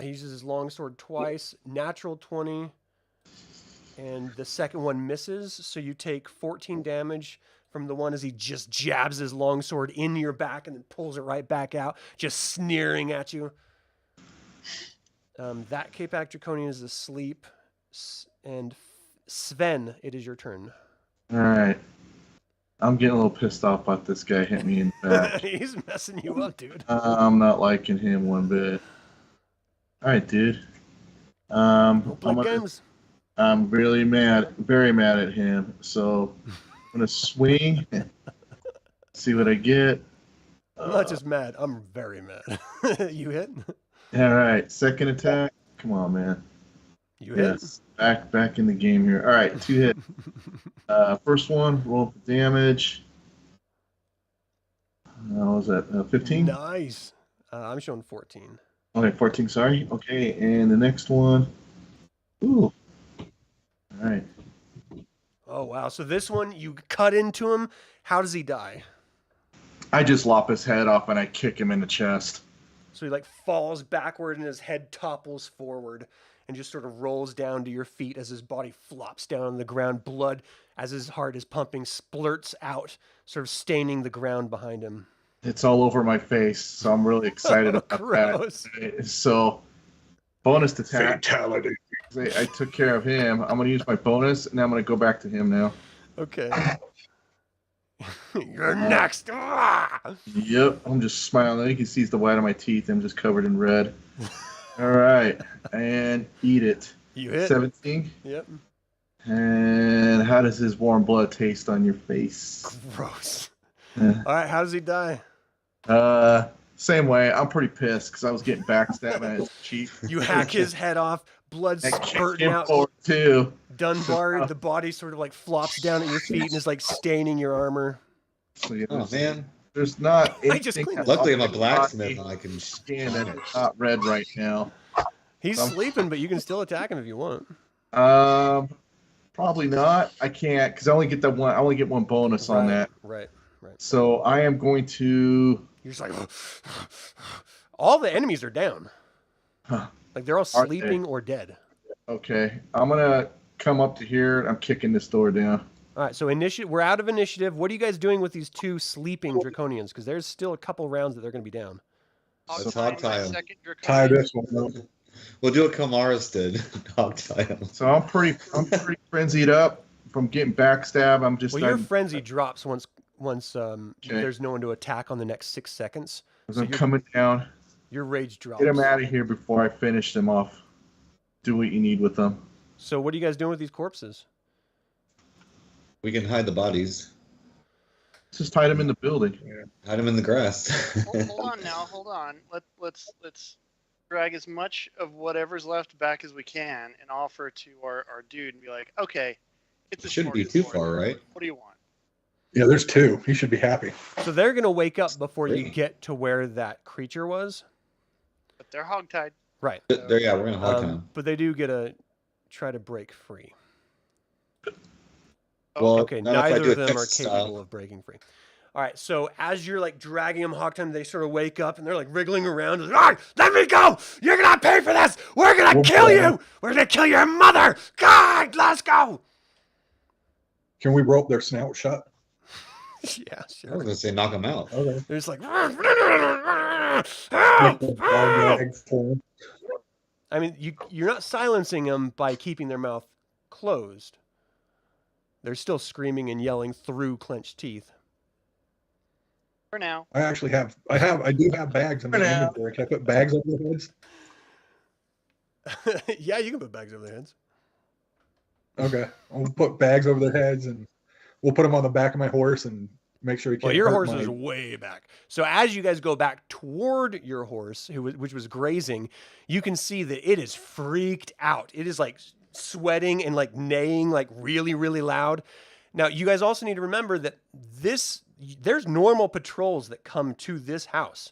He uses his longsword twice. Natural 20. And the second one misses. So you take 14 damage from the one as he just jabs his longsword in your back and then pulls it right back out, just sneering at you. That Capac Draconian is asleep. And Sven, it is your turn. All right. I'm getting a little pissed off about this guy hitting me in the back. He's messing you up, dude. I'm not liking him one bit. All right, dude. I'm really mad, very mad at him. So I'm gonna swing. See what I get. I'm not just mad. I'm very mad. You hit? All right. Second attack. Come on, man. You hit? Yes. Back in the game here. All right. 2 hit. First one. Roll the damage. What was that? 15. Nice. I'm showing 14. Okay, 14. Sorry. Okay, and the next one. Ooh. All right. Oh wow. So this one you cut into him. How does he die? I just lop his head off and I kick him in the chest. So he like falls backward and his head topples forward and just sort of rolls down to your feet as his body flops down on the ground. Blood, as his heart is pumping, splurts out, sort of staining the ground behind him. It's all over my face, so I'm really excited about Gross. that. So, bonus attack. Fatality. I took care of him. I'm going to use my bonus, and I'm going to go back to him now. Okay. You're next. Yep, I'm just smiling. You can see the white of my teeth. I'm just covered in red. All right, and eat it. You hit. 17. Yep. And how does his warm blood taste on your face? Gross. Yeah. All right, how does he die? Same way. I'm pretty pissed because I was getting backstabbed at his cheek. You hack his head off, blood I kicked spurting him out. forward too. Dunbar, the body sort of like flops down at your feet and is like staining your armor. So, yeah, Oh man! there's not I just anything. cleaned Luckily, about I'm a my blacksmith body and I can. skin that is not red right now. He's sleeping, but you can still attack him if you want. Probably not. I can't because I only get that one. I only get one bonus on that. Right. So I am going to. You're just like, all the enemies are down. Huh. Like they're all Are they? sleeping or dead. Okay, I'm gonna come up to here. And I'm kicking this door down. All right, so initiative. We're out of initiative. What are you guys doing with these two sleeping draconians? Because there's still a couple rounds that they're going to be down. Let's I'll hog tie my 'em. second Tie draconian. this one up. We'll do what Kelmaris did. Hog tie him. So I'm pretty frenzied up from getting backstabbed. I'm just. Well, your I'm, frenzy drops once there's no one to attack on the next 6 seconds. So I'm coming down. your rage drops. Get him out of here before I finish them off. Do what you need with them. So what are you guys doing with these corpses? We can hide the bodies. Just hide them in the building. Hide them in the grass. Hold on now. Hold on. Let's drag as much of whatever's left back as we can and offer to our dude and be like, okay, it's a Shouldn't be too far, right? What do you want? Yeah, there's 2. He should be happy. So they're going to wake up before you Great. get to where that creature was. But they're hogtied. Right. There, yeah, we're gonna hog tie him. But they do get to try to break free. Well, Okay, not if I neither do of it them are Texas capable style. of breaking free. All right, so as you're like dragging them hog time, they sort of wake up and they're like wriggling around. Like, all right, let me go. You're gonna pay for this. We're gonna kill you. We're gonna kill your mother. God, let's go. Can we rope their snout shut? Yeah, I was sure. gonna say knock him out. Okay. They're just like, Dog legs for him. I mean, you're not silencing them by keeping their mouth closed. They're still screaming and yelling through clenched teeth. For now. I actually have. I do have bags in my inventory. Can I put bags over their heads? Yeah, you can put bags over their heads. Okay, I'll put bags over their heads, and we'll put them on the back of my horse and make sure he can't. Well, your hurt horse my... is way back. So as you guys go back toward your horse, which was grazing, you can see that it is freaked out. It is like sweating and like neighing like really, really loud. Now, you guys also need to remember that there's normal patrols that come to this house.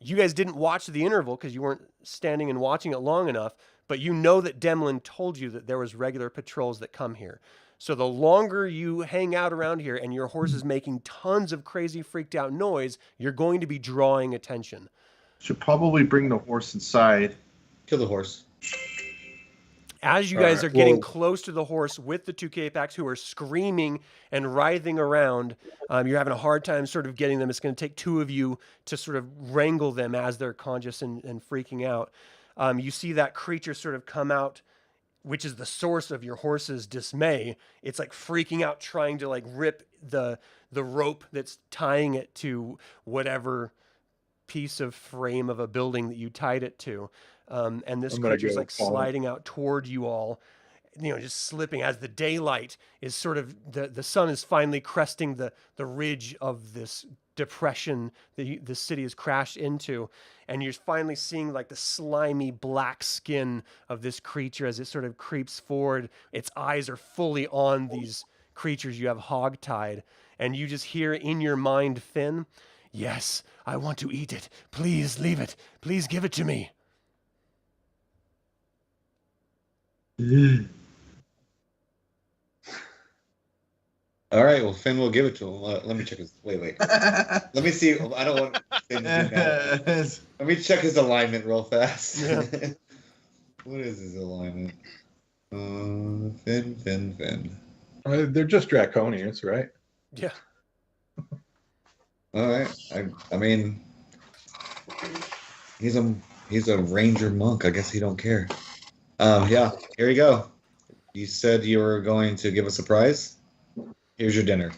You guys didn't watch the interval because you weren't standing and watching it long enough, but you know that Demlin told you that there was regular patrols that come here. So the longer you hang out around here and your horse is making tons of crazy freaked out noise, you're going to be drawing attention. Should probably bring the horse inside. Kill the horse. As you guys are getting close to the horse with the two K-Packs who are screaming and writhing around, you're having a hard time sort of getting them. It's going to take two of you to sort of wrangle them as they're conscious and freaking out. You see that creature sort of come out, which is the source of your horse's dismay. It's like freaking out, trying to like rip the rope that's tying it to whatever piece of frame of a building that you tied it to. And this creature's like sliding out toward you all, just slipping as the daylight is sort of, the sun is finally cresting the ridge of this depression that the city has crashed into. And you're finally seeing like the slimy black skin of this creature as it sort of creeps forward. Its eyes are fully on these creatures you have hogtied. And you just hear in your mind, Fynn, "Yes, I want to eat it. Please leave it. Please give it to me." All right, well, Fynn will give it to him. Let me check his. Wait. Let me see. I don't want Fynn to do that. Let me check his alignment real fast. Yeah. What is his alignment? Fynn. They're just draconians, right? Yeah. All right. I mean, he's a ranger monk. I guess he don't care. Yeah. Here you go. You said you were going to give us a prize. Here's your dinner.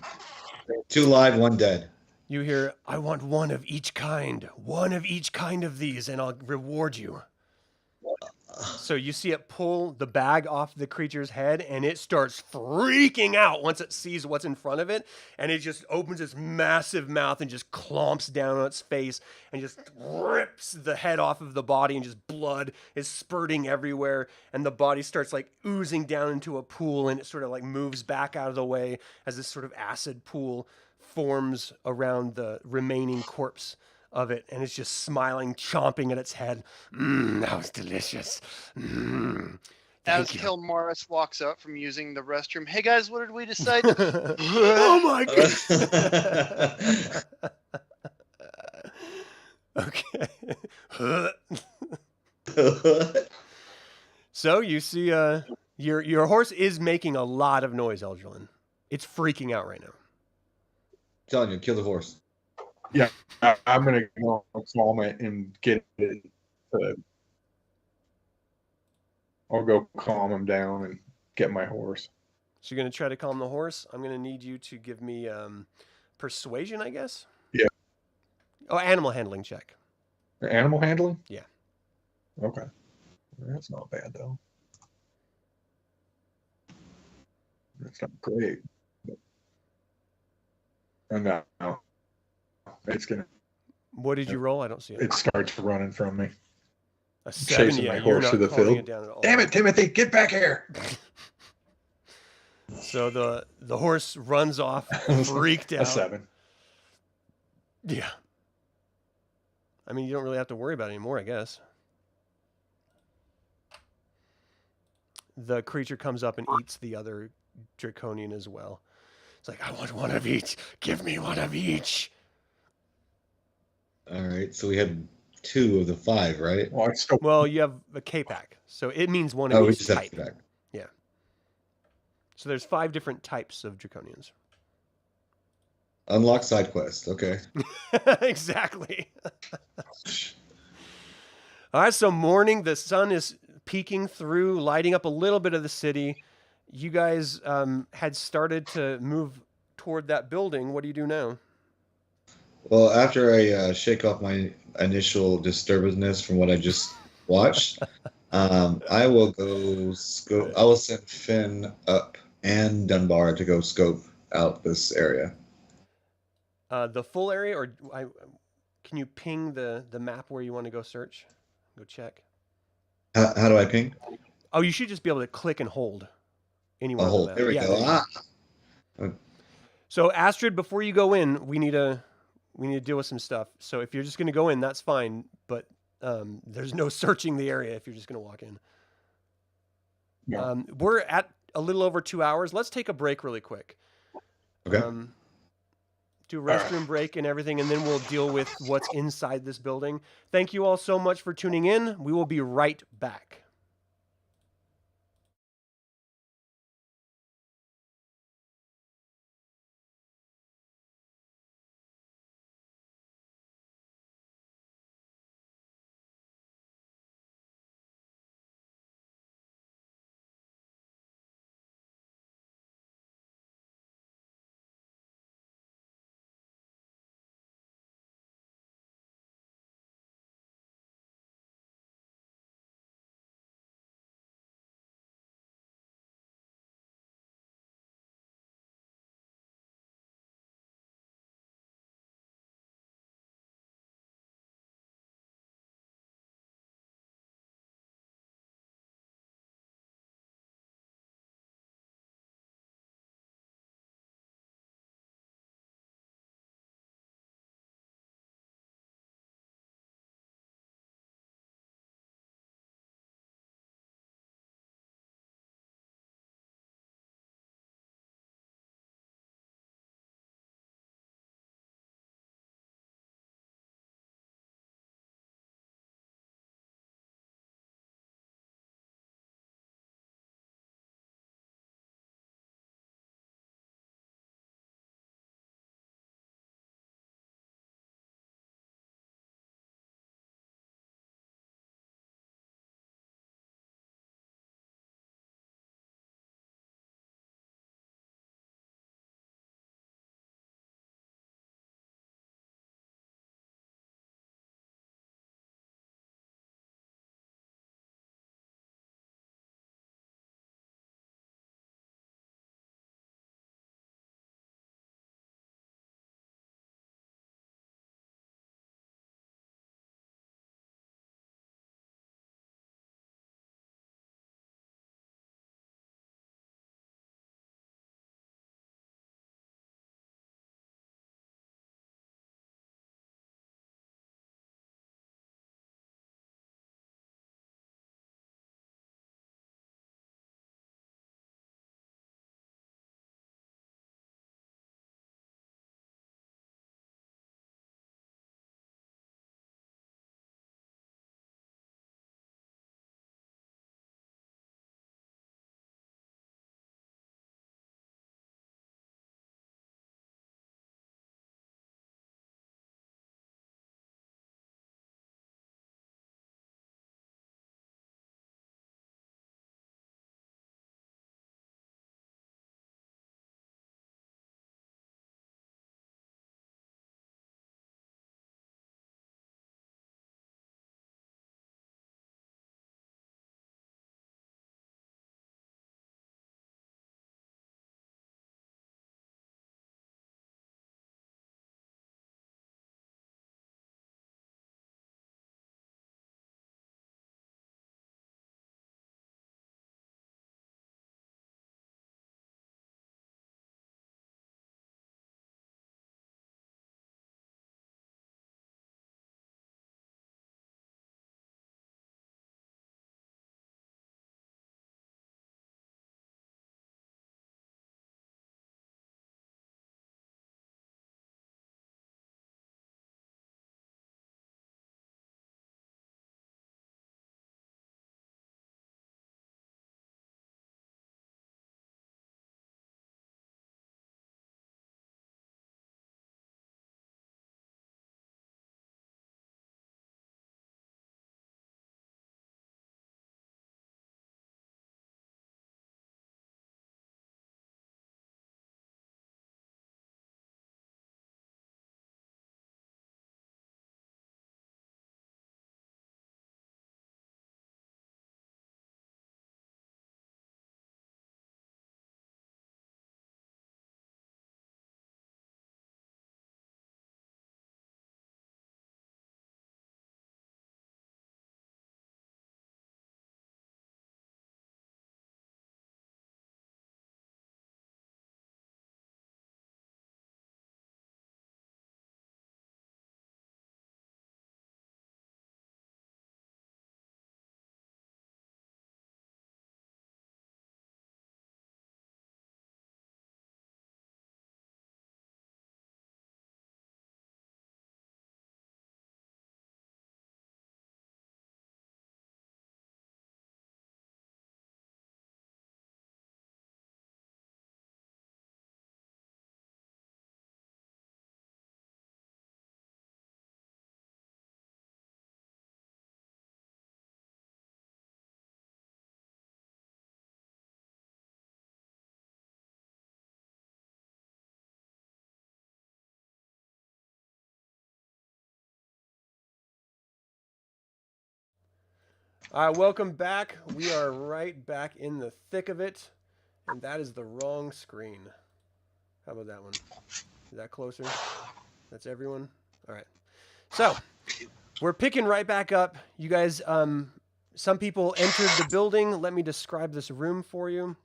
2 live, 1 dead. You hear, "I want one of each kind of these, and I'll reward you." So you see it pull the bag off the creature's head, and it starts freaking out once it sees what's in front of it, and it just opens its massive mouth and just clomps down on its face and just rips the head off of the body, and just blood is spurting everywhere, and the body starts like oozing down into a pool, and it sort of like moves back out of the way as this sort of acid pool forms around the remaining corpse of it, and it's just smiling, chomping at its head. That was delicious. As Kelmaris walks out from using the restroom, "Hey guys, what did we decide?" Oh my god. Okay. So you see your horse is making a lot of noise, Eldrelin. It's freaking out right now. Telling you, kill the horse. Yeah, I'm gonna go calm it and get it. I'll go calm him down and get my horse. So you're gonna try to calm the horse. I'm gonna need you to give me persuasion, I guess. Yeah. Oh, animal handling check. Animal handling? Yeah. Okay. That's not bad though. That's not great. And now it's gonna. What did you roll? I don't see it. It starts running from me. A 7, chasing yeah, my you're horse not to the calming field. it down at all. Damn it, Timothy! Get back here! So the horse runs off, freaked out. A 7. Yeah. I mean, you don't really have to worry about it anymore, I guess. The creature comes up and eats the other draconian as well. It's like, "I want one of each. Give me one of each." All right, so we had 2 of the 5, right? Well, you have a K-Pack, so it means one Oh, of we each just have type. back. Yeah. So there's 5 different types of draconians. Unlock side quest. Okay. Exactly. All right, so morning, the sun is peeking through, lighting up a little bit of the city. You guys had started to move toward that building. What do you do now? Well, after I shake off my initial disturbanceness from what I just watched, I will go scope. I will send Fynn up and Dunbar to go scope out this area. The full area, or can you ping the map where you want to go search? Go check. How do I ping? Oh, you should just be able to click and hold anywhere Oh, on the hold. map. There we Yeah, go. there you go. Ah, So Astrid, before you go in, we need to deal with some stuff. So if you're just going to go in, that's fine. But there's no searching the area if you're just going to walk in. Yeah. We're at a little over 2 hours. Let's take a break really quick. okay. Do a restroom break and everything, and then we'll deal with what's inside this building. Thank you all so much for tuning in. We will be right back. All right, welcome back. We are right back in the thick of it, and that is the wrong screen. How about that one? Is that closer? That's everyone? All right. So, we're picking right back up. You guys, some people entered the building. Let me describe this room for you.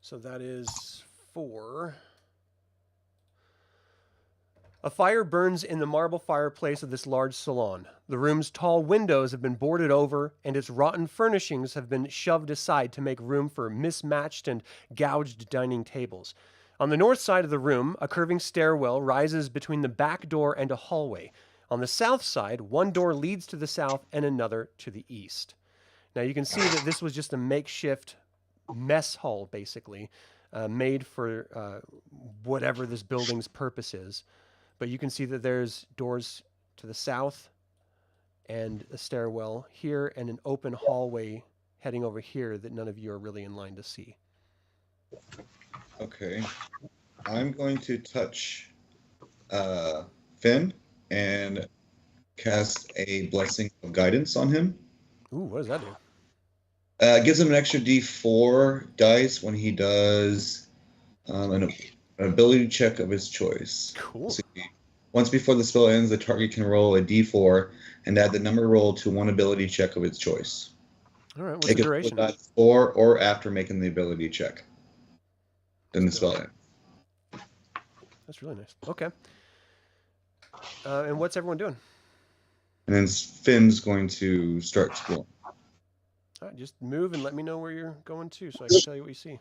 So that is 4. A fire burns in the marble fireplace of this large salon. The room's tall windows have been boarded over, and its rotten furnishings have been shoved aside to make room for mismatched and gouged dining tables. On the north side of the room, a curving stairwell rises between the back door and a hallway. On the south side, one door leads to the south and another to the east. Now you can see that this was just a makeshift mess hall, basically, made for whatever this building's purpose is. But you can see that there's doors to the south and a stairwell here and an open hallway heading over here that none of you are really in line to see. Okay. I'm going to touch Fynn and cast a Blessing of Guidance on him. Ooh, what does that do? It gives him an extra D4 dice when he does an ability check of his choice. Cool. So once before the spell ends, the target can roll a D4 and add the number rolled to one ability check of its choice. All right, what's the duration? Before or after making the ability check. Then the spell ends. That's really nice. Okay. And what's everyone doing? And then Finn's going to start exploring. All right, just move and let me know where you're going to so I can tell you what you see.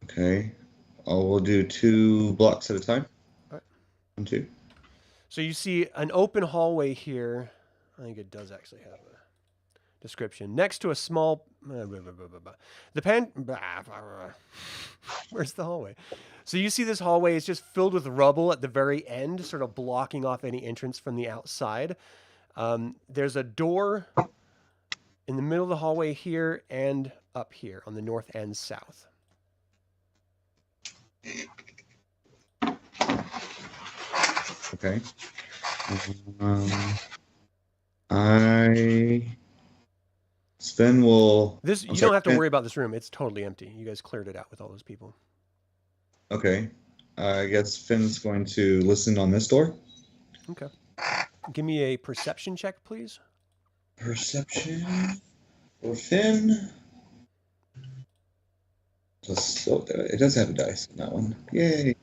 Okay. We'll do 2 blocks at a time. All right. 1, 2. So you see an open hallway here. I think it does actually have a description. Next to a small... Where's the hallway? So you see this hallway is just filled with rubble at the very end, sort of blocking off any entrance from the outside. There's a door in the middle of the hallway here and up here on the north and south. Okay. Sven will... You don't have to worry about this room. It's totally empty. You guys cleared it out with all those people. Okay. I guess Finn's going to listen on this door. Okay. Give me a perception check, please. Perception for Finn. It does have a dice on that one. Yay.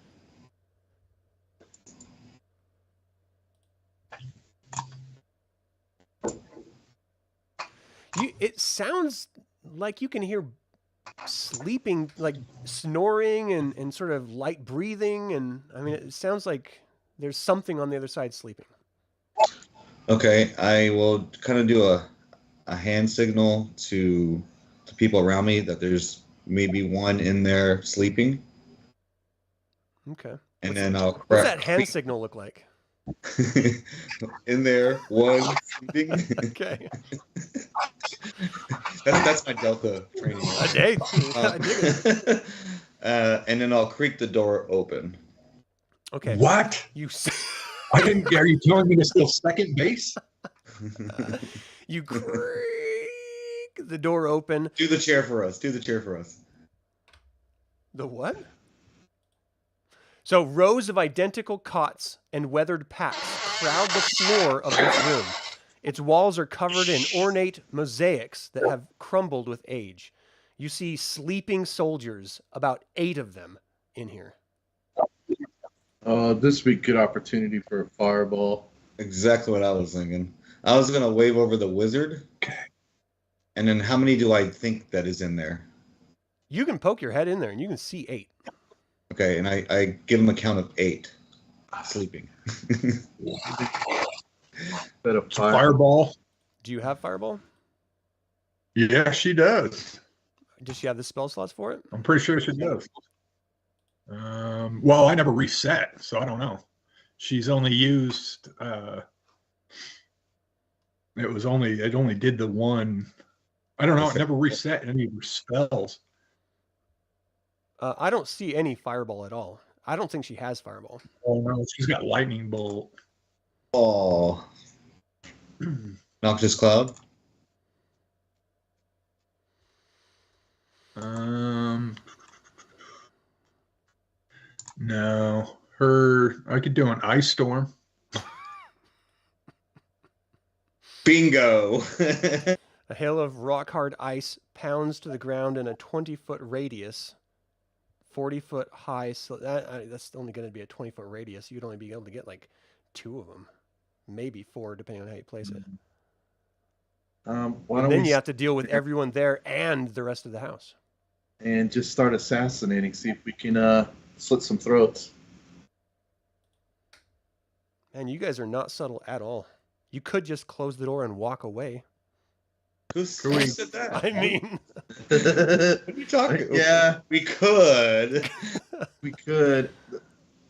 It sounds like you can hear sleeping, like snoring and sort of light breathing. And I mean, it sounds like there's something on the other side sleeping. Okay, I will kind of do a hand signal to the people around me that there's maybe one in there sleeping. Okay. And then I'll What's that hand signal look like? In there, one sleeping. Okay. That's my Delta training. I dig it. And then I'll creak the door open. Okay. What? I didn't. Are you telling me to steal second base? You creak the door open. Do the chair for us. Do the chair for us. The what? So rows of identical cots and weathered packs crowd the floor of this room. Its walls are covered in ornate mosaics that have crumbled with age. You see sleeping soldiers, about 8 of them, in here. This would be a good opportunity for a fireball. Exactly what I was thinking. I was going to wave over the wizard. Okay. And then how many do I think that is in there? You can poke your head in there and you can see 8. Okay, and I give him a count of 8 sleeping. Fireball. Do you have fireball? Yeah, she does. Does she have the spell slots for it? I'm pretty sure she does. Well, I never reset, so I don't know. She's only used. It only did the one. I don't know. It never reset any of her spells. I don't see any fireball at all. I don't think she has fireball. Oh no, she's got lightning bolt. Oh. Noxious Cloud? No. I could do an ice storm. Bingo! A hail of rock-hard ice pounds to the ground in a 20-foot radius, 40-foot high. So that's only going to be a 20-foot radius. You'd only be able to get like 2 of them, maybe 4, depending on how you place it. Why And don't then we you have to deal with everyone there and the rest of the house. and just start assassinating? See if we can slit some throats. And you guys are not subtle at all. You could just close the door and walk away. Who said that? I mean, What are you talking? Yeah, We could. we could.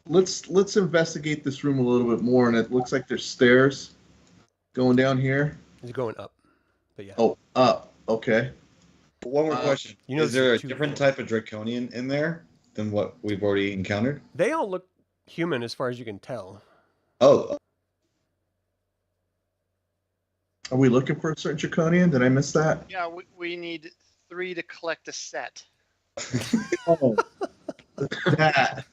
Let's investigate this room a little bit more. And it looks like there's stairs going down here. it's going up. But yeah. Oh, up. Okay. One more question. You know, Is there a there's 2 different floors. type of draconian in there than what we've already encountered? They all look human as far as you can tell. Oh, Are we looking for a certain draconian? Did I miss that? Yeah, we need 3 to collect a set. Oh, that.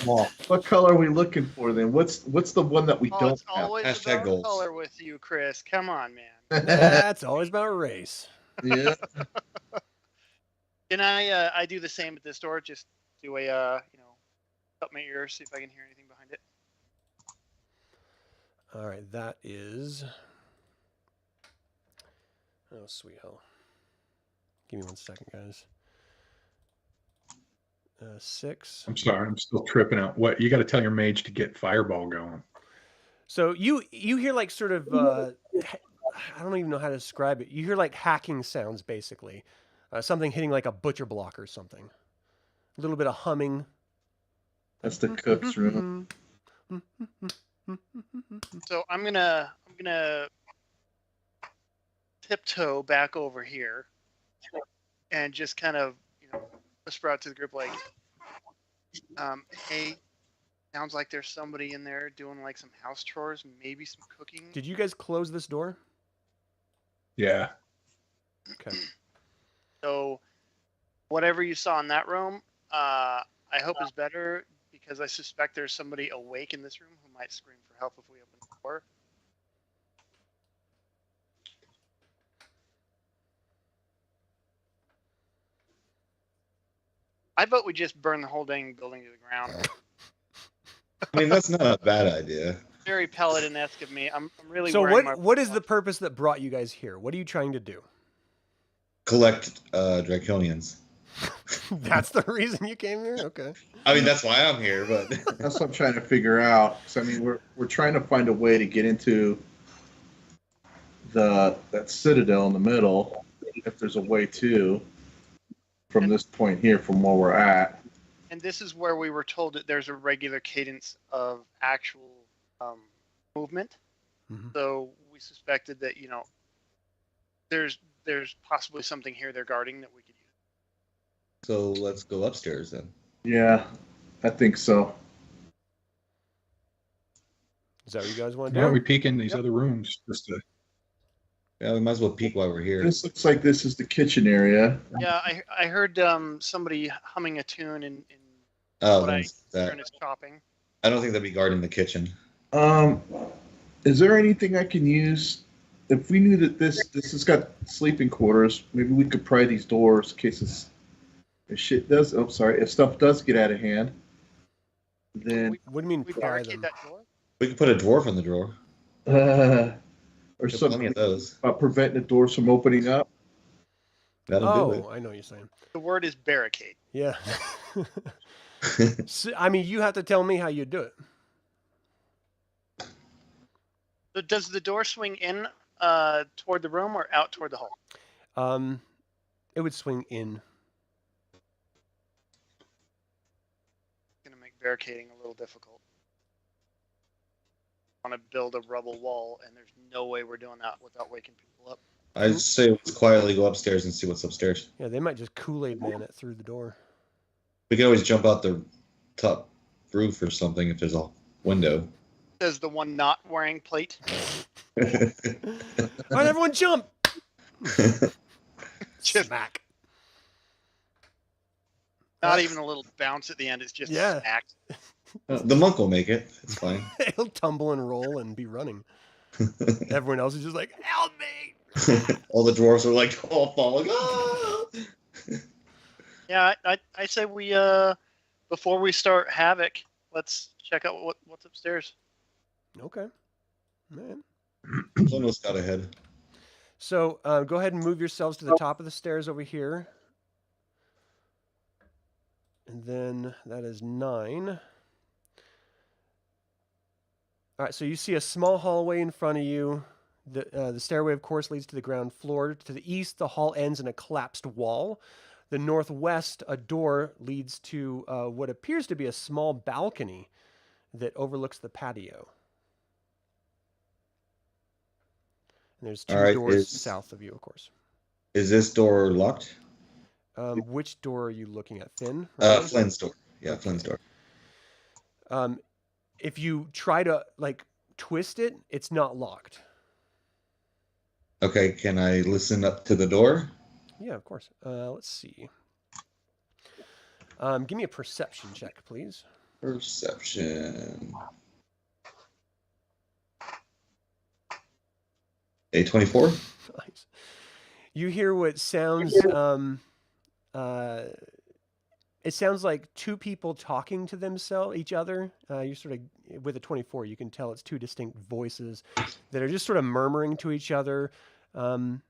Well, what color are we looking for then? What's the one that we Oh, don't it's have? always Hashtag about goals. color with you, Chris. Come on, man. That's always about race. Yeah. Can I do the same at this door? Just do a up my ears, see if I can hear anything behind it. All right, that is. Oh, sweet hell. Give me 1 second, guys. 6. I'm sorry, I'm still tripping out. What you got to tell your mage to get fireball going. So you hear like sort of I don't even know how to describe it. You hear like hacking sounds basically, something hitting like a butcher block or something. A little bit of humming. That's the cook's room. So I'm gonna tiptoe back over here and just kind of whisper out to the group like, hey, sounds like there's somebody in there doing like some house chores, maybe some cooking. Did you guys close this door? Yeah. Okay. So whatever you saw in that room, I hope is better, because I suspect there's somebody awake in this room who might scream for help if we open the door. I vote we just burn the whole dang building to the ground. I mean, that's not a bad idea. Very Paladin-esque of me. I'm really So wearing my what is the purpose that brought you guys here? What are you trying to do? Collect draconians. That's the reason you came here? Okay. I mean, that's why I'm here, but That's what I'm trying to figure out. So I mean, we're trying to find a way to get into that citadel in the middle, if there's a way to, from this point here, from where we're at. And this is where we were told that there's a regular cadence of actual movement. Mhm. So we suspected that there's possibly something here they're guarding that we could use. so let's go upstairs then. Yeah, I think so. Is that what you guys want to Why don't we do? peek in these other rooms just to Yeah, we might as well peek while we're here. This looks like this is the kitchen area. Yeah, I heard somebody humming a tune in Oh, what then I it's that. turn is chopping. I don't think they'd be guarding the kitchen. Is there anything I can use? If we knew that this has got sleeping quarters, maybe we could pry these doors in case if stuff does get out of hand. Then What do you mean We pry barricade them? that door. We could put a dwarf in the drawer. or There's plenty something of those. about preventing the doors from opening up. That'll do Oh, I know what you're saying. The word is barricade. Yeah. it. So, I mean, you have to tell me how you do it. So does the door swing in toward the room or out toward the hall? It would swing in. Going to make barricading a little difficult. Want to build a rubble wall, and there's no way we're doing that without waking people up. I'd say let's quietly go upstairs and see what's upstairs. Yeah, they might just Kool-Aid man it through the door. We can always jump out the top roof or something if there's a window. Says the one not wearing plate. right, everyone jump! Just- Smack. Not even a little bounce at the end. It's just Yeah. smack. The monk will make it. It's fine. He'll tumble and roll and be running. Everyone else is just like, help me! All the dwarves are like all falling. Ah! Yeah, I say we before we start Havoc, let's check out what's upstairs. Okay. Man. Someone got ahead. So go ahead and move yourselves to the top of the stairs over here. And then that is 9. All right, so you see a small hallway in front of you. The stairway, of course, leads to the ground floor. To the east, the hall ends in a collapsed wall. The northwest, a door leads to what appears to be a small balcony that overlooks the patio. And there's 2 doors south of you, of course. Is this door locked? Which door are you looking at, Fynn? Flynn's door. Yeah, Flynn's door. If you try to twist it, it's not locked. Okay, can I listen up to the door? Yeah, of course. Let's see. Give me a perception check, please. Perception. A 24. Nice. You hear what sounds. It sounds like 2 people talking to each other. You're sort of with a 24. You can tell it's 2 distinct voices that are just sort of murmuring to each other, and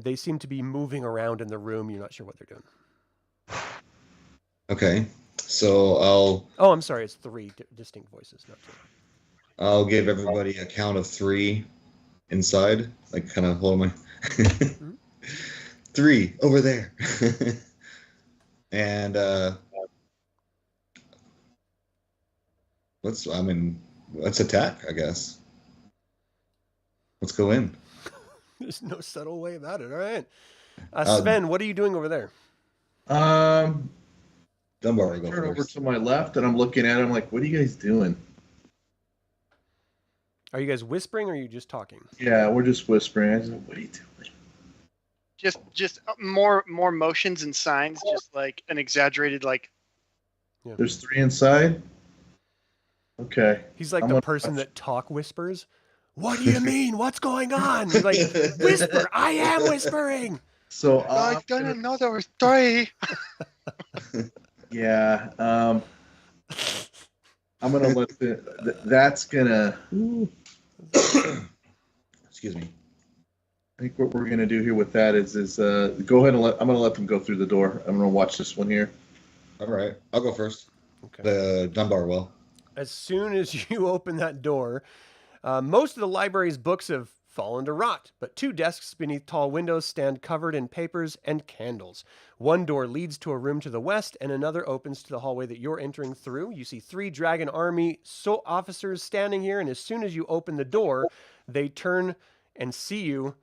they seem to be moving around in the room. You're not sure what they're doing. Okay, so I'll. Oh, I'm sorry. It's 3 distinct voices, not 2. I'll give everybody a count of 3 inside, like kind of hold my. 3 over there. And let's attack, I guess. Let's go in. There's no subtle way about it. All right. Sven, what are you doing over there? Dunbar will go Turn over first. to my left, and I'm looking at him like, what are you guys doing? Are you guys whispering or are you just talking? Yeah, we're just whispering. I was like, what are you doing? Just more motions and signs, just like an exaggerated Yeah. There's 3 inside? Okay. He's like I'm the gonna person watch. that talk whispers. What do you mean? What's going on? He's like, whisper. I am whispering. So I've done another 3. yeah, I'm gonna let that's gonna. Excuse me. I think what we're gonna do here with that is go ahead and I'm gonna let them go through the door. I'm gonna watch this one here. All right, I'll go first. Okay. The Dunbar will. As soon as you open that door, most of the library's books have fallen to rot, but 2 desks beneath tall windows stand covered in papers and candles. One door leads to a room to the west, and another opens to the hallway that you're entering through. You see 3 Dragon Army officers standing here, and as soon as you open the door, they turn and see you.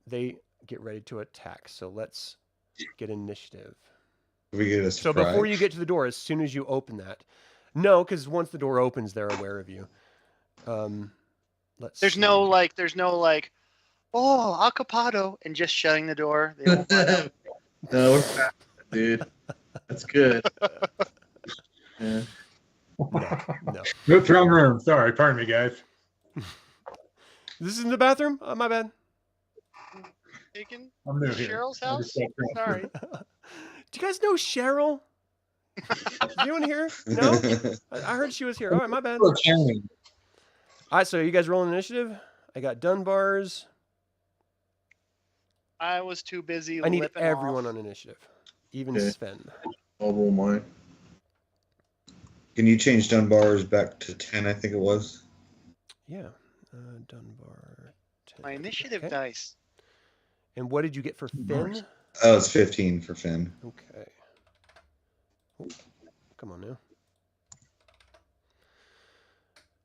They get ready to attack. So let's get initiative. We get a So surprise. before you get to the door, as soon as you open that, no, because once the door opens, they're aware of you. There's no oh, Acapado, and just shutting the door. They won't find out. No, we're fast, dude. That's good. Yeah. No. Oops, wrong room. Sorry, pardon me, guys. This is in the bathroom? My bad. Taken I'm new here. Cheryl's I house. just got Sorry. Do you guys know Cheryl? Is anyone here? No? I heard she was here. All right, my bad. All right, so you guys rolling initiative? I got Dunbar's. I was too busy. I need lipping everyone off. on initiative, even Okay. Sven. I'll roll mine. Can you change Dunbar's back to 10? I think it was. Yeah, Dunbar. 10. My initiative Okay. dice. And what did you get for Fynn? Oh, it's 15 for Fynn. Okay. Oh, come on now.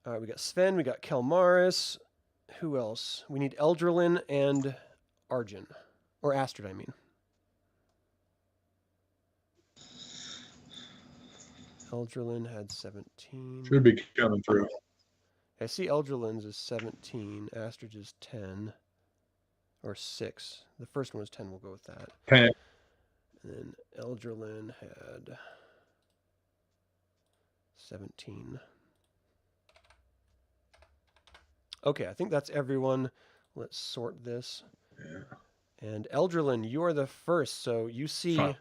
All right, we got Sven, we got Kelmaris. Who else? We need Eldrelin and Arjan. Or Astrid, I mean. Eldrelin had 17. Should be coming through. I see Eldralin's is 17. Astrid is 10. Or 6. The first one was 10. We'll go with that. 10. And then Eldralin had 17. Okay, I think that's everyone. Let's sort this. Yeah. And Eldralin, you are the first. So you see, Huh.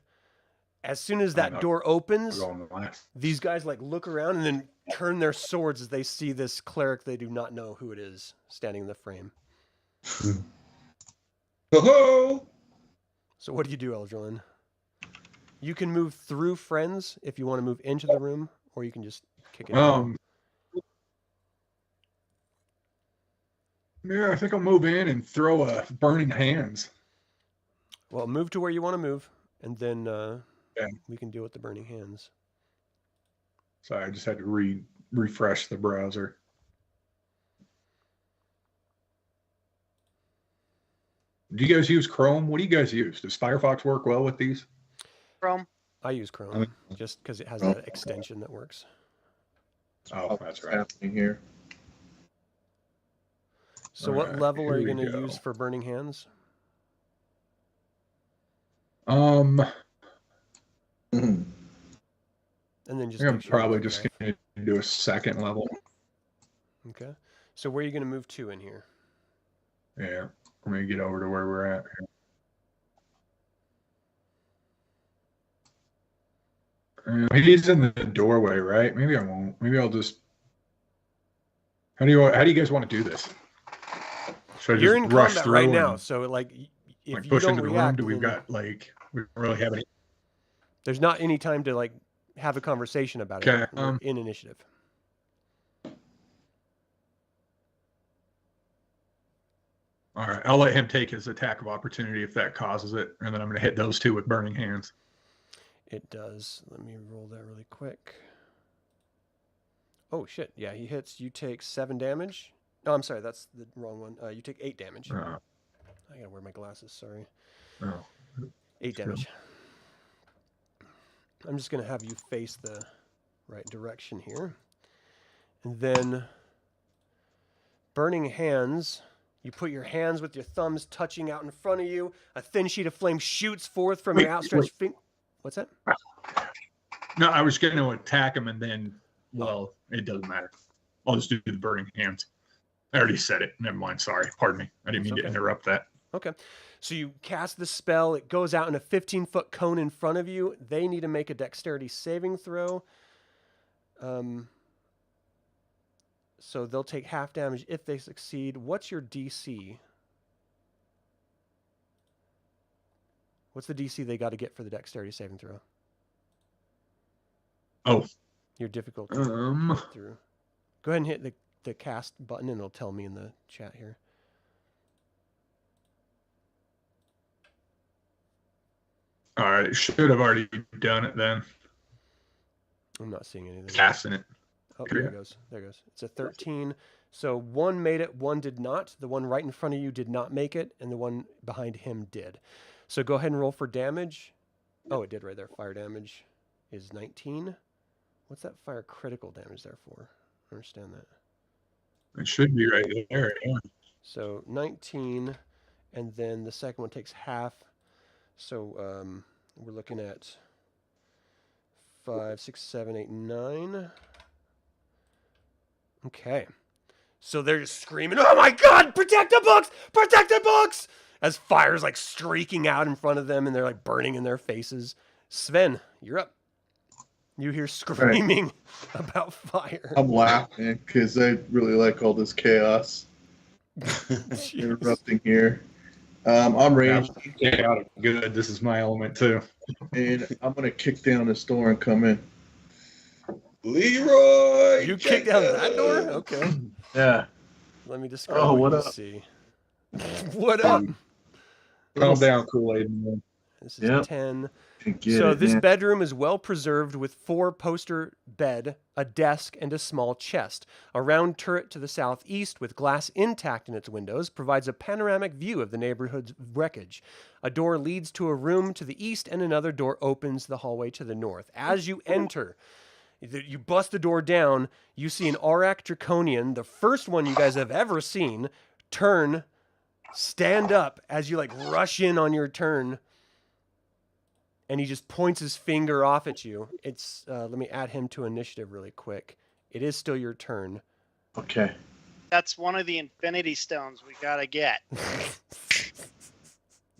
as soon as that door opens, these guys like look around and then turn their swords as they see this cleric they do not know who it is standing in the frame. Ho-ho! So what do you do, Eldralin? You can move through friends if you want to move into the room, or you can just kick it down. Yeah, I think I'll move in and throw a burning hands. Well, move to where you want to move, and then Yeah. we can deal with the burning hands. Sorry, I just had to refresh the browser. Do you guys use Chrome? What do you guys use? Does Firefox work well with these? Chrome. I use Chrome just because it has that extension that works. Oh, that's right. Happening here. So what level are you here going we to go. use for burning hands? Mhm. And then just I'm make sure probably you just have- going to do a second level. Okay. So where are you going to move to in here? Yeah, let me get over to where we're at here. He's in the doorway, right? Maybe I won't. Maybe I'll just. How do you guys want to do this? Should I You're just in rush combat through right and, now, so like if like you push don't into the room? react, Do we then got like we don't really have any? there's not any time to like have a conversation about Okay, it. We're in initiative. All right, I'll let him take his attack of opportunity if that causes it, and then I'm going to hit those two with burning hands. It does. Let me roll that really quick. Oh shit! Yeah, he hits. You take 7 damage. No, I'm sorry, that's the wrong one. You take 8 damage. I gotta wear my glasses. Sorry. 8 damage. I'm just gonna have you face the right direction here, and then burning hands. You put your hands with your thumbs touching out in front of you. A thin sheet of flame shoots forth from your outstretched finger. What's that? No, I was going to attack him, and then, well, it doesn't matter. I'll just do the burning hands. I already said it. Never mind. Sorry. Pardon me. I didn't mean to interrupt that. Okay. So you cast the spell. It goes out in a 15-foot cone in front of you. They need to make a dexterity saving throw. So they'll take half damage if they succeed. What's your DC? What's the DC they got to get for the dexterity saving throw? Oh. Your difficulty through. Go ahead and hit the cast button, and it'll tell me in the chat here. All right. Should have already done it then. I'm not seeing anything. Casting it. Oh, there it goes. There it goes. It's a 13. So one made it, one did not. The one right in front of you did not make it, and the one behind him did. So go ahead and roll for damage. Oh, it did right there. Fire damage is 19. What's that fire critical damage there for? I understand that. It should be right there. Yeah. So 19, and then the second one takes half. So we're looking at 5, 6, 7, 8, 9. Okay. So they're just screaming, "Oh my God, protect the books! Protect the books!" As fire's like streaking out in front of them and they're like burning in their faces. Sven, you're up. You hear screaming about fire. I'm laughing because I really like all this chaos erupting here. I'm raged. Yeah, good. This is my element too. And I'm going to kick down this door and come in. Leroy! You kick down that door? Okay. Yeah. Let me describe Oh, what what you up? see. What up? Calm down, Kool-Aid man. This is Yep. 10. Get So it, this man. bedroom is well preserved with 4 poster bed, a desk, and a small chest. A round turret to the southeast with glass intact in its windows provides a panoramic view of the neighborhood's wreckage. A door leads to a room to the east and another door opens the hallway to the north. As you enter, You bust the door down. You see an Aurak Draconian, the first one you guys have ever seen, stand up as you like rush in on your turn. And he just points his finger off at you. It's let me add him to initiative really quick. It is still your turn. Okay. That's one of the Infinity Stones we gotta get.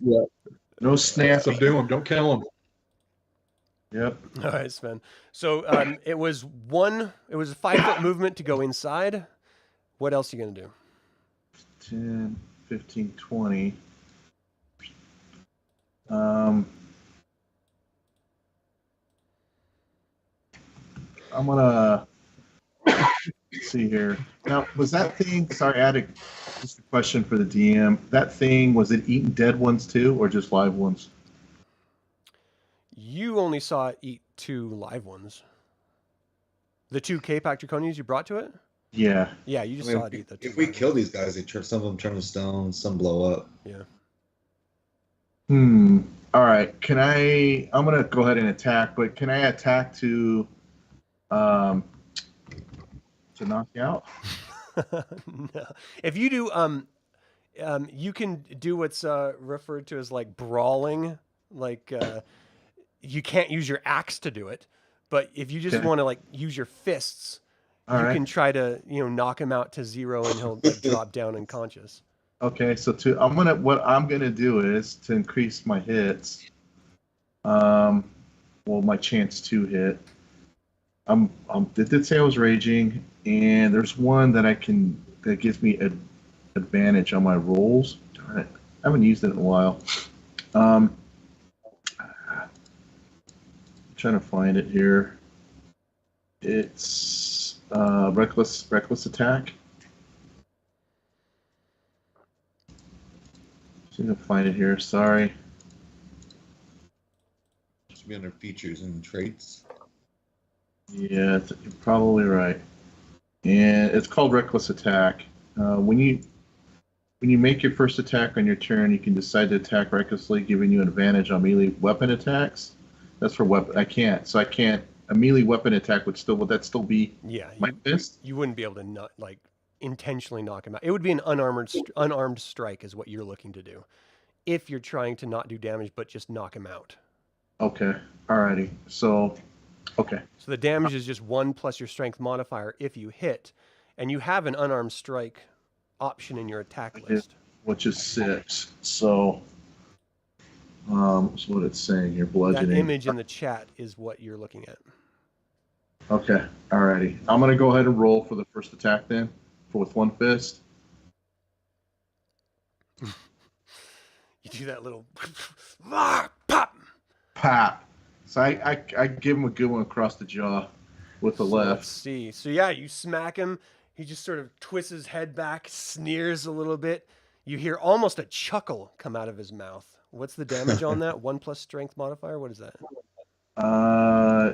Yeah. No snaps. Subdue him. Don't kill him. Yep. All right, Sven. So it was a 5-foot movement to go inside. What else are you gonna do? 10, 15, 20. I'm gonna see here. Now, was that thing? Sorry, I had just a question for the DM. That thing, was it eating dead ones too, or just live ones? You only saw it eat 2 live ones. The 2 K-Pack Draconians you brought to it? Yeah. Yeah, you just saw it eat the 2. If we live kill ones. these guys, some of them turn to stone, some blow up. Yeah. All right. I'm gonna go ahead and attack, but can I attack to knock you out? No. If you do, you can do what's referred to as like brawling. Like you can't use your axe to do it, but if you just Okay. want to like use your fists, All you right. can try to knock him out to 0 and he'll like, drop down unconscious. Okay, so what I'm gonna do is to increase my hits. My chance to hit. It did say I was raging, and there's one that gives me an advantage on my rolls. Darn it, I haven't used it in a while. Trying to find it here. It's reckless attack. See if I can find it here. Sorry. Should be under features and traits. Yeah, you're probably right. And it's called reckless attack. When you make your first attack on your turn, you can decide to attack recklessly, giving you an advantage on melee weapon attacks. That's for weapon. I can't. A melee weapon attack would that still be Yeah, my fist? you wouldn't be able to not like intentionally knock him out. It would be an unarmed strike is what you're looking to do. If you're trying to not do damage but just knock him out. Okay. Alrighty. So the damage is just 1 plus your strength modifier if you hit, and you have an unarmed strike option in your attack list. which is 6. So that's what it's saying here. Bludgeoning. That image in the chat is what you're looking at. Okay. Alrighty. I'm gonna go ahead and roll for the first attack then, with one fist. You do that little pop. Pop. So I give him a good one across the jaw with the Let's left. see. So yeah, you smack him. He just sort of twists his head back, sneers a little bit. You hear almost a chuckle come out of his mouth. What's the damage on that? 1 plus strength modifier? What is that?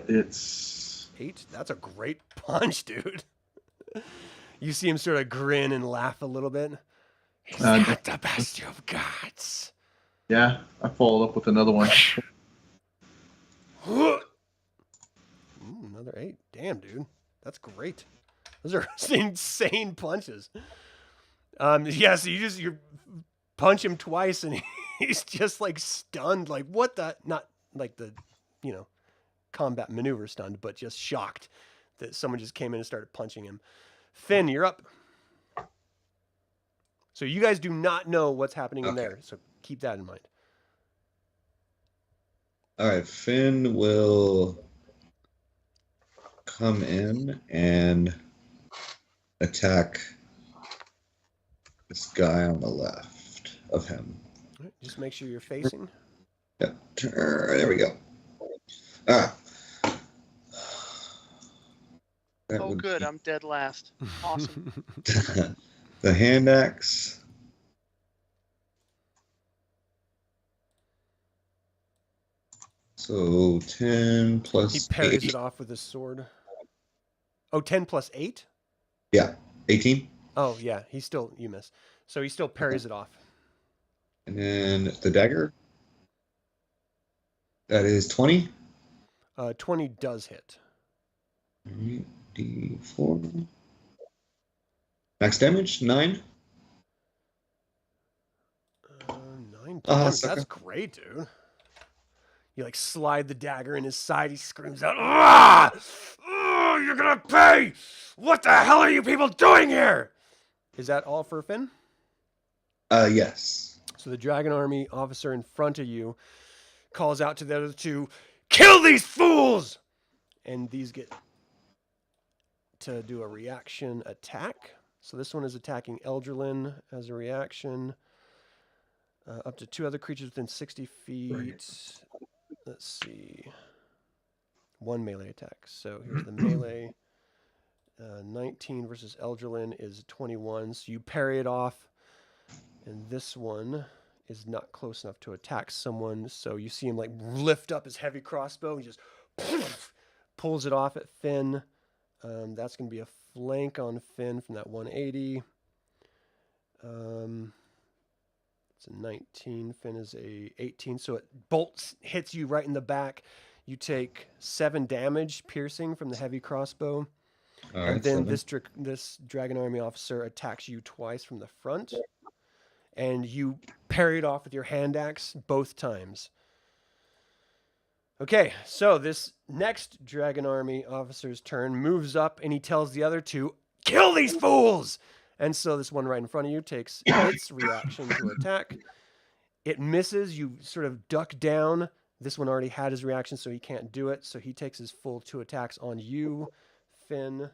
It's 8? That's a great punch, dude. You see him sort of grin and laugh a little bit. Is that the best you've got? yeah. I followed up with another one. Ooh, another 8. Damn, dude. That's great. Those are insane punches. Yeah, so you punch him twice and he's just like stunned, like what the, not like the, combat maneuver stunned, but just shocked that someone just came in and started punching him. Fynn, you're up. So you guys do not know what's happening in there, so keep that in mind. All right, Fynn will come in and attack this guy on the left of him. All right, just make sure you're facing. Yep. There we go. Ah. That Oh, would good. be I'm dead last. Awesome. the hand axe. So 10 plus He parries 8. it off with his sword. Oh, 10 plus 8? Yeah, 18. Oh, yeah. You miss. So he still parries it off. And then the dagger. That is 20. 20 does hit. D4. Max damage 9. 9 Ah, damage. sucker. That's great, dude. You like slide the dagger in his side. He screams out, "Ah! Oh, you're gonna pay! What the hell are you people doing here?" Is that all for Fynn? Yes. So the Dragon Army officer in front of you calls out to the other two, "Kill these fools!" And these get to do a reaction attack. So this one is attacking Eldralin as a reaction. Up to 2 other creatures within 60 feet. Let's see. 1 melee attack. So here's the melee. 19 versus Eldralin is 21. So you parry it off. And this one is not close enough to attack someone. So you see him like lift up his heavy crossbow. He just pulls it off at Fynn. That's going to be a flank on Fynn from that 180. It's a 19. Fynn is a 18. So it bolts, hits you right in the back. You take 7 damage piercing from the heavy crossbow. All And right. then 7. this Dragon Army officer attacks you twice from the front. And you parry it off with your hand axe both times. Okay, so this next Dragon Army officer's turn moves up and he tells the other 2, "Kill these fools!" And so this one right in front of you takes its reaction to attack. It misses. You sort of duck down. This one already had his reaction, so he can't do it. So he takes his full 2 attacks on you, Fynn.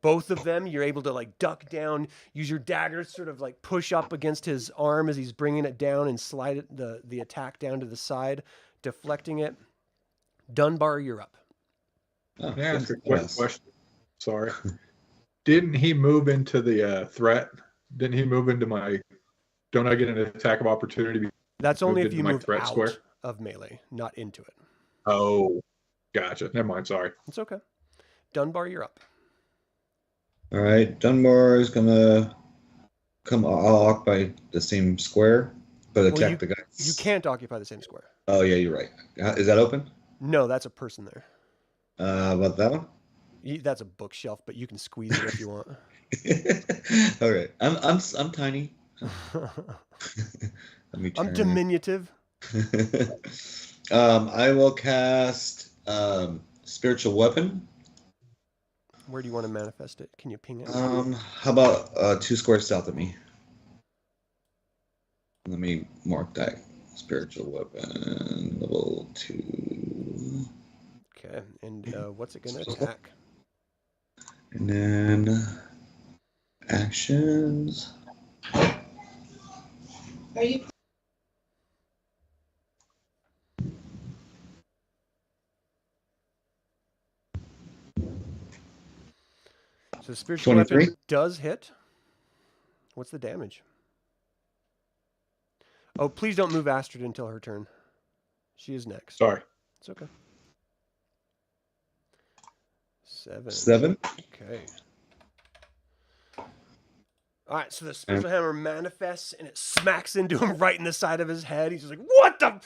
Both of them, you're able to like duck down, use your dagger, sort of like push up against his arm as he's bringing it down and slide it, the attack down to the side, deflecting it. Dunbar, you're up. Oh, Can I ask a yes. quick question? Sorry. Didn't he move into the threat? Didn't he move into my... Don't I get an attack of opportunity? That's only if into you my move threat out square? of melee, not into it. Oh, gotcha. Never mind. Sorry. It's okay. Dunbar, you're up. All right. Dunbar is gonna come occupy the same square, but Well, attack the guys. You can't occupy the same square. Oh yeah, you're right. Is that open? No, that's a person there. About that one? That's a bookshelf, but you can squeeze it if you want. All right. I'm tiny. Let me turn. I'm diminutive. I will cast spiritual weapon. Where do you want to manifest it? Can you ping it? How about 2 squares south of me? Let me mark that. Spiritual weapon level 2. Okay, and what's it going to attack? And then actions. Are you? So spiritual 23? weapon does hit. What's the damage? Oh, please don't move Astrid until her turn. She is next. Sorry. It's okay. 7. 7. Okay. All right, so the spiritual hammer manifests and it smacks into him right in the side of his head. He's just like, "What the?"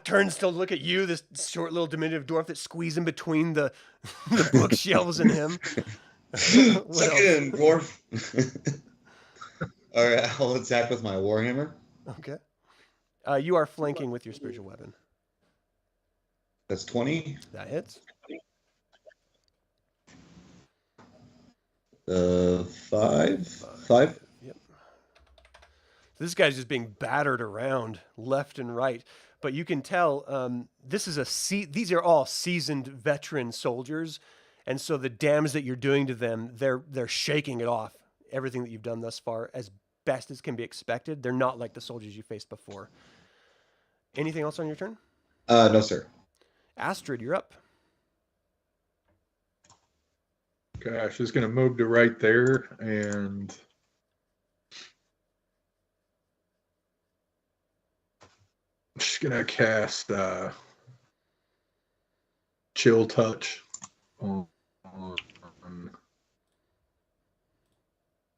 Turns to look at you, this short little diminutive dwarf that's squeezing between the bookshelves and him. What else? Second, dwarf. All right, I'll attack with my warhammer. Okay. You are flanking with your spiritual weapon. That's 20. That hits. 5. Yep. So this guy's just being battered around left and right, but you can tell this is these are all seasoned veteran soldiers, and so the damage that you're doing to them, they're shaking it off. Everything that you've done thus far, as best as can be expected. They're not like the soldiers you faced before. Anything else on your turn? No, sir. Astrid, you're up. Gosh, just going to move to right there and just going to cast Chill Touch on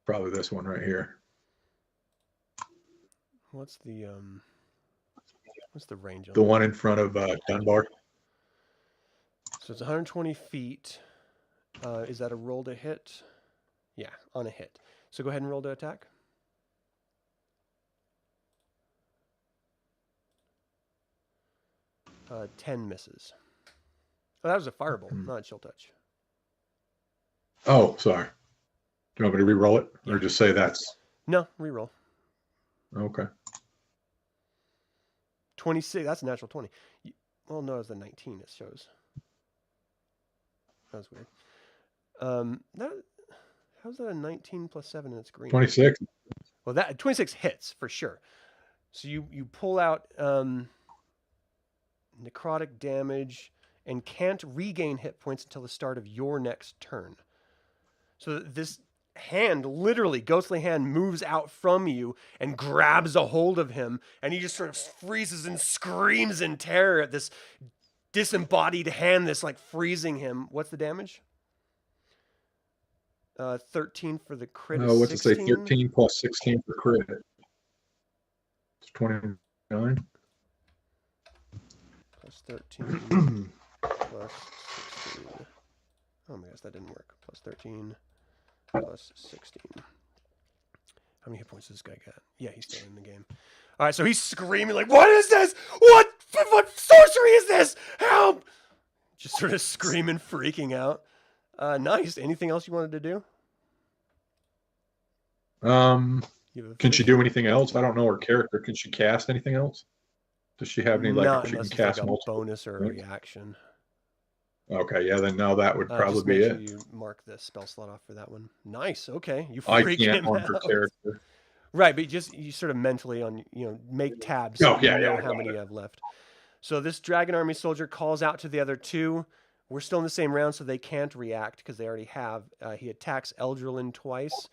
probably this one right here. What's the range on The one in front of Dunbar. So it's 120 feet. Is that a roll to hit? Yeah, on a hit. So go ahead and roll to attack. 10 misses. Oh, that was a firebolt, not a chill touch. Oh, sorry. Do you want me to re-roll it? Or Yeah. just say that's... No, reroll. Okay. 26, that's a natural 20. Well, no, it's a 19, it shows. That was weird. How's that a 19 plus 7 and it's green? 26. Well, that 26 hits for sure. So you pull out necrotic damage and can't regain hit points until the start of your next turn. So this hand, literally, ghostly hand, moves out from you and grabs a hold of him, and he just sort of freezes and screams in terror at this disembodied hand that's like freezing him. What's the damage? 13 for the crit. What's it say? 13 plus 16 for crit. It's 29. Plus 13 plus 16. Oh my gosh, that didn't work. Plus 13 plus 16. How many hit points does this guy got? Yeah, he's still in the game. All right, so he's screaming like, "What is this? What sorcery is this? Help!" Just sort of screaming, freaking out. Nice. Anything else you wanted to do? Can she do anything else? I don't know her character. Can she cast anything else? Does she have any Not she can unless it's cast like a multiple bonus or a reaction. Okay, yeah, then no, that would probably just be make it. sure you mark the spell slot off for that one. Nice. Okay, you I freak can't him on her out. character. Right, but you sort of mentally make tabs Oh, so yeah, you know yeah, how many you have left. So this dragon army soldier calls out to the other two. We're still in the same round, so they can't react because they already have. He attacks Eldrelin twice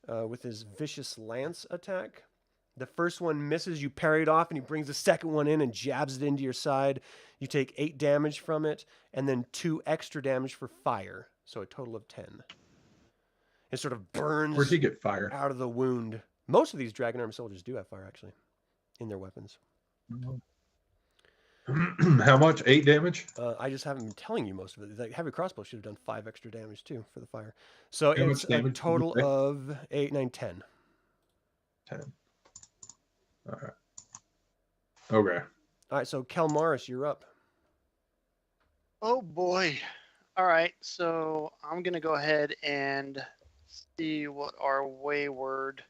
with his vicious lance attack. The first one misses, you parry it off, and he brings the second one in and jabs it into your side. You take 8 damage from it, and then 2 extra damage for fire, so a total of 10. It sort of burns Where'd he get fired? out of the wound. Most of these dragon arm soldiers do have fire, actually, in their weapons. How much? 8 damage? I just haven't been telling you most of it. The heavy crossbow should have done 5 extra damage, too, for the fire. So How it's much a damage did you total say? of 8, 9, 10. 10. All right. Okay. All right, so Kelmaris, you're up. Oh boy. All right, so I'm gonna go ahead and see what our wayward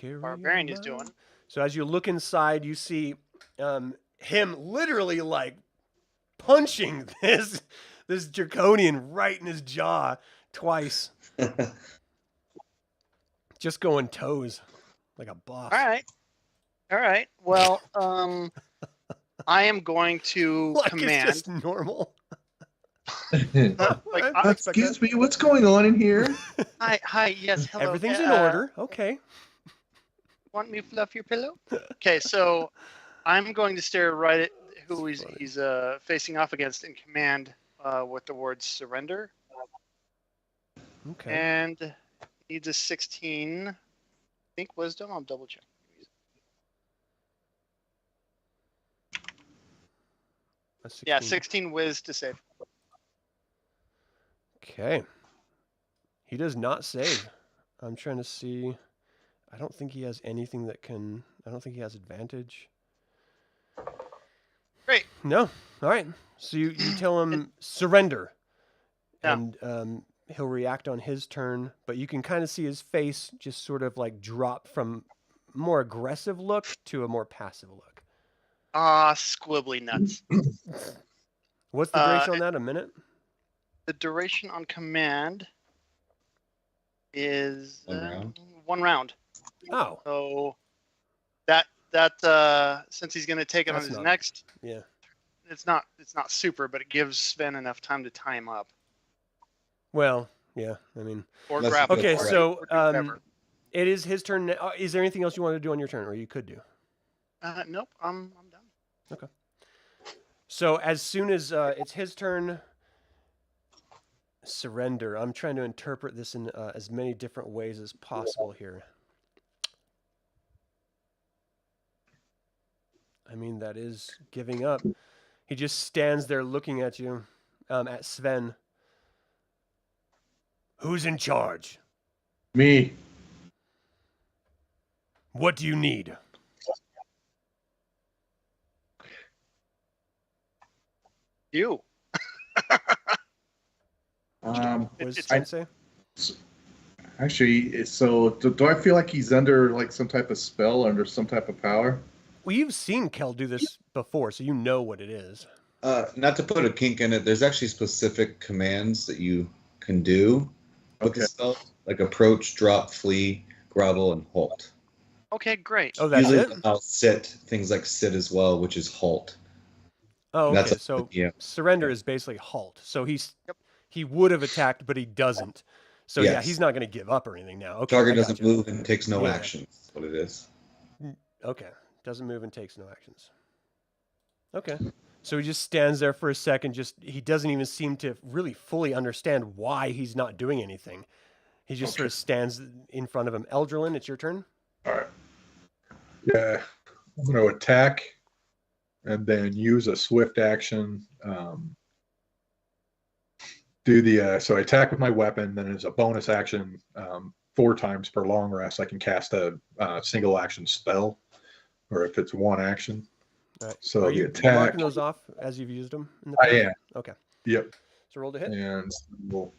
Barbarian is doing. So as you look inside, you see him literally like punching this draconian right in his jaw twice. Just going toes like a boss. All right. Well, I am going to Like command. it's just normal. Excuse me, what's going on in here? Hi. Yes. Hello. Everything's in order. Okay. Want me to fluff your pillow? Okay, so I'm going to stare right at who he's facing off against in command with the word surrender. Okay. And needs a 16. I think wisdom. I'll double check. A 16. Yeah, 16 whiz to save. Okay. He does not save. I'm trying to see. I don't think he has anything that can. I don't think he has advantage. Great. No. All right. So you tell him surrender. Yeah. And he'll react on his turn, but you can kind of see his face just sort of like drop from a more aggressive look to a more passive look. Squibbly nuts. What's the duration on that? A minute? The duration on command is 1 round. 1 round. Oh. So that since he's going to take it on That's his not- next, Yeah. it's not super, but it gives Sven enough time to tie him up Well, yeah. I mean, or Let's- grab him. okay. or So do whatever. it is his turn. Is there anything else you want to do on your turn, or you could do? Nope, I'm done. Okay. So as soon as it's his turn, surrender. I'm trying to interpret this in as many different ways as possible here. I mean, that is giving up. He just stands there looking at you, at Sven. Who's in charge? Me. What do you need? You. What does It's- Sven say? Actually, so do I feel like he's under like some type of spell, under some type of power? Well, you've seen Kel do this before, so you know what it is. Not to put a kink in it, there's actually specific commands that you can do with the spell, like approach, drop, flee, grovel, and halt. Okay, great. Oh, that's Usually it? I'll sit, things like sit as well, which is halt. Oh, And okay. that's So yeah. surrender is basically halt. So he would have attacked, but he doesn't. So yeah, Yes. he's not going to give up or anything now. Okay, Target I doesn't gotcha. move and takes no Yeah. action. That's what it is. Okay, doesn't move and takes no actions. Okay, so he just stands there for a second. He doesn't even seem to really fully understand why he's not doing anything. He just sort of stands in front of him. Eldrelin, it's your turn. All right. Yeah, I'm going to attack and then use a swift action. So I attack with my weapon. Then as a bonus action, 4 times per long rest, I can cast a single action spell, or if it's one action. All right. So Are the you attack. marking those off as you've used them in the I past? am. Okay. Yep. So roll to hit. And so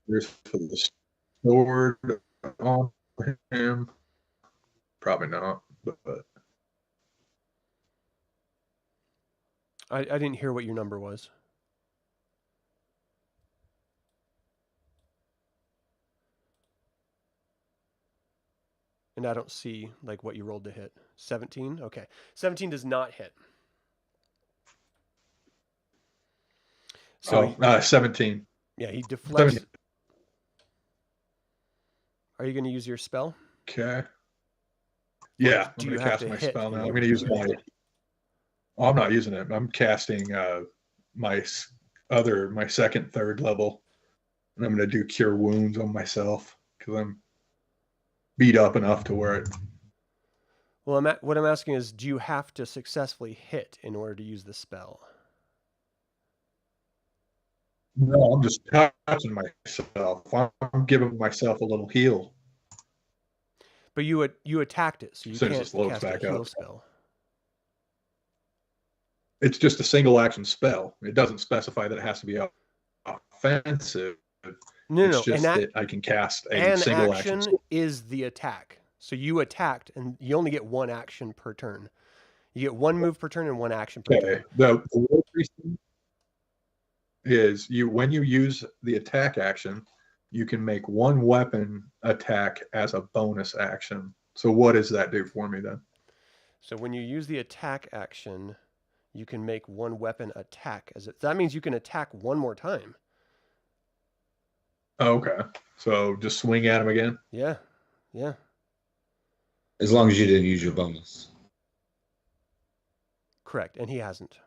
here's for the sword on him. Probably not, but I didn't hear what your number was. And I don't see like what you rolled to hit. 17? Okay. 17 does not hit. So 17. yeah, he deflects. 17. Are you going to use your spell? Okay. Yeah, do I'm you going to have cast to my hit spell in now. I'm order going to use to my. Oh, I'm not using it. I'm casting my second, third level, and I'm going to do cure wounds on myself because I'm beat up enough to where it. Well, what I'm asking is, do you have to successfully hit in order to use the spell? No, I'm just touching myself. I'm giving myself a little heal. But you attacked it, so you Since can't it's loads cast a back heal up. spell. It's just a single action spell. It doesn't specify that it has to be offensive. No, It's just an that I can cast a an single action action. is the attack. So you attacked, and you only get one action per turn. You get one move per turn and one action per Okay. turn. The real reason is when you use the attack action, you can make one weapon attack as a bonus action. So what does that do for me then? So when you use the attack action, you can make one weapon attack as it. That means you can attack one more time. Okay. So just swing at him again? Yeah. Yeah. As long as you didn't use your bonus. Correct. And he hasn't.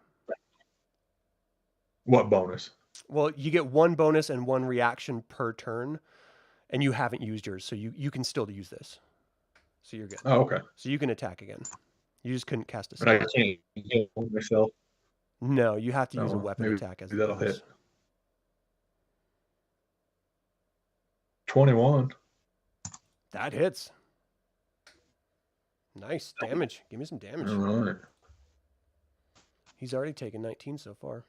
What bonus? Well, you get one bonus and one reaction per turn, and you haven't used yours, so you can still use this. So you're good. Oh, okay. So you can attack again. You just couldn't cast a But I spell. can't heal myself. No, you have to use a Oh, weapon maybe attack as a that'll bonus. hit. 21. That hits. Nice damage. Give me some damage. All right. He's already taken 19 so far.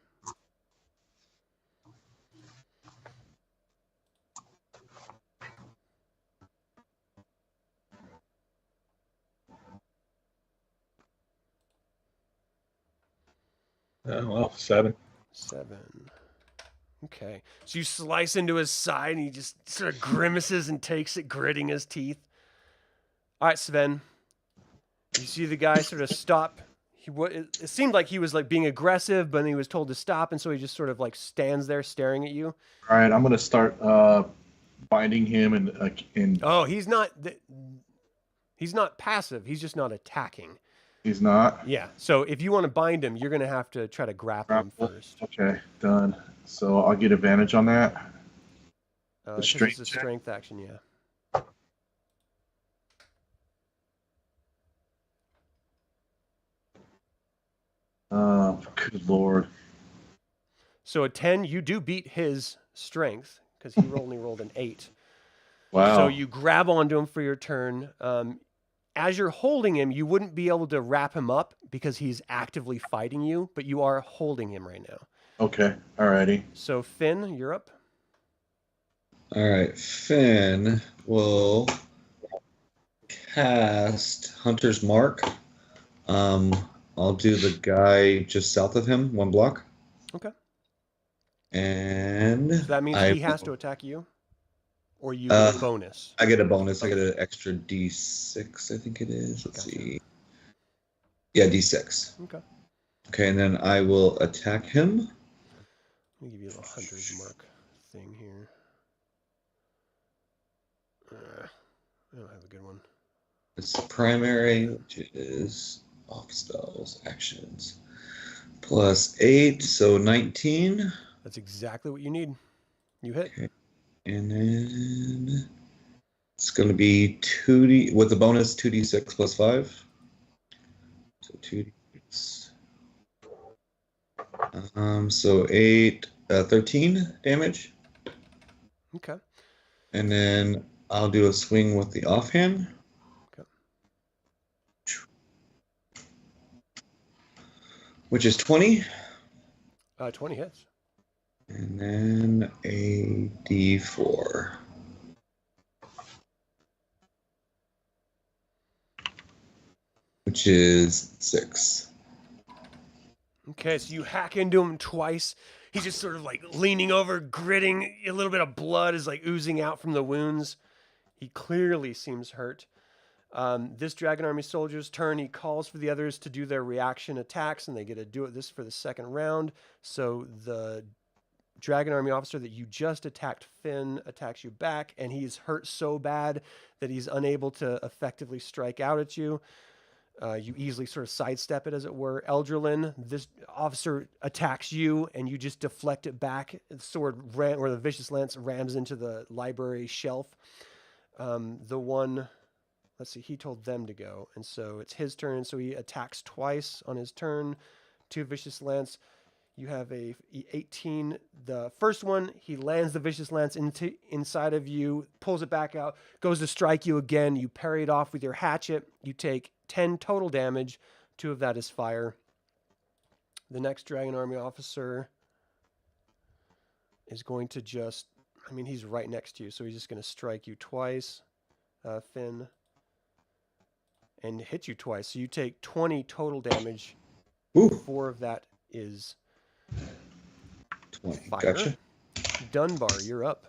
Well, 7. 7. Okay. So you slice into his side, and he just sort of grimaces and takes it, gritting his teeth. All right, Sven. You see the guy sort of stop. It seemed like he was like being aggressive, but then he was told to stop, and so he just sort of like stands there staring at you. All right, I'm gonna start binding him and. Oh, he's not passive. He's just not attacking. He's not. Yeah. So if you want to bind him, you're gonna have to try to grapple him first. Okay, done. So I'll get advantage on that. It's strength a check? strength action, yeah. Good lord. So a 10, you do beat his strength because he only rolled an 8. Wow. So you grab onto him for your turn. As you're holding him, you wouldn't be able to wrap him up because he's actively fighting you, but you are holding him right now. Okay. Alrighty. So Fynn, you're up. All right, Fynn will cast Hunter's Mark. I'll do the guy just south of him, 1 block. Okay. And So that means he has to attack you, or you get a bonus. I get a bonus. Okay. I get an extra D6, I think it is. Let's Gotcha. see. Yeah, D6. Okay. Okay, and then I will attack him. Let me give you the Hunter's Mark thing here. I don't have a good one. It's primary, which is off spells, actions. Plus 8, so 19. That's exactly what you need. You hit. Okay. And then it's going to be 2D, with the bonus 2d6 plus 5. So 2d6. So 8, 13 damage. Okay. And then I'll do a swing with the offhand. Okay. Which is 20. 20 hits. And then a D4. Which is 6. Okay, so you hack into him twice. He's just sort of like leaning over, gritting. A little bit of blood is like oozing out from the wounds. He clearly seems hurt. This Dragon Army soldier's turn. He calls for the others to do their reaction attacks, and they get to do it this for the second round. So the Dragon Army officer that you just attacked, Fynn, attacks you back, and he's hurt so bad that he's unable to effectively strike out at you. You easily sort of sidestep it, as it were. Eldralin, this officer attacks you, and you just deflect it back. The sword or the vicious lance rams into the library shelf. The one, let's see, he told them to go, and so it's his turn. So he attacks twice on his turn. 2 vicious lance. You have a 18. The first one, he lands the vicious lance inside of you, pulls it back out, goes to strike you again. You parry it off with your hatchet. You take 10 total damage. 2 of that is fire. The next Dragon Army officer is going to just, he's right next to you, so he's just going to strike you twice, Fynn, and hit you twice. So you take 20 total damage. Ooh. 4 of that is 20. fire. Gotcha. Dunbar, you're up.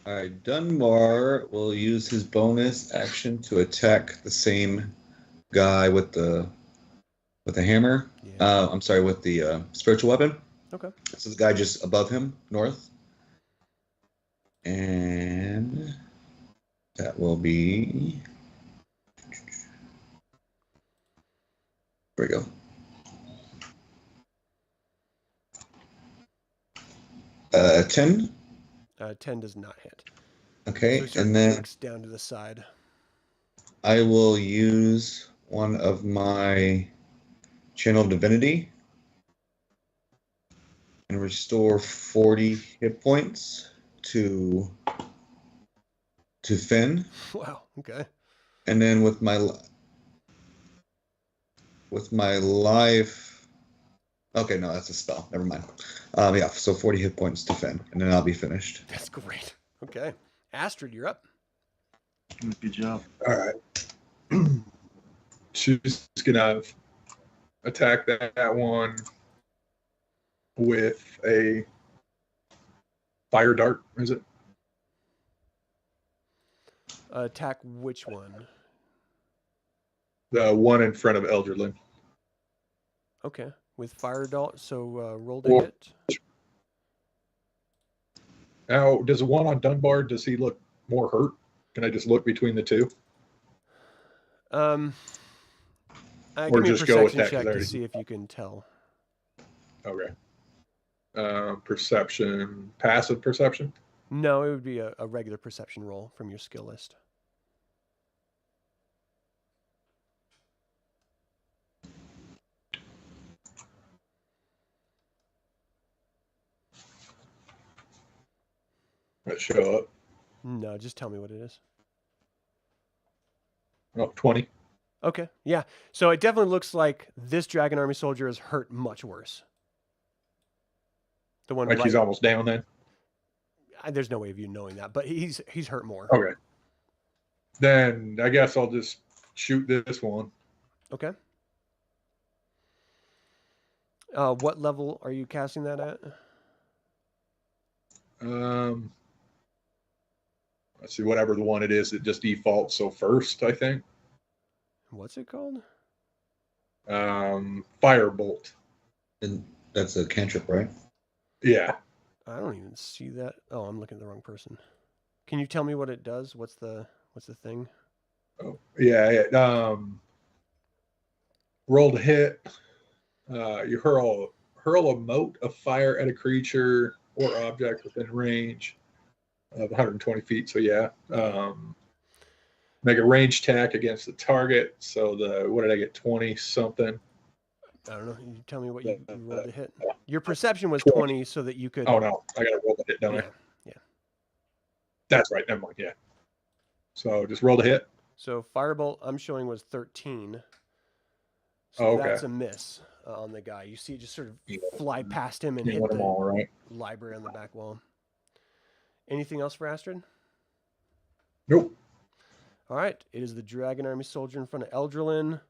All right, Dunbar will use his bonus action to attack the same guy with the hammer. Yeah. With the spiritual weapon. Okay. This is the guy just above him, north. And that will be... There we go. 10. 10 does not hit. Okay, So he sort and of then jerks down to the side. I will use one of my Channel Divinity and restore 40 hit points to Fynn. Wow. Okay. And then with my life. Okay, no, that's a spell. Never mind. Yeah, so 40 hit points to Fynn, and then I'll be finished. That's great. Okay. Astrid, you're up. Good job. All right. She's gonna attack that one with a fire dart. Is it? Attack which one? The one in front of Elderlin. Okay. With fire dart, so roll to Well, hit. Now, does the one on Dunbar, does he look more hurt? Can I just look between the two? Or Or give me a just go with perception that, 'cause check I to already- see if you can tell. Okay. Perception, passive perception? No, it would be a regular perception roll from your skill list. it show up. No, just tell me what it is. Oh, 20. Okay, yeah. So it definitely looks like this Dragon Army soldier is hurt much worse. The one Like he's almost down then? There's no way of you knowing that, but he's hurt more. Okay. Then I guess I'll just shoot this one. Okay. What level are you casting that at? Let's see, whatever the one it is, it just defaults. So first, I think. What's it called? Firebolt. And that's a cantrip, right? Yeah. I don't even see that. Oh, I'm looking at the wrong person. Can you tell me what it does? What's the thing? Oh, yeah. Roll to hit. You hurl a mote of fire at a creature or object within range of 120 feet. So yeah. Make a range attack against the target. So what did I get? 20 something. I don't know. You tell me what you rolled to hit. Your perception was 20, so that you could. Oh no, I got to roll to hit, don't I? Yeah. That's right. Never mind. Yeah. So just roll to hit. So firebolt, I'm showing was 13. So Okay. that's a miss on the guy. You see it just sort of fly past him and You hit want them all, right? library on the back wall. Anything else for Astrid? Nope. All right. It is the Dragon Army soldier in front of Eldralin.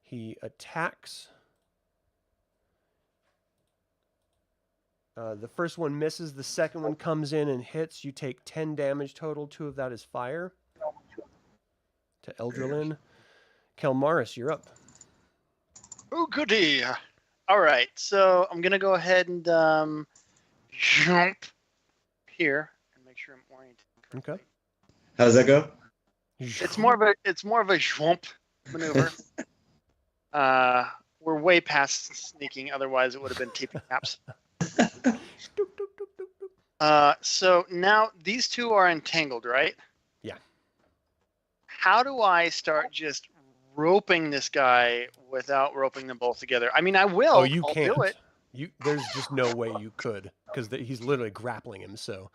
He attacks. The first one misses. The second one comes in and hits. You take 10 damage total. 2 of that is fire. To Eldralin. Kelmaris, you're up. Oh, goody. All right, so I'm going to go ahead and jump here and make sure I'm oriented correctly. Okay. How does that go? It's more of a jump maneuver. We're way past sneaking, otherwise it would have been TP caps. So now these two are entangled, right? Yeah. How do I start just roping this guy without roping them both together? I mean, I will. Oh, you I'll can't. do it. There's just no way you could, because he's literally grappling him. So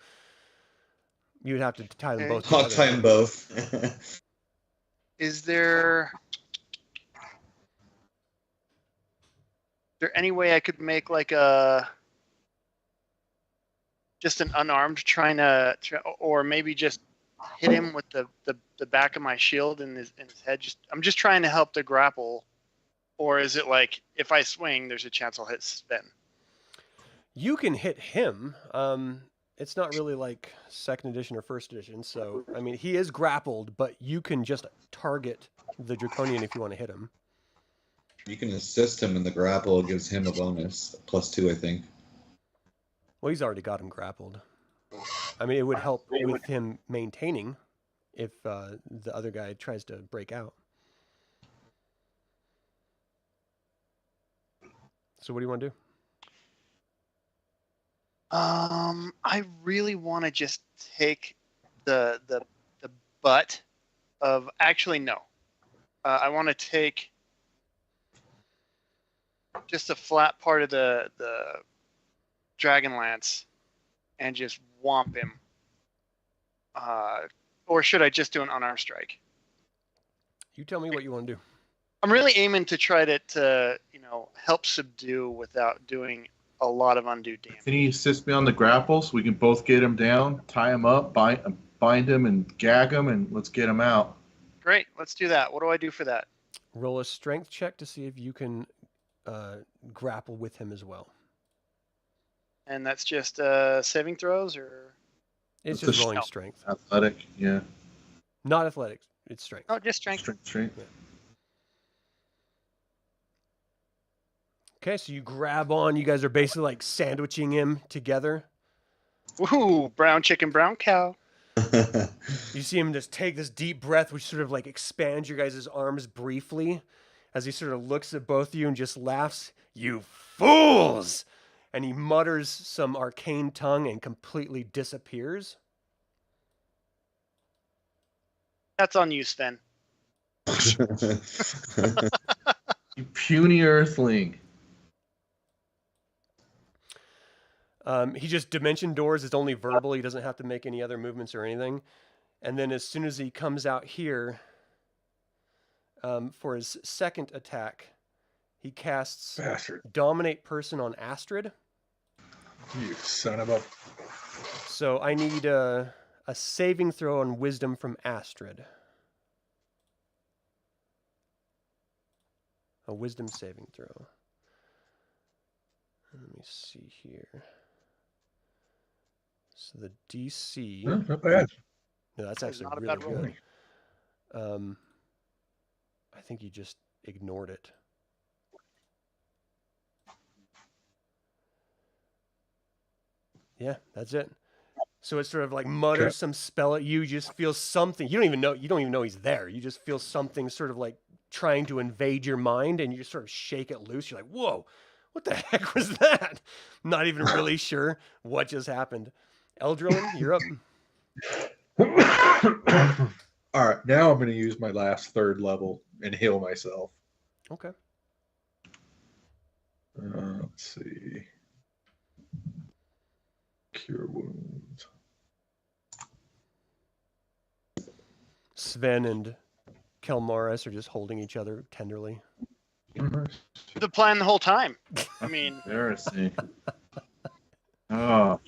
you would have to tie them both I'll together. tie them both. Is there any way I could make like just an unarmed or maybe just hit him with the back of my shield in his head? I'm just trying to help the grapple. Or is it like if I swing, there's a chance I'll hit Sven? You can hit him. It's not really like second edition or first edition. So, I mean, he is grappled, but you can just target the Draconian if you want to hit him. You can assist him in the grapple. It gives him a bonus. +2, I think. Well, he's already got him grappled. I mean, it would help with him maintaining if the other guy tries to break out. So what do you want to do? I really want to just take the butt of. Actually, no. I want to take just a flat part of the DragonLance and just whomp him. Or should I just do an unarmed strike? You tell me what you want to do. I'm really aiming to try to help subdue without doing a lot of undue damage. Can you assist me on the grapple so we can both get him down, tie him up, bind him, and gag him, and let's get him out? Great, let's do that. What do I do for that? Roll a strength check to see if you can grapple with him as well. And that's just saving throws, or? It's just rolling strength. Athletic, yeah. Not athletics. It's strength. Oh, just strength. Strength. Yeah. Okay, so you grab on. You guys are basically like sandwiching him together. Woohoo! Brown chicken, brown cow. You see him just take this deep breath, which sort of like expands your guys' arms briefly as he sort of looks at both of you and just laughs. You fools! And he mutters some arcane tongue and completely disappears. That's on you, Sven. You puny earthling. He just dimension doors. It's only verbal. He doesn't have to make any other movements or anything. And then as soon as he comes out here for his second attack, he casts Bastard. Dominate Person on Astrid. You son of a... So I need a saving throw on Wisdom from Astrid. A Wisdom saving throw. Let me see here. So the DC... Not bad. No, that's actually not a really bad roll. good. I think you just ignored it. Yeah, that's it. So it sort of like mutters some spell at you. You just feel something. You don't even know he's there. You just feel something sort of like trying to invade your mind, and you sort of shake it loose. You're like, whoa, what the heck was that? Not even really sure what just happened. Eldrilin, you're up. All right, now I'm going to use my last third level and heal myself. Okay. Let's see. Cure wounds. Sven and Kelmaris are just holding each other tenderly. The plan the whole time. I mean, Embarrassing. Oh,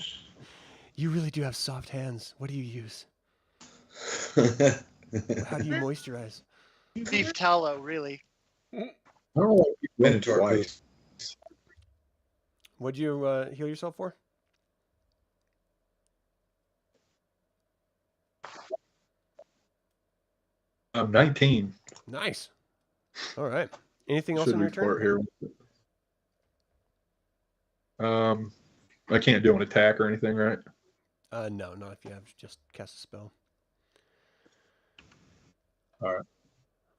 You really do have soft hands. What do you use? How do you moisturize? beef tallow, really. Minotaur twice. What'd you heal yourself for? I'm 19. Nice. All right. Anything else Should on your report turn? here. I can't do an attack or anything, right? No, not if you have just cast a spell. All right.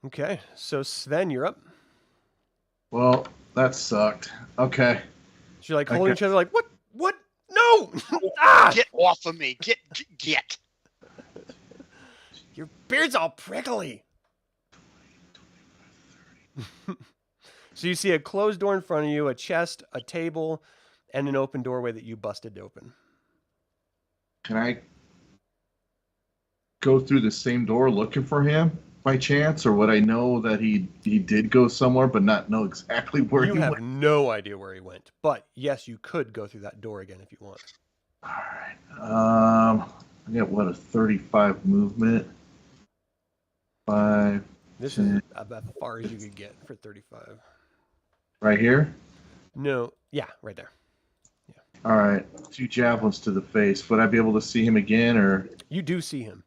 Okay, so Sven, you're up. well, that sucked. Okay. So you're like holding each other like, what? What? No! Ah! Get off of me. Get. Your beard's all prickly. So you see a closed door in front of you, a chest, a table, and an open doorway that you busted open. Can I go through the same door looking for him by chance, or would I know that he did go somewhere but not know exactly where You he have went? no idea where he went, but yes, you could go through that door again if you want. All right. I got what, a 35 movement. 5. This is about as far as you could get for 35. Right here. No, yeah, right there. All right. 2 javelins to the face. Would I be able to see him again, or? You do see him.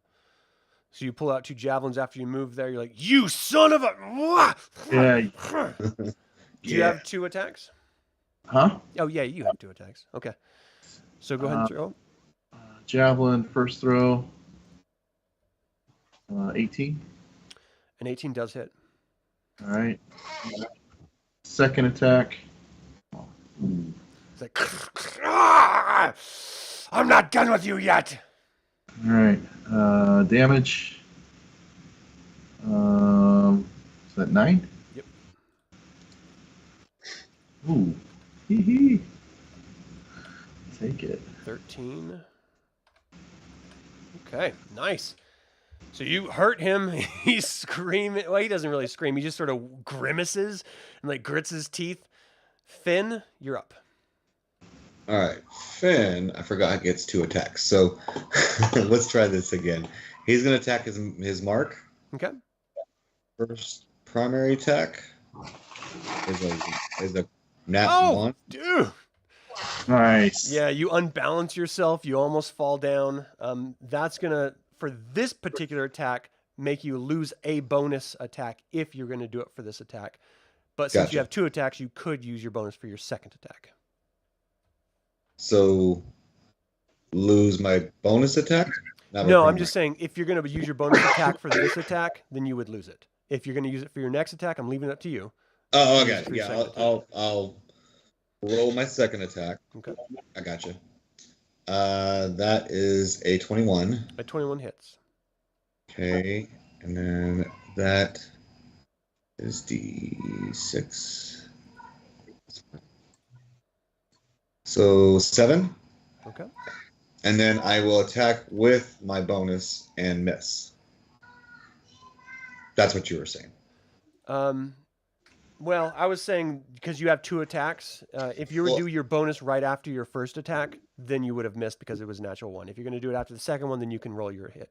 So you pull out 2 javelins after you move there. You're like, you son of a... Yeah. Do you have 2 attacks? Huh? Oh, yeah, you have 2 attacks. Okay. So go ahead and throw. Javelin, first throw. 18. An 18 does hit. All right. Second attack. It's like, "Ah! I'm not done with you yet. All right. Damage. Is that 9? Yep. Ooh. Hee hee. Take it. 13. Okay, nice. So you hurt him. He's screaming. Well, he doesn't really scream. He just sort of grimaces and like grits his teeth. Fynn, you're up. All right, Fynn, I forgot, gets 2 attacks. So let's try this again. He's going to attack his mark. Okay. First primary attack is a nat 1. Dude. Nice. Yeah, you unbalance yourself. You almost fall down. That's going to, for this particular attack, make you lose a bonus attack if you're going to do it for this attack. But since Gotcha. you have 2 attacks, you could use your bonus for your second attack. So lose my bonus attack? Not my No, I'm primary. just saying if you're going to use your bonus attack for this attack, then you would lose it. If you're going to use it for your next attack, I'm leaving it up to you. Oh, Use okay. it for your Yeah, second attack. I'll roll my second attack. Okay. I gotcha. That is a 21. A 21 hits. Okay, and then that is D6. So 7. Okay. And then I will attack with my bonus and miss. That's what you were saying. Well, I was saying because you have 2 attacks. If you were to do your bonus right after your first attack, then you would have missed because it was a natural 1. If you're going to do it after the second one, then you can roll your hit.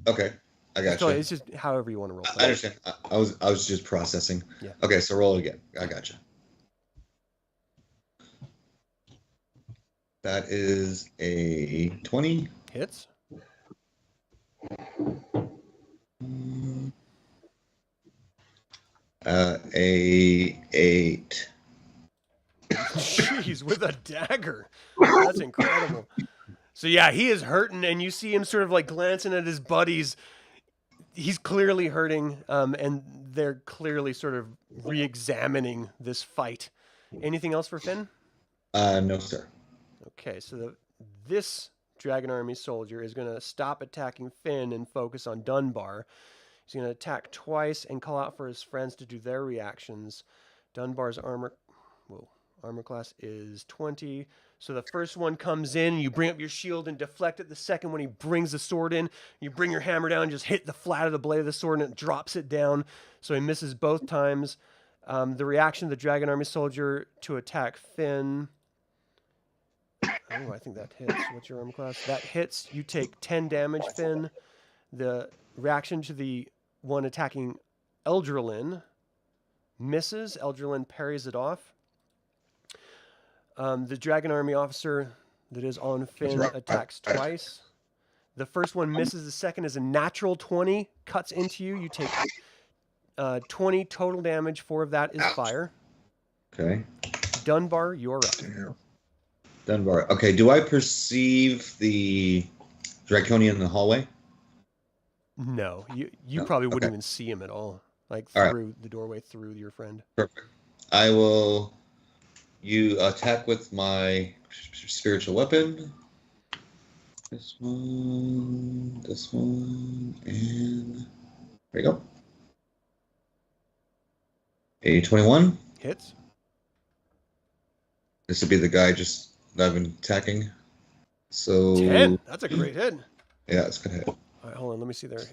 Okay, I got you. It's just however you want to roll. I understand. I was just processing. Yeah. Okay, so roll it again. I got you. That is a 20. Hits. A 8. Jeez, with a dagger. That's incredible. So yeah, he is hurting, and you see him sort of like glancing at his buddies. He's clearly hurting, and they're clearly sort of re-examining this fight. Anything else for Fynn? No, sir. Okay, so this Dragon Army soldier is going to stop attacking Fynn and focus on Dunbar. He's going to attack twice and call out for his friends to do their reactions. Dunbar's armor class is 20. So the first one comes in, and you bring up your shield and deflect it. The second one, he brings the sword in. You bring your hammer down and just hit the flat of the blade of the sword, and it drops it down. So he misses both times. The reaction of the Dragon Army soldier to attack Fynn. Oh, I think that hits. What's your armor class? That hits. You take 10 damage, Fynn. The reaction to the one attacking Eldralin misses. Eldralin parries it off. The Dragon Army officer that is on Fynn attacks twice. The first one misses. The second is a natural 20. Cuts into you. You take 20 total damage. 4 of that is fire. Okay. Dunbar, you're up. Dunbar. Okay, do I perceive the Draconian in the hallway? No, you No? probably wouldn't Okay. even see him at all. Like All right. through the doorway, through your friend. Perfect. I will attack with my spiritual weapon. This one, and there you go. A 21. Hits. This would be the guy just that I've been attacking. So 10. That's a great hit. yeah, it's gonna hit. All right, hold on. Let me see their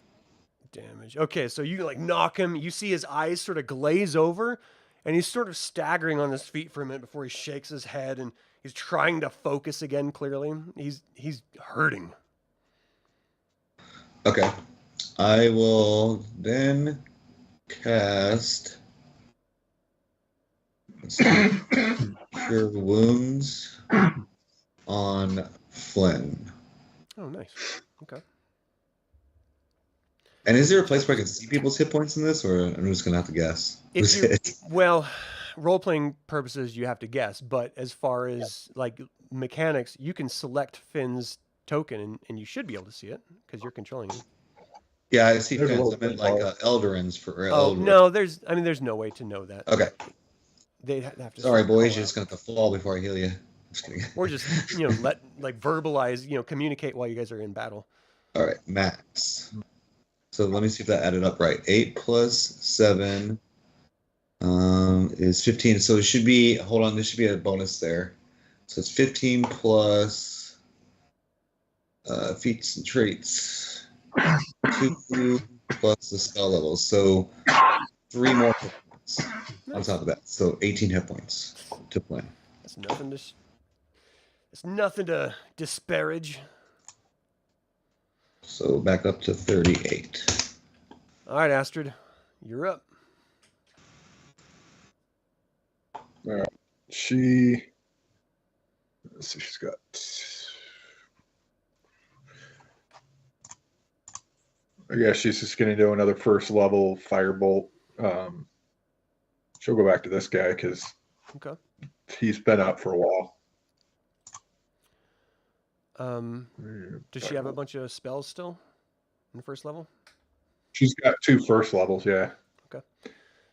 damage. Okay, so you like knock him. You see his eyes sort of glaze over, and he's sort of staggering on his feet for a minute before he shakes his head, and he's trying to focus again. Clearly, he's hurting. Okay, I will then cast Cure Wounds on Flynn. Oh, nice. Okay. And is there a place where I can see people's hit points in this, or I'm just gonna have to guess? If you well, role-playing purposes, you have to guess. But as far as like mechanics, you can select Finn's token, and you should be able to see it because you're controlling him. Yeah, I see There's a Fins. I little meant like bit Eldrin's for. Oh Eldrin. no, there's no way to know that. Okay. They'd have to. Sorry, call boys. out. You're just gonna have to fall before I heal you. Just kidding. Or just verbalize, communicate while you guys are in battle. All right, max. So let me see if that added up right. 8 plus 7 is 15. So it should be. Hold on, there should be a bonus there. So it's 15 plus feats and traits. 2 plus the spell level. So 3 more hit points on top of that. So 18 hit points to play. That's nothing to disparage. So back up to 38. All right, Astrid, you're up. Let's see, she's got. I guess she's just going to do another first level firebolt. She'll go back to this guy because Okay. he's been up for a while. Does she have a bunch of spells still in the first level? She's got 2 first levels, yeah.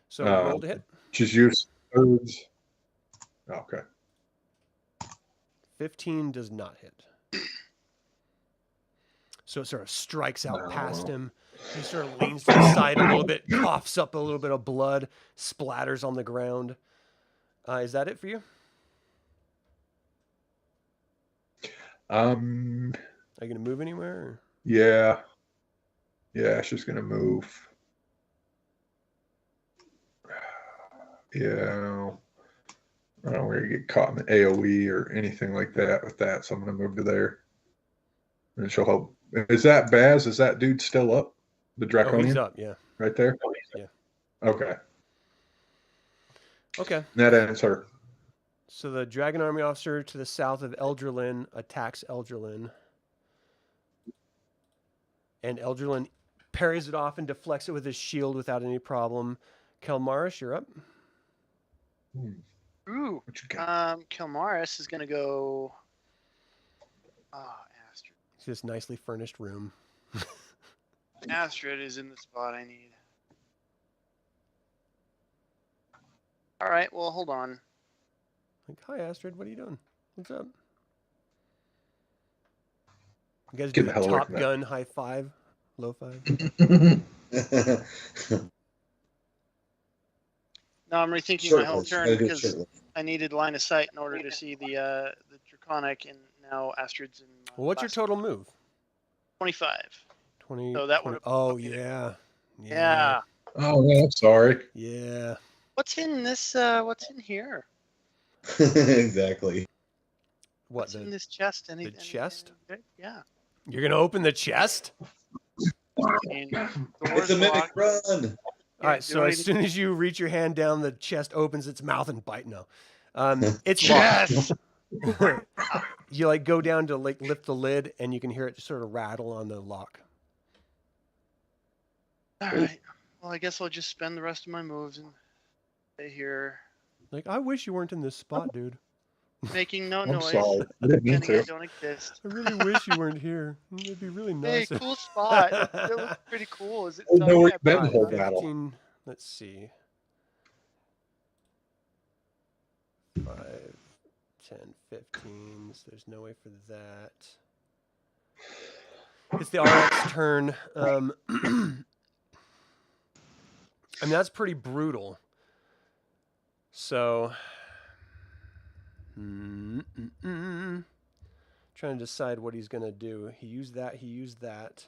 So roll to hit. She's used thirds. Okay. 15 does not hit. So it sort of strikes out past him. He sort of leans to the side a little bit, coughs up a little bit of blood, splatters on the ground. Is that it for you? Are you gonna move anywhere? Or? Yeah. Yeah, she's gonna move. Yeah. I don't want to get caught in the AoE or anything like that with that, so I'm gonna move to there. And she'll help. Is that Baz? Is that dude still up? The Draconian? Oh, he's up. Yeah. Right there? Yeah. Okay. Okay. That ends her. So the Dragon Army officer to the south of Eldralin attacks Eldralin. And Eldralin parries it off and deflects it with his shield without any problem. Kelmaris, you're up. Ooh. What you got? Kelmaris is gonna go. Astrid. It's this nicely furnished room. Astrid is in the spot I need. All right. Well, hold on. Like, hi Astrid, what are you doing? What's up? You guys Get do the a hell away Top from that. Gun high five, low five. No, I'm rethinking my whole Shirtless. turn Gotta do it because shirtless. I needed line of sight in order to see the Draconic, and now Astrid's in. Well, what's your last total move? 25. 20. So that 20 would've Oh put me yeah. Yeah. Oh, yeah, I'm sorry. Yeah. What's in this? What's in here? Exactly. What What's in this chest? Anything? chest? Yeah. You're gonna open the chest? And It's a mimic run. All right, so as soon as you reach your hand down, the chest opens its mouth and bite. No, it's locked. Yes. You like go down to like lift the lid, and you can hear it just sort of rattle on the lock. All right. Well, I guess I'll just spend the rest of my moves and stay here, Like, I wish you weren't in this spot, dude. making no I'm noise. sorry. I didn't mean Pretending I to. don't exist. I really wish you weren't here. It'd be really Hey, nice. cool spot. That looks pretty cool. Is it? I know where yeah, you've been the probably. whole Five, battle. 15, let's see. 5, 10, 15. So there's no way for that. It's the RX turn. I mean, that's pretty brutal. So, trying to decide what he's going to do. He used that. He used that.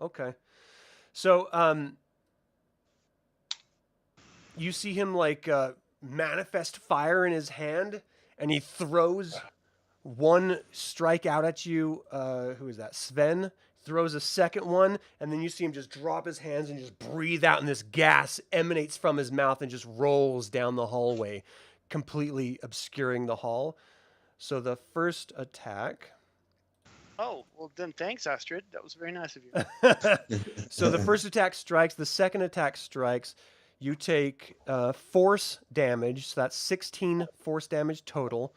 Okay. So, you see him like manifest fire in his hand, and he throws one strike out at you. Who is that? Sven throws a second one, and then you see him just drop his hands and just breathe out, and this gas emanates from his mouth and just rolls down the hallway, completely obscuring the hall. So the first attack. Oh, well then thanks, Astrid. That was very nice of you. So the first attack strikes. The second attack strikes. You take force damage. So that's 16 force damage total.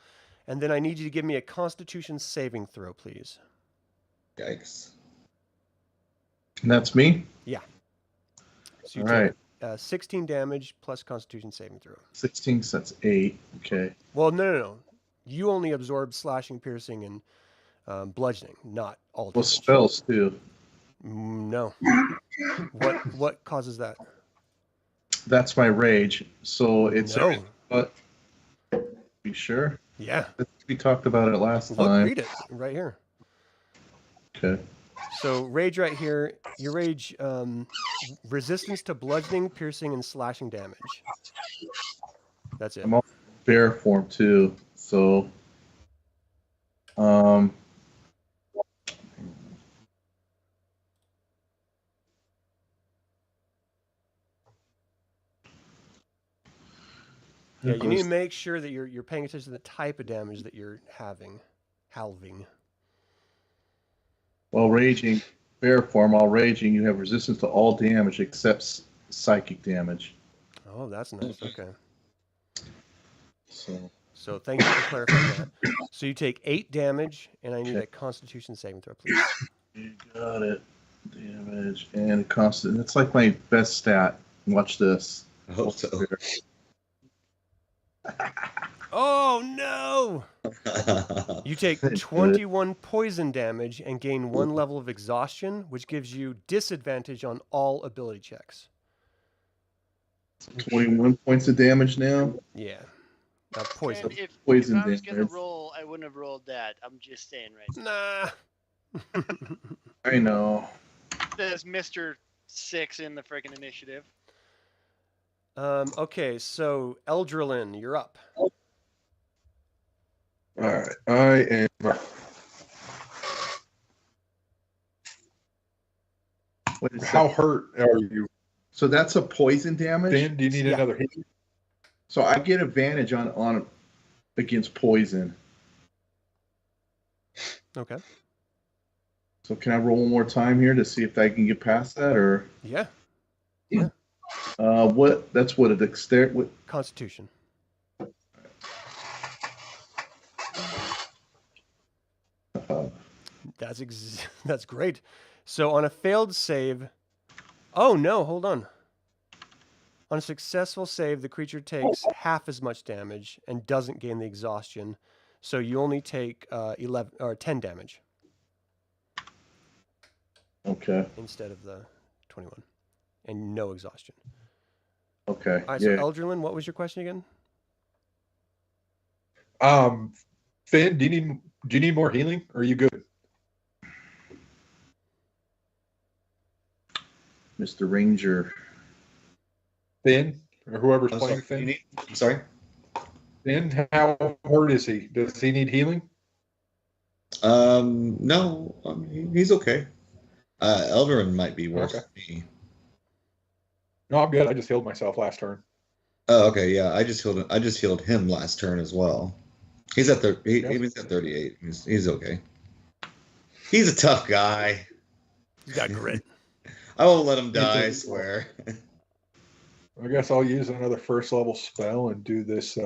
And then I need you to give me a Constitution saving throw, please. Yikes. And that's me. So you All right. take 16 damage plus Constitution saving throw. 16, so that's 8. Okay. Well, no. You only absorb slashing, piercing, and bludgeoning, not all Well, damage. spells too. No. What causes that? That's my rage. So it's No. But you sure? Yeah. We talked about it last Look, time. read it right here. Okay. So rage right here. Your rage, resistance to bludgeoning, piercing, and slashing damage. That's it. I'm all bear form too. So Yeah, you need to make sure that you're paying attention to the type of damage that you're halving. while raging, bear form, while raging, you have resistance to all damage except psychic damage. Oh, that's nice. Okay. So Thank you for clarifying that. So you take 8 damage, and I need Okay. a Constitution saving throw, please. you got it. Damage and constant. It's like my best stat. Watch this. I hope so. Oh no! You take 21 poison damage and gain 1 level of exhaustion, which gives you disadvantage on all ability checks. 21 points of damage now. Yeah. Poison. And if Poison I was going to damage. roll, I wouldn't have rolled that. I'm just saying right now. Nah. I know. There's Mr. 6 in the freaking initiative. Okay, so Eldrelin, you're up. All right, I am. What is How that? hurt are you, So that's a poison damage. Ben? Do you need Yeah. another hit? So I get advantage on against poison. Okay. So can I roll one more time here to see if I can get past that, or Yeah. what? That's what a dexterity. What? Constitution. That's great. So on a failed save, oh no, hold on. On a successful save, the creature takes half as much damage and doesn't gain the exhaustion. So you only take 11 or 10 damage Okay. instead of the 21, and no exhaustion. Okay. All right, Yeah. so Eldrelin, what was your question again? Finn, do you need more healing? Or are you good? Mr. Ranger. Finn, or whoever's I'm playing sorry. Finn. I'm sorry. Finn, how hurt is he? Does he need healing? No, he's okay. Eldarin might be worse Okay. than me. No, I'm good. I just healed myself last turn. Oh, okay, yeah. I just healed him last turn as well. He's at he was at 38. He's okay. He's a tough guy. He's got grit. I won't let him die, I swear. I guess I'll use another first level spell and do this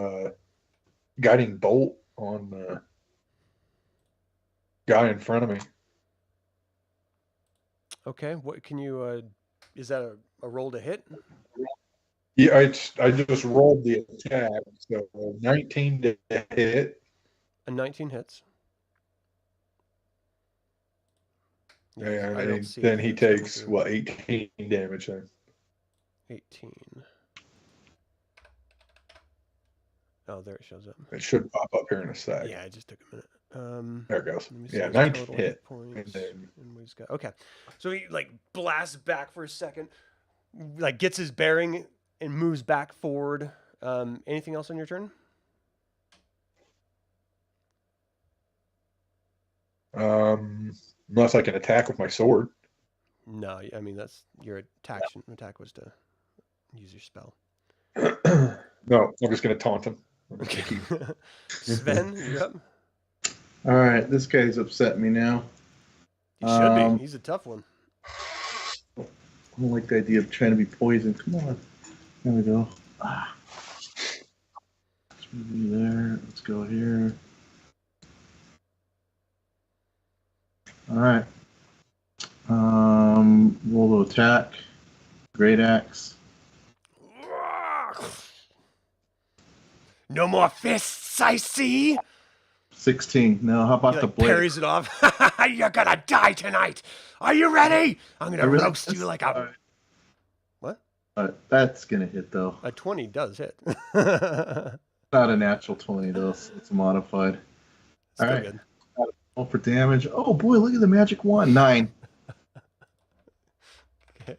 guiding bolt on the guy in front of me. Okay, what can you? Is that a roll to hit? Yeah, I just rolled the attack, so 19 to hit. A 19 hits. Yeah, And I don't see then he anything coming takes through. what, 18 damage then. 18. Oh, there it shows up. It should pop up here in a sec. Yeah, it just took a minute. There it goes. Let me see Yeah, his 19 total hit. points. And then And we've got okay. So he like blasts back for a second, like gets his bearing and moves back forward. Anything else on your turn? unless I can attack with my sword. No, I mean that's your attack. Attack was to use your spell. No, I'm just going to taunt him. Okay. Sven, you're up. All right, this guy's upset me now. He should be. He's a tough one. I don't like the idea of trying to be poisoned. Come on. There we go. Let's move you there. Let's go here. All right. Roll to attack. Great axe. No more fists, I see. 16. No, how about He the like blade? parries it off. You're gonna die tonight. Are you ready? I'm gonna really- roast you like a what? That's gonna hit though. A 20 does hit. Not a natural 20 though. So it's modified. Still All right. good. Roll for damage. Oh boy, look at the magic wand. 9. Okay.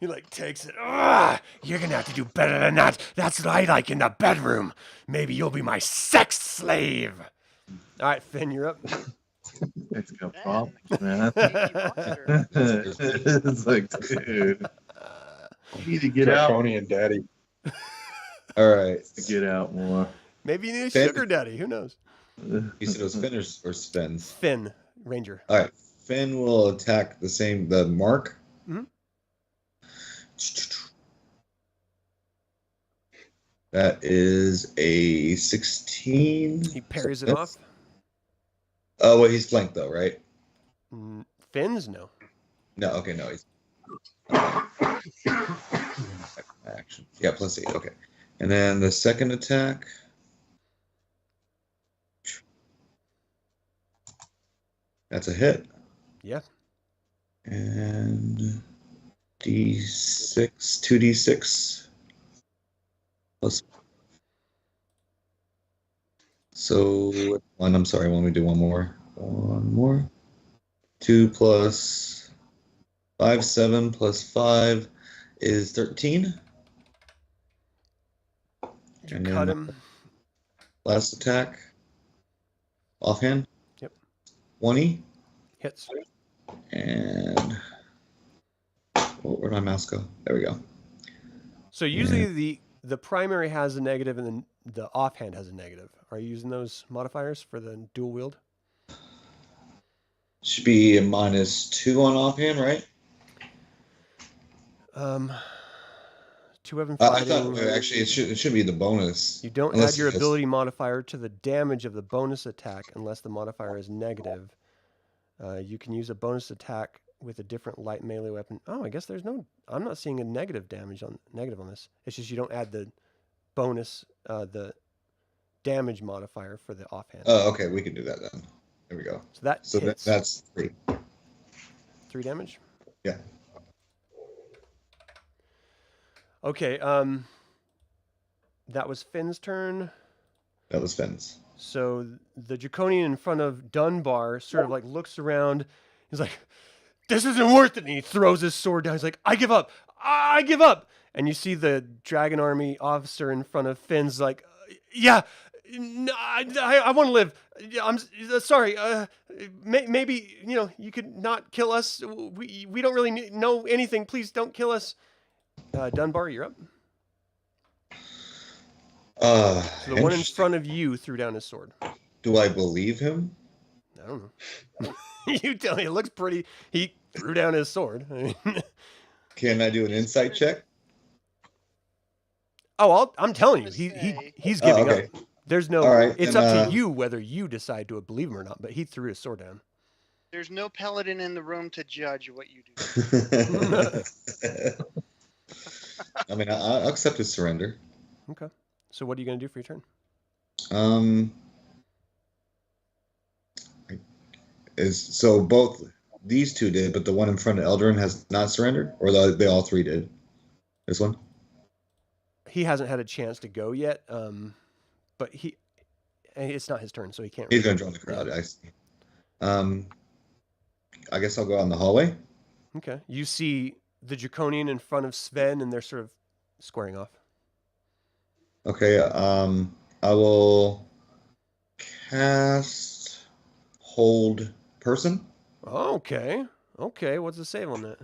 He like takes it. Ugh, you're gonna have to do better than that. That's what I like in the bedroom. Maybe you'll be my sex slave. All right, Finn, you're up. It's got Man, problems, man. Monster. It's like, dude, you need to get out. Draconian daddy. All right. Get out more. Maybe you need a Finn? sugar daddy. Who knows? You said it was Finn or Sven? Finn, Ranger. All right. Finn will attack the mark. Mhm. That is a 16. He parries it off. Oh, well, he's flanked though, right? Finn's no. No, okay, no, he's action. Yeah, plus 8. Okay, and then the second attack. That's a hit. Yeah. And D6, 2d6 plus So one. I'm sorry. Let me do one more. One more. 2 plus 5, 7 plus 5 is 13. You And cut then him. last attack. Offhand. Yep. 20. Hits. And where'd my mouse go? There we go. So usually the primary has a negative and then the offhand has a negative. Are you using those modifiers for the dual wield? Should be a -2 on offhand, right? 2 weapon I fighting. thought actually it should be the bonus. You don't Unless add your it has- ability modifier to the damage of the bonus attack unless the modifier is negative. You can use a bonus attack with a different light melee weapon. Oh, I guess there's no. I'm not seeing a negative on this. It's just you don't add the bonus, the damage modifier for the offhand. Oh, okay, we can do that then. There we go. So hits. That's 3. 3 damage. Yeah. Okay. That was Finn's turn. That was Finn's. So the Draconian in front of Dunbar sort of like looks around. He's like, "This isn't worth it." And he throws his sword down. He's like, "I give up. I give up." And you see the Dragon Army officer in front of Finn's like, "Yeah, no, I want to live. I'm sorry. Maybe you could not kill us. We don't really know anything. Please don't kill us." Dunbar, you're up. So the one in front of you threw down his sword. Do I believe him? I don't know. You tell me. It looks pretty. He threw down his sword. Can I do an insight check? Oh, I'm telling you, he's giving up. There's no. All right, it's then, up to you whether you decide to believe him or not. But he threw his sword down. There's no paladin in the room to judge what you do. I mean, I'll accept his surrender. Okay. So what are you going to do for your turn? So both these two did, but the one in front of Eldrin has not surrendered, or they all 3 did. This one. He hasn't had a chance to go yet. But it's not his turn, so he can't. He's going to join the crowd. I see. I guess I'll go out in the hallway. Okay. You see the Draconian in front of Sven, and they're sort of squaring off. Okay. I will cast Hold Person. Okay. What's the save on that?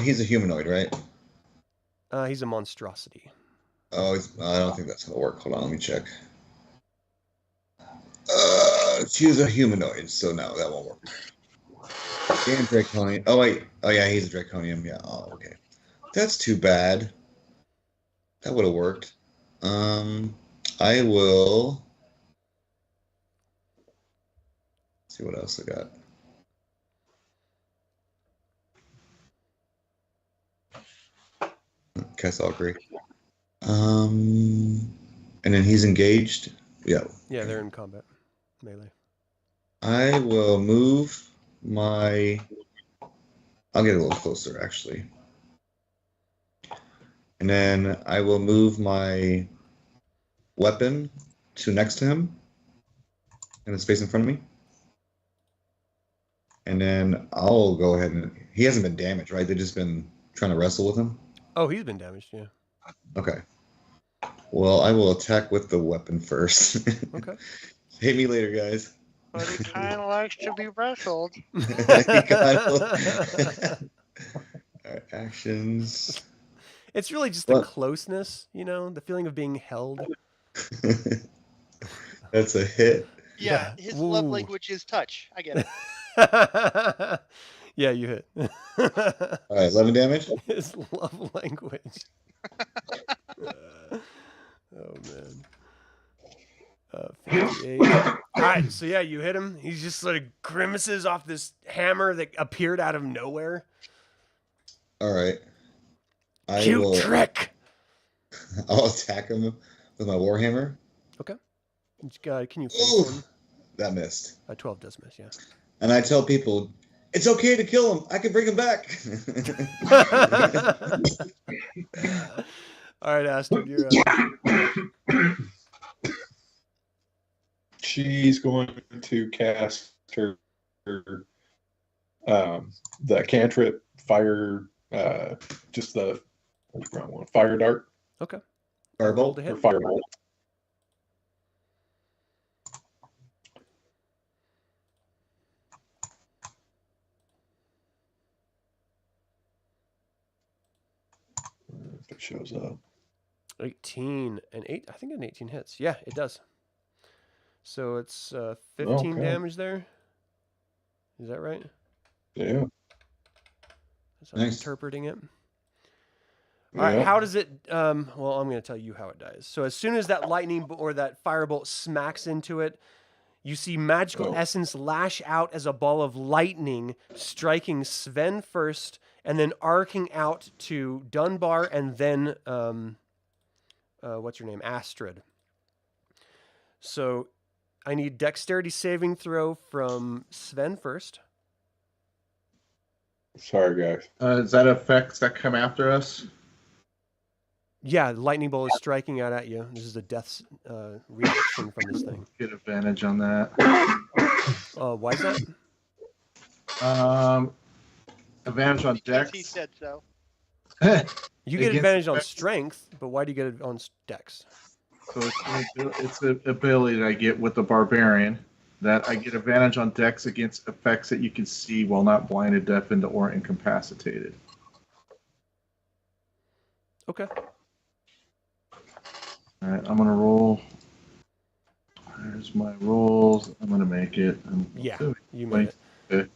He's a humanoid, right? He's a monstrosity. Oh, I don't think that's gonna work. Hold on, let me check. She's a humanoid, so no, that won't work. And Draconian. Oh wait. Oh yeah, he's a Draconian. Yeah. Oh, okay. That's too bad. That would have worked. I will see what else I got. Guess I'll agree. And then he's engaged. Yeah. Yeah, they're in combat. Melee. I will move my. I'll get a little closer, actually. And then I will move my weapon to next to him in the space in front of me. And then I'll go ahead and. He hasn't been damaged, right? They've just been trying to wrestle with him. Oh, he's been damaged, yeah. Okay. Well, I will attack with the weapon first. Okay. Hit me later, guys. But he kind of likes to be wrestled. All right, actions. It's really just the closeness, the feeling of being held. That's a hit. Yeah, his love language is touch. I get it. Yeah, you hit. All right, 11 damage. His love language. Oh, man. 58. All right, so yeah, you hit him. He's just sort of grimaces off this hammer that appeared out of nowhere. All right. Cute trick. I'll attack him with my warhammer. Okay. Can you face him? That missed. 12 does miss, yeah. And I tell people, it's okay to kill him. I can bring him back. All right, Astrid, you're up. she's going to cast her the cantrip fire, just the wrong one, fire dart Okay. Firebolt? Roll to or hit. firebolt. If it shows up. 18 and 8. I think an 18 hits. Yeah, it does. So it's 15 Okay. damage there. Is that right? Yeah. That's how I'm Nice. interpreting it. All right, Yeah. how does it? Well, I'm going to tell you how it dies. So as soon as that lightning or that firebolt smacks into it, you see magical Oh. essence lash out as a ball of lightning, striking Sven first, and then arcing out to Dunbar, and then what's your name, Astrid. So I need dexterity saving throw from Sven first. Sorry, guys. Is that effects that come after us? Yeah, the lightning bolt is striking out at you. This is a death reaction from this thing. Get advantage on that. Why is that? Advantage on Because dex. he said so. You get Against advantage on effect- strength, but why do you get it on dex? So it's an ability that I get with the Barbarian that I get advantage on dex against effects that you can see while not blinded, deafened, or incapacitated. Okay. All right, I'm gonna roll. There's my rolls. I'm gonna make it. Yeah, Ooh, you made it.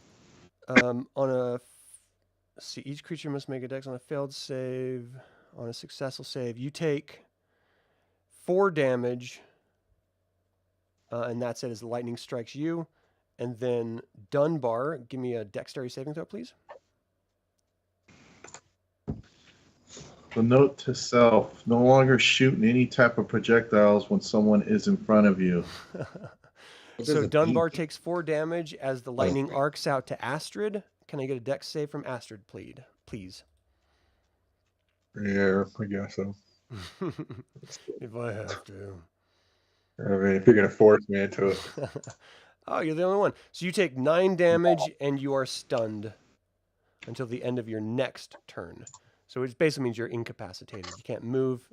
Okay. On a let's see, each creature must make a dex on a failed save. On a successful save, you take 4 damage, and that's it as the lightning strikes you. And then Dunbar, give me a dexterity saving throw, please. The note to self: no longer shooting any type of projectiles when someone is in front of you. What So does it Dunbar mean? takes 4 damage as the lightning great. arcs out to Astrid. Can I get a dex save from Astrid, please? Yeah, I guess so. If I have to. I mean, if you're gonna force me into it, Oh, you're the only one. So you take 9 damage and you are stunned until the end of your next turn. So it basically means you're incapacitated. You can't move.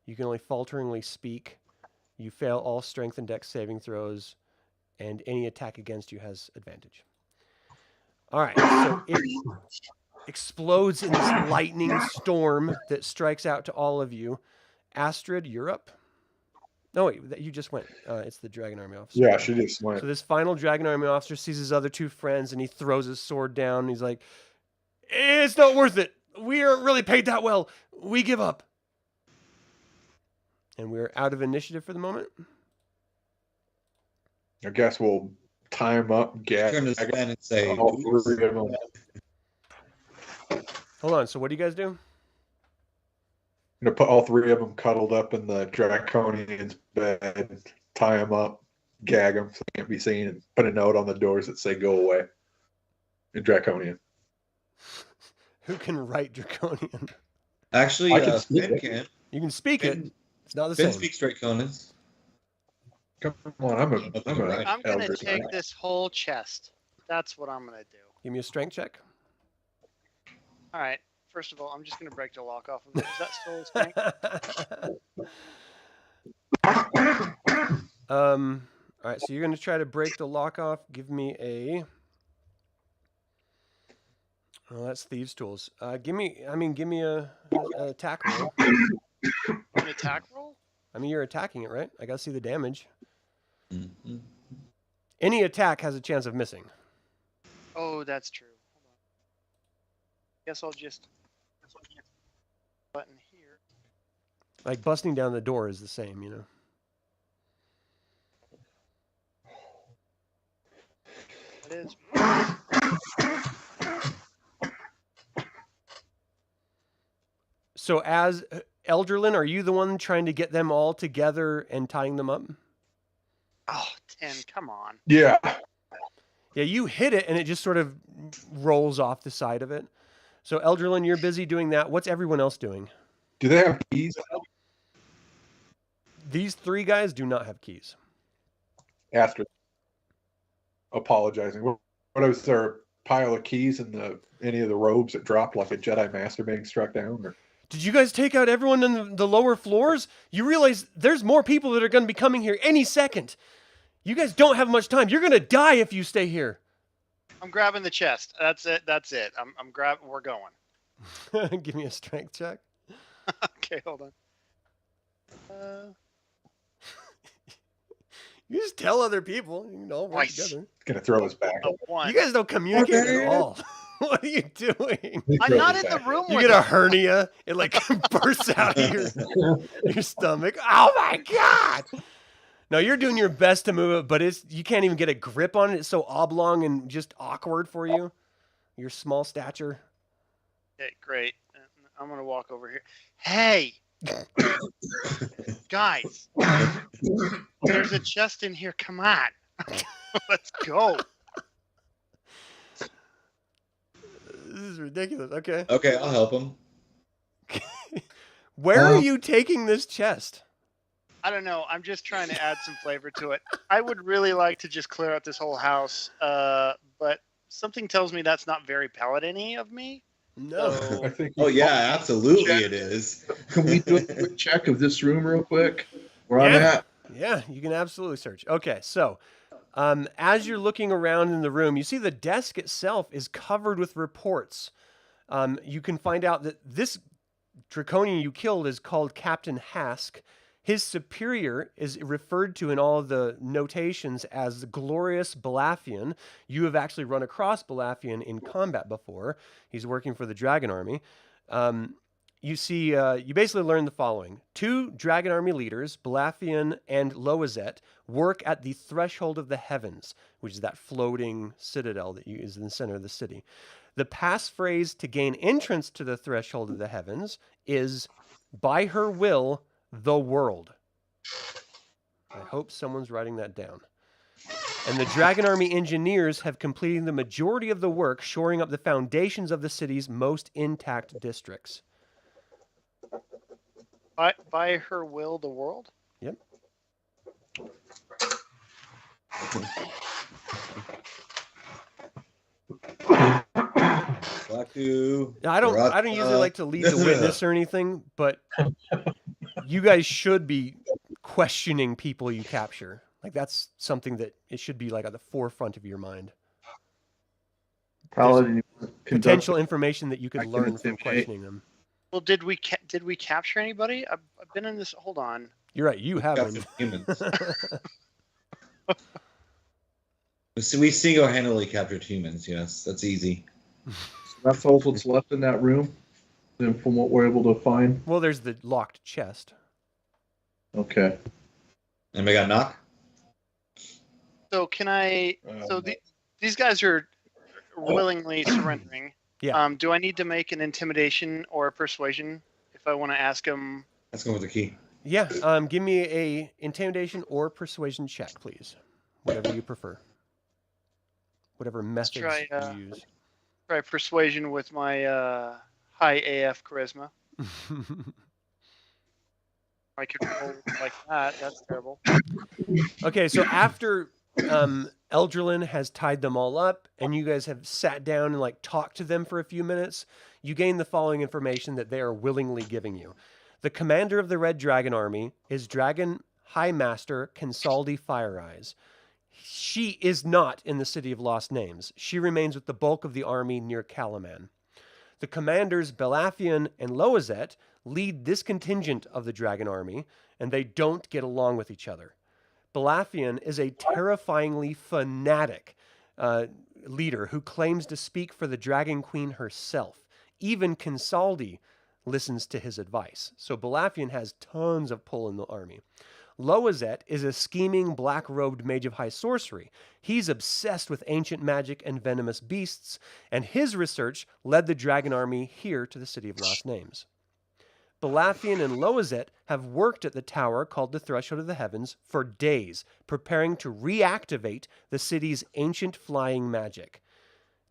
You can only falteringly speak. You fail all strength and dex saving throws, and any attack against you has advantage. All right, so it explodes in this lightning storm that strikes out to all of you. Astrid, you're up. No, wait, you just went. It's the Dragon Army officer. yeah, she just went. So this final Dragon Army officer sees his other 2 friends, and he throws his sword down. And he's like, "It's not worth it. We aren't really paid that well. We give up." And we're out of initiative for the moment. I guess we'll time up, gag. Turn to Sven and say, all 3 of them. Hold on. So what do you guys do? I'm gonna put all 3 of them cuddled up in the Draconian's bed, tie them up, gag them so they can't be seen, and put a note on the doors that say "Go away" in Draconian. Who can write Draconian? actually, I can speak Fynn it. can. You can speak it. Fynn, It's not the Fynn same. speaks Draconans. Come on, I'm Right. I'm gonna elder. take this whole chest. That's what I'm gonna do. Give me a strength check. All right. First of all, I'm just gonna break the lock off of it. Is that still strength? All right, so you're going to try to break the lock off. Give me a... Oh, that's thieves' tools. Give me a attack roll. An attack roll? I mean, you're attacking it, right? I got to see the damage. Mhm. Any attack has a chance of missing. Oh, that's true. Hold on. Guess I'll just button here. Like busting down the door is the same, you know. It is. So as Elderlin, are you the one trying to get them all together and tying them up? Oh, 10, come on. Yeah. Yeah, you hit it and it just sort of rolls off the side of it. So Elderlin, you're busy doing that. What's everyone else doing? Do they have keys? These 3 guys do not have keys. Astrid apologizing. What was there a pile of keys in any of the robes that dropped like a Jedi Master being struck down? Or? Did you guys take out everyone in the lower floors? You realize there's more people that are going to be coming here any second. You guys don't have much time. You're going to die if you stay here. I'm grabbing the chest. That's it. I'm grabbing. We're going. Give me a strength check. Okay, hold on. You just tell other people. You can all work Nice. together. Gonna throw us back. A 1. You guys don't communicate at all. What are you doing? I'm not in the room You with get a them. hernia. It like bursts out of your stomach. Oh my god! No, you're doing your best to move it, but you can't even get a grip on it. It's so oblong and just awkward for you. Your small stature. Okay, great. I'm gonna walk over here. Hey, guys, there's a chest in here. Come on, let's go. This is ridiculous. Okay. Okay, I'll help him. Where are you taking this chest? I don't know. I'm just trying to add some flavor to it. I would really like to just clear out this whole house, but something tells me that's not very Paladin-y of me. No. So- I think. Oh yeah, absolutely it is. Can we do a quick check of this room real quick? Where I'm at? Yeah, you can absolutely search. Okay, so as you're looking around in the room, you see the desk itself is covered with reports. You can find out that this Draconian you killed is called Captain Hask. His superior is referred to in all of the notations as the glorious Balafian. You have actually run across Balafian in combat before. He's working for the Dragon Army. You see, you basically learn the following. 2 Dragon Army leaders, Balafian and Loazet, work at the Threshold of the Heavens, which is that floating citadel that is in the center of the city. The passphrase to gain entrance to the Threshold of the Heavens is, by her will, the world. I hope someone's writing that down. And the Dragon Army engineers have completed the majority of the work shoring up the foundations of the city's most intact districts. By her will, the world. Yep. I don't usually like to lead the witness or anything, but you guys should be questioning people you capture. Like that's something that it should be like at the forefront of your mind. Paladin Potential information that you could learn from questioning them. Well, did we capture anybody? I've been in this. Hold on. You're right. You haven't. Humans. So we single-handedly captured humans. Yes, that's easy. That's all what's left in that room, then from what we're able to find. Well, there's the locked chest. Okay. And we got knock. So can I? These guys are willingly surrendering. Yeah. Do I need to make an intimidation or a persuasion if I want to ask them? Let's go with the key. Yeah. Give me a intimidation or persuasion check, please. Whatever you prefer. Whatever methods you use. Try persuasion with my high AF charisma. I could roll like that. That's terrible. Okay, so after Eldrelin has tied them all up and you guys have sat down and like talked to them for a few minutes, you gain the following information that they are willingly giving you. The commander of the Red Dragon Army is Dragon High Master Kinsaldi Fireeyes. She is not in the City of Lost Names. She remains with the bulk of the army near Calaman. The commanders Balafian and Loazet lead this contingent of the Dragon Army, and they don't get along with each other. Balafian is a terrifyingly fanatic leader who claims to speak for the Dragon Queen herself. Even Kinsaldi listens to his advice. So Balafian has tons of pull in the army. Loazet is a scheming black-robed mage of high sorcery. He's obsessed with ancient magic and venomous beasts, and his research led the Dragon Army here to the City of Lost Names. Balafian and Loazet have worked at the tower called the Threshold of the Heavens for days, preparing to reactivate the city's ancient flying magic.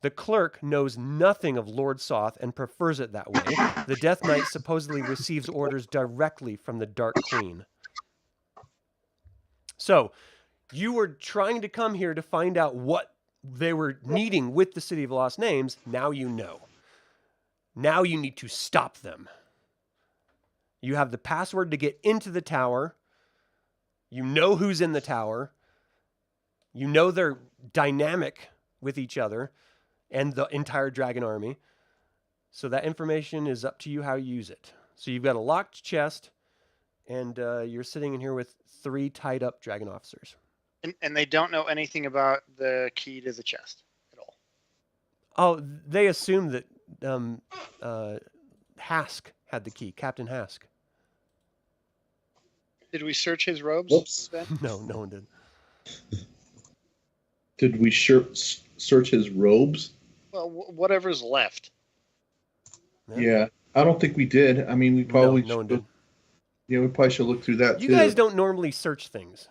The clerk knows nothing of Lord Soth and prefers it that way. The Death Knight supposedly receives orders directly from the Dark Queen. So, You were trying to come here to find out what they were needing with the City of Lost Names. Now you know. Now you need to stop them. You have the password to get into the tower. You know who's in the tower. You know they're dynamic with each other and the entire dragon army. So that information is up to you how you use it. So you've got a locked chest, and you're sitting in here with 3 tied up dragon officers. And they don't know anything about the key to the chest at all. Oh, they assume that Hask had the key, Captain Hask. Did we search his robes? Whoops. Sven? No one did. Did we search his robes? Well, whatever's left. Yeah, I don't think we did. I mean, we probably no one should. did. Yeah, we probably should look through that You too. guys don't normally search things.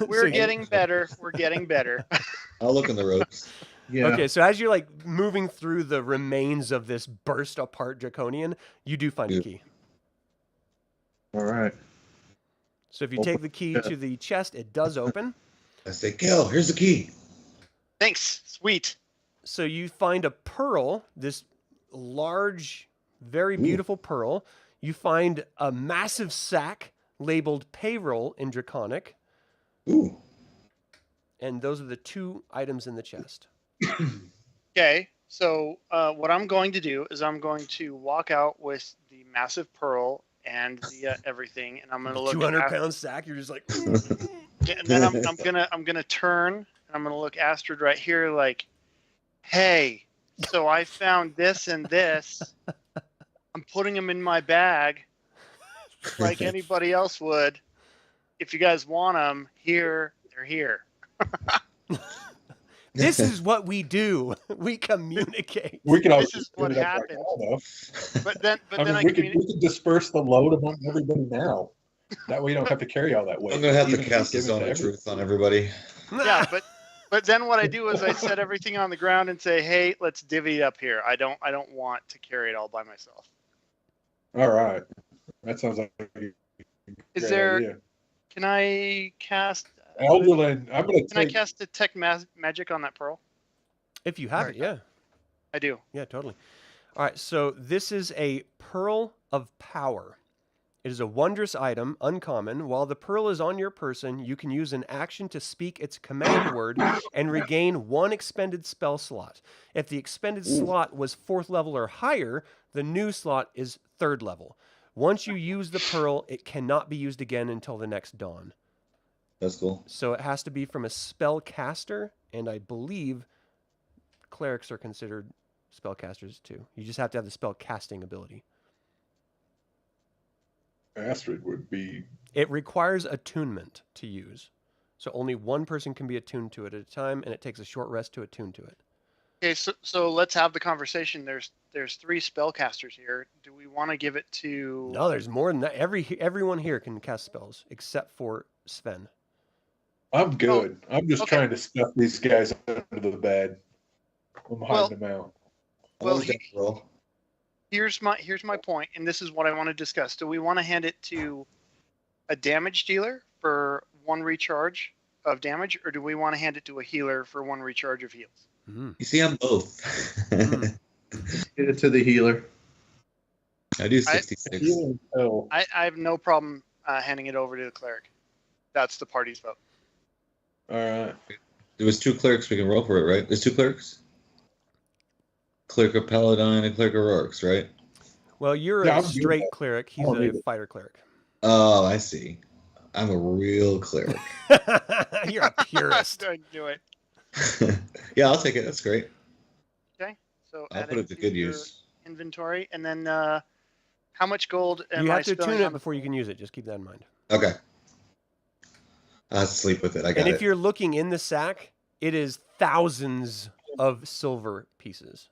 We're getting better. We're getting better. I'll look in the ropes. Yeah. Okay, so as you're like moving through the remains of this burst apart draconian, you do find a Yeah. key. All right. So if you take the key to the chest, it does open. I say, Kel, here's the key. Thanks. Sweet. So you find a pearl, this large, very beautiful pearl. You find a massive sack labeled payroll in Draconic. Ooh. And those are the 2 items in the chest. Okay. So what I'm going to do is I'm going to walk out with the massive pearl and the everything, and I'm going to look. 200-pound sack. You're just like. Yeah, and then I'm gonna turn and I'm gonna look Astrid right here like, hey, so I found this and this. I'm putting them in my bag like anybody else would. If you guys want them, they're here. This is what we do. We communicate. We can This is what happened. But then we could disperse the load among everybody now. That way you don't have to carry all that weight. I'm going to have to Even if you cast the give it zone to of truth on everybody. yeah, but then what I do is I set everything on the ground and say, hey, let's divvy it up here. I don't want to carry it all by myself. All right. That sounds like a great Is there? idea. Can I cast? Elderland, I'm going to Can I take... cast detect magic on that pearl? If you have it, yeah. I do. Yeah, totally. All right, so this is a Pearl of Power. It is a wondrous item, uncommon. While the pearl is on your person, you can use an action to speak its command word and regain 1 expended spell slot. If the expended slot was 4th level or higher, the new slot is 3rd level. Once you use the pearl, it cannot be used again until the next dawn. That's cool. So it has to be from a spellcaster, and I believe clerics are considered spellcasters too. You just have to have the spell casting ability. Astrid would be... It requires attunement to use. So only 1 person can be attuned to it at a time, and it takes a short rest to attune to it. Okay, so let's have the conversation. There's 3 spellcasters here. Do we want to give it to? No, there's more than that. Everyone here can cast spells, except for Sven. I'm good. I'm just okay. trying to stuff these guys under the bed. I'm hiding them out. Well, Roll. here's my point, and this is what I want to discuss. Do we want to hand it to a damage dealer for 1 recharge of damage, or do we want to hand it to a healer for 1 recharge of heals? Mm-hmm. You see, I'm both. Get it to the healer. I do 66. I have no problem handing it over to the cleric. That's the party's vote. All right. There was 2 clerics we can roll for it, right? There's 2 clerics? Cleric of Paladin and Cleric of Rorks, right? Well, you're Yeah, a I'm good straight with cleric. He's I'll a read it. fighter cleric. Oh, I see. I'm a real cleric. You're a purist. Don't do it. Yeah, I'll take it. That's great. Okay, so I'll add put it to good your use. inventory, and then how much gold am You I have to spelling attune it on? before you can use it. Just keep that in mind. Okay. I'll sleep with it. I got And it. if you're looking in the sack, it is thousands of silver pieces.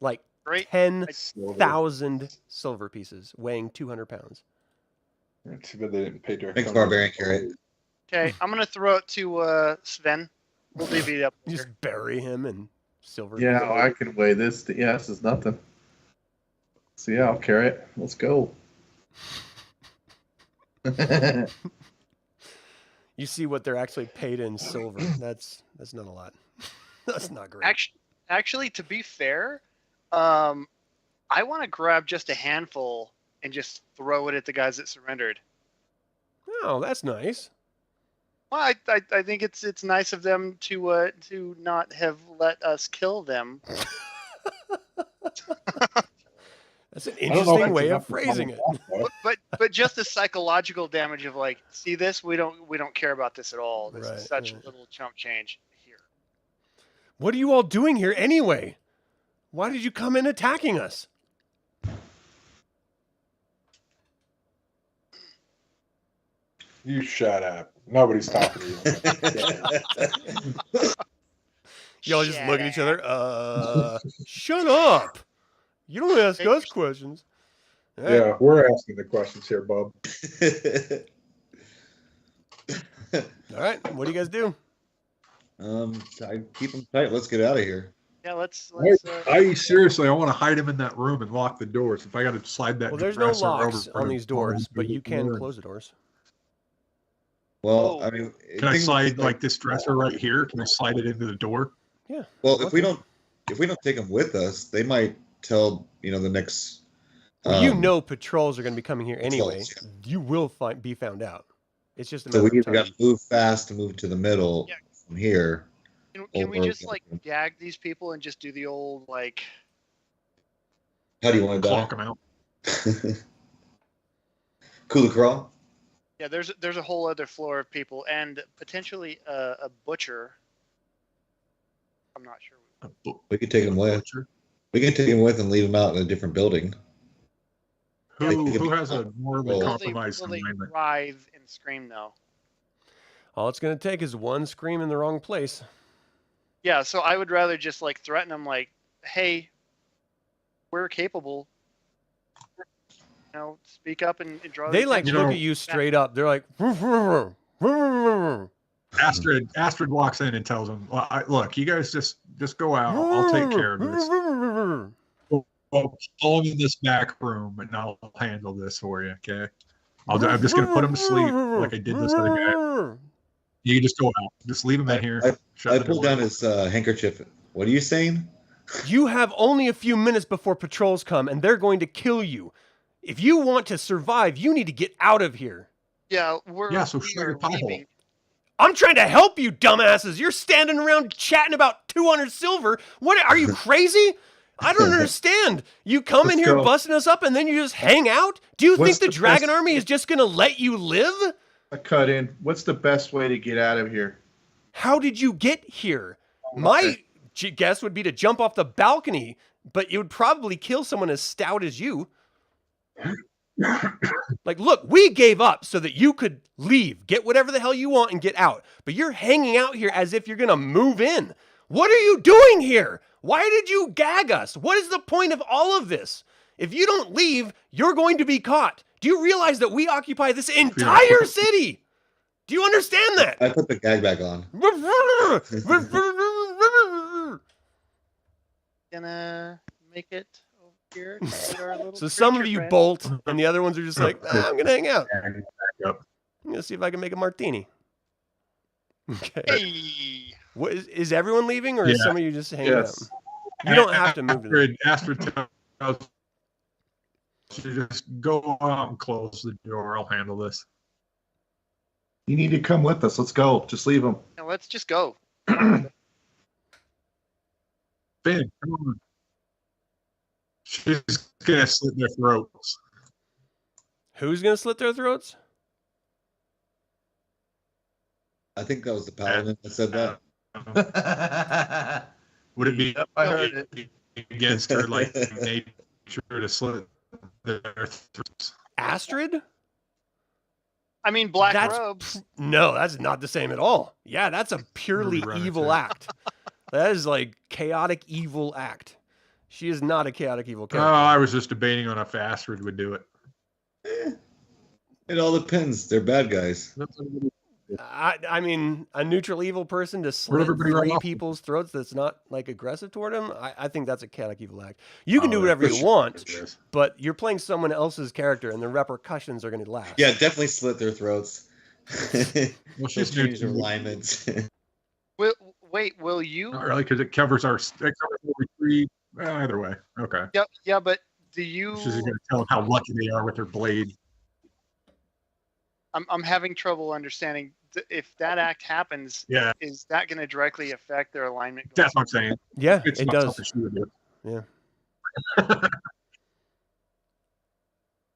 Like Great. 10,000 silver pieces weighing 200 pounds. Too bad they didn't pay direct. Make the Barbarian carry it. Okay, I'm gonna throw it to Sven. We'll divvy it up. You later. just bury him in silver. Yeah, I can weigh this. Yeah, this is nothing. So yeah, I'll carry it. Let's go. You see what they're actually paid in silver. That's not a lot. That's not great. Actually, to be fair, I want to grab just a handful and just throw it at the guys that surrendered. Oh, that's nice. Well, I think it's nice of them to not have let us kill them. That's an interesting way of phrasing it. But just the psychological damage of like, see this? We don't care about this at all. This is such a little chump change here. What are you all doing here anyway? Why did you come in attacking us? You shut up. Nobody's talking to you. Y'all just look at each other. Shut up. You don't ask us questions. Right. Yeah, we're asking the questions here, bub. All right, what do you guys do? I keep them tight. Let's get out of here. Yeah, let's. I seriously, I want to hide him in that room and lock the doors. If I got to slide that. Well, there's no dresser locks over on these doors, but you can close the doors. Well, I mean, can I slide like this dresser right here? Can I slide it into the door? Yeah. Well, if we don't take them with us, they might tell the next. Well, patrols are going to be coming here anyway. Yeah. You will be found out. It's just a So matter we of either time. got to move fast to move to the middle from here. Can we just like gag these people and just do the old like? How do you want to Clock them out. Cool to crawl. Yeah, there's a whole other floor of people and potentially a butcher. I'm not sure. We could take them with. We can take them with and leave them out in a different building. Who has a more of a compromised Will they alignment? writhe and scream though? All it's going to take is one scream in the wrong place. Yeah, so I would rather just like threaten them, like, "Hey, we're capable. Speak up and draw." They like look at you straight up. They're like, Astrid walks in and tells them, "Look, you guys just go out. I'll take care of this. I'll follow in this back room and I'll handle this for you. Okay? I'm just gonna put him to sleep like I did this other guy. You can just go out. Just leave him in here." I pulled down his handkerchief. What are you saying? You have only a few minutes before patrols come, and they're going to kill you. If you want to survive, you need to get out of here. Yeah, so shut your pie hole. I'm trying to help you, dumbasses. You're standing around chatting about 200 silver. What? Are you crazy? I don't understand. You come in here busting us up, and then you just hang out? Do you think the Dragon Army is just going to let you live? I cut in. What's the best way to get out of here? How did you get here? My guess would be to jump off the balcony, but it would probably kill someone as stout as you. Like, look, we gave up so that you could leave, get whatever the hell you want and get out. But you're hanging out here as if you're going to move in. What are you doing here? Why did you gag us? What is the point of all of this? If you don't leave, you're going to be caught. Do you realize that we occupy this entire city? Do you understand that? I put the gag back on. Gonna make it over here. So some of you bolt, and the other ones are just like, I'm gonna hang out. I'm gonna see if I can make a martini. Okay. Hey. What is everyone leaving, or is some of you just hanging out? Yes. You don't have to move. Astrid tells you just go out and close the door. I'll handle this. You need to come with us. Let's go. Just leave them. Now let's just go. Fynn, come on. She's gonna slit their throats. Who's gonna slit their throats? I think that was the Paladin that said that. Would it be I heard it. against her like nature to slit their throats? Astrid? I mean, black robes. No, that's not the same at all. Yeah, that's a purely evil act. That is like chaotic evil act. She is not a chaotic evil character. Oh, I was just debating on if Astrid would do it. It all depends. They're bad guys. I mean, a neutral evil person to slit three people's throats that's not like aggressive toward him, I think that's a chaotic evil act. You can do whatever you want, but you're playing someone else's character and the repercussions are going to last. Yeah, definitely slit their throats. Well, She'll she's new change their to alignments. Wait, will you? Not really, because it covers our retreat. Either way, okay. Yeah, but do you? She's going to tell them how lucky they are with their blade. I'm having trouble understanding if that act happens. Yeah, Is that going to directly affect their alignment? that's what I'm saying. Yeah, It's it not does. something she would do. Yeah.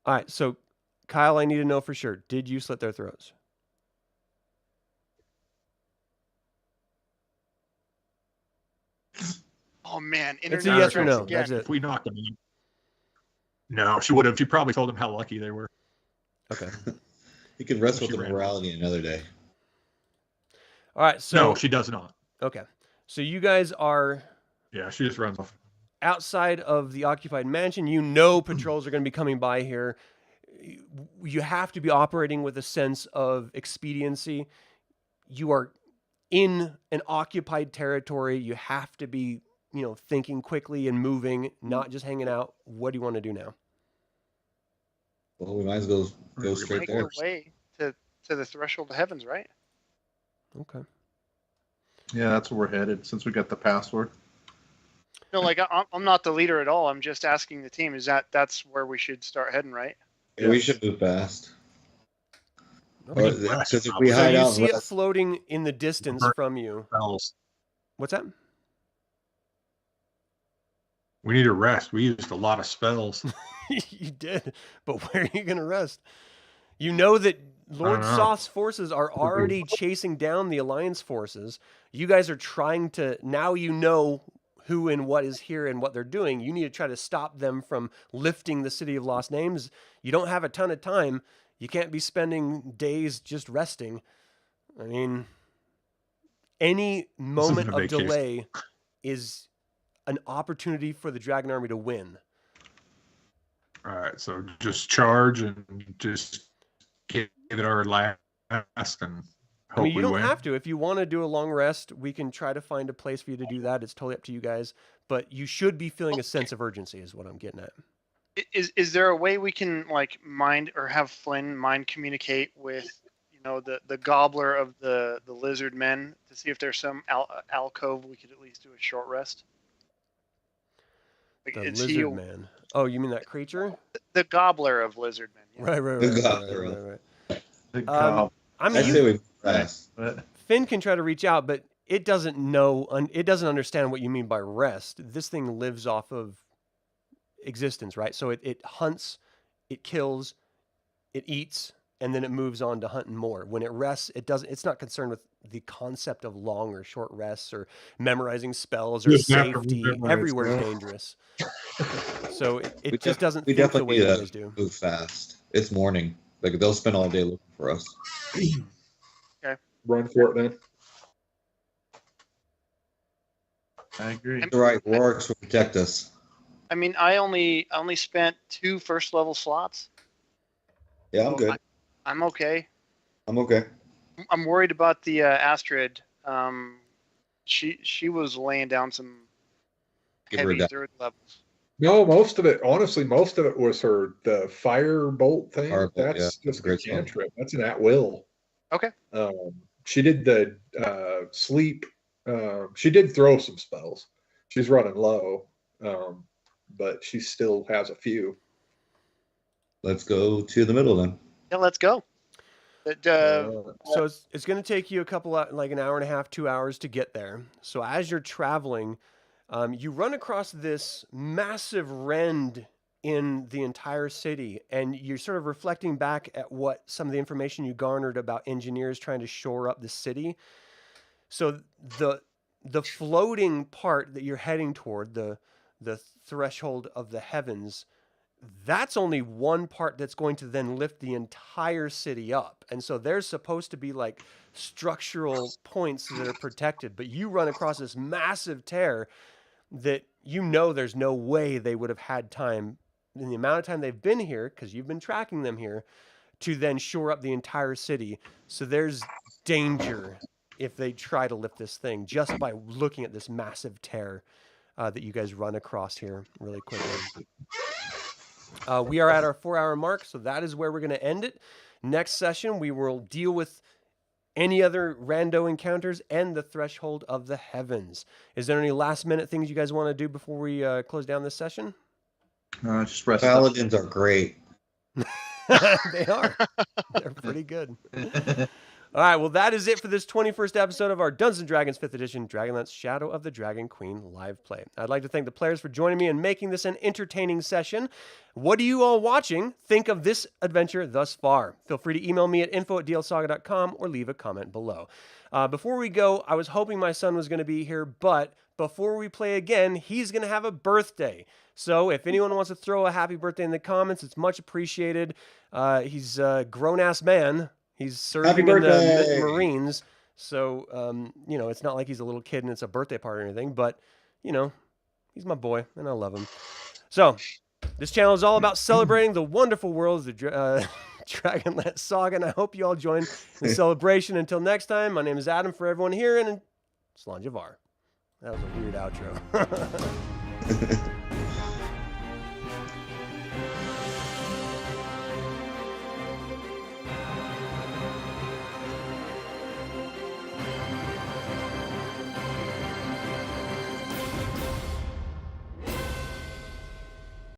All right, so Kyle, I need to know for sure. Did you slit their throats? Oh man, It's a yes or internet no. strikes again. That's it. If we knocked them in. No, she would have. She probably told them how lucky they were. Okay. You can rest She with the ran. morality another day. All right, so No, she does not. okay. So you guys are Yeah, she just runs off. outside of the occupied mansion. You know patrols are going to be coming by here. You have to be operating with a sense of expediency. You are in an occupied territory. You have to be, thinking quickly and moving, not just hanging out. What do you want to do now? Well, we might as well go straight Make there. your way to the threshold of heavens, right? Okay. Yeah, that's where we're headed since we got the password. No, like I'm not the leader at all. I'm just asking the team. That's where we should start heading, right? Yeah, we should move fast. Okay. Because if we So hide you out, see it floating in the distance from you. Spells. What's that? We need to rest. We used a lot of spells. You did, but where are you going to rest? You know that Lord I know. Soth's forces are already chasing down the Alliance forces. You guys are trying to, now you know who and what is here and what they're doing. You need to try to stop them from lifting the City of Lost Names. You don't have a ton of time. You can't be spending days just resting. I mean, any moment a of vacation. delay is an opportunity for the Dragon Army to win. All right, so just charge and just give it our last and hope I mean, you we don't win. have to. If you want to do a long rest, we can try to find a place for you to do that. It's totally up to you guys. But you should be feeling a sense of urgency is what I'm getting at. Is there a way we can mind or have Fynn mind communicate with the gobbler of the lizard men to see if there's some alcove we could at least do a short rest? The lizard man. Oh, you mean that creature? The gobbler of lizard men. Yeah. Right. The gobbler. I mean, I say we move fast. Fynn can try to reach out, but it doesn't know. It doesn't understand what you mean by rest. This thing lives off of existence, right? So it hunts, it kills, it eats, and then it moves on to hunting more. When it rests, it's not concerned with the concept of long or short rests or memorizing spells or Just have to safety. memorize Everywhere is spells. dangerous. So it We just doesn't We think the definitely way you need guys to do. move fast. It's morning. Like they'll spend all day looking for us. Run for it then. I agree. The right Rorks will protect us. I mean, I only spent 2 first level slots. Yeah, I'm So good. I'm okay. I'm okay. I'm worried about the Astrid. She was laying down some Give her heavy that. 3rd levels. No, most of it was the fire bolt thing. Firebolt, That's yeah. just a Great spell. cantrip. That's an at will. Okay. She did the sleep. She did throw some spells. She's running low, but she still has a few. Let's go to the middle then. Yeah, let's go. So it's going to take you an hour and a half, 2 hours to get there. So as you're traveling, you run across this massive rend in the entire city, and you're sort of reflecting back at what some of the information you garnered about engineers trying to shore up the city. So the floating part that you're heading toward, the threshold of the heavens, that's only one part that's going to then lift the entire city up. And so there's supposed to be structural points that are protected, but you run across this massive tear that there's no way they would have had time in the amount of time they've been here, because you've been tracking them here, to then shore up the entire city. So there's danger if they try to lift this thing just by looking at this massive tear that you guys run across here really quickly. We are at our 4-hour mark, so that is where we're going to end it. Next session, we will deal with any other rando encounters and the Threshold of the Heavens. Is there any last-minute things you guys want to do before we close down this session? Just rest up. Paladins are great. They are. They're pretty good. All right, well, that is it for this 21st episode of our Dungeons & Dragons 5th Edition Dragonlance Shadow of the Dragon Queen live play. I'd like to thank the players for joining me and making this an entertaining session. What do you all watching think of this adventure thus far? Feel free to email me at info@dlsaga.com or leave a comment below. Before we go, I was hoping my son was going to be here, but before we play again, he's going to have a birthday. So if anyone wants to throw a happy birthday in the comments, it's much appreciated. He's a grown-ass man. He's serving in the Marines, so, it's not like he's a little kid and it's a birthday party or anything, but, he's my boy, and I love him. So, this channel is all about celebrating the wonderful world of the Dragonlance Saga, and I hope you all join the celebration. Until next time, my name is Adam for everyone here, and Slan Javar. That was a weird outro.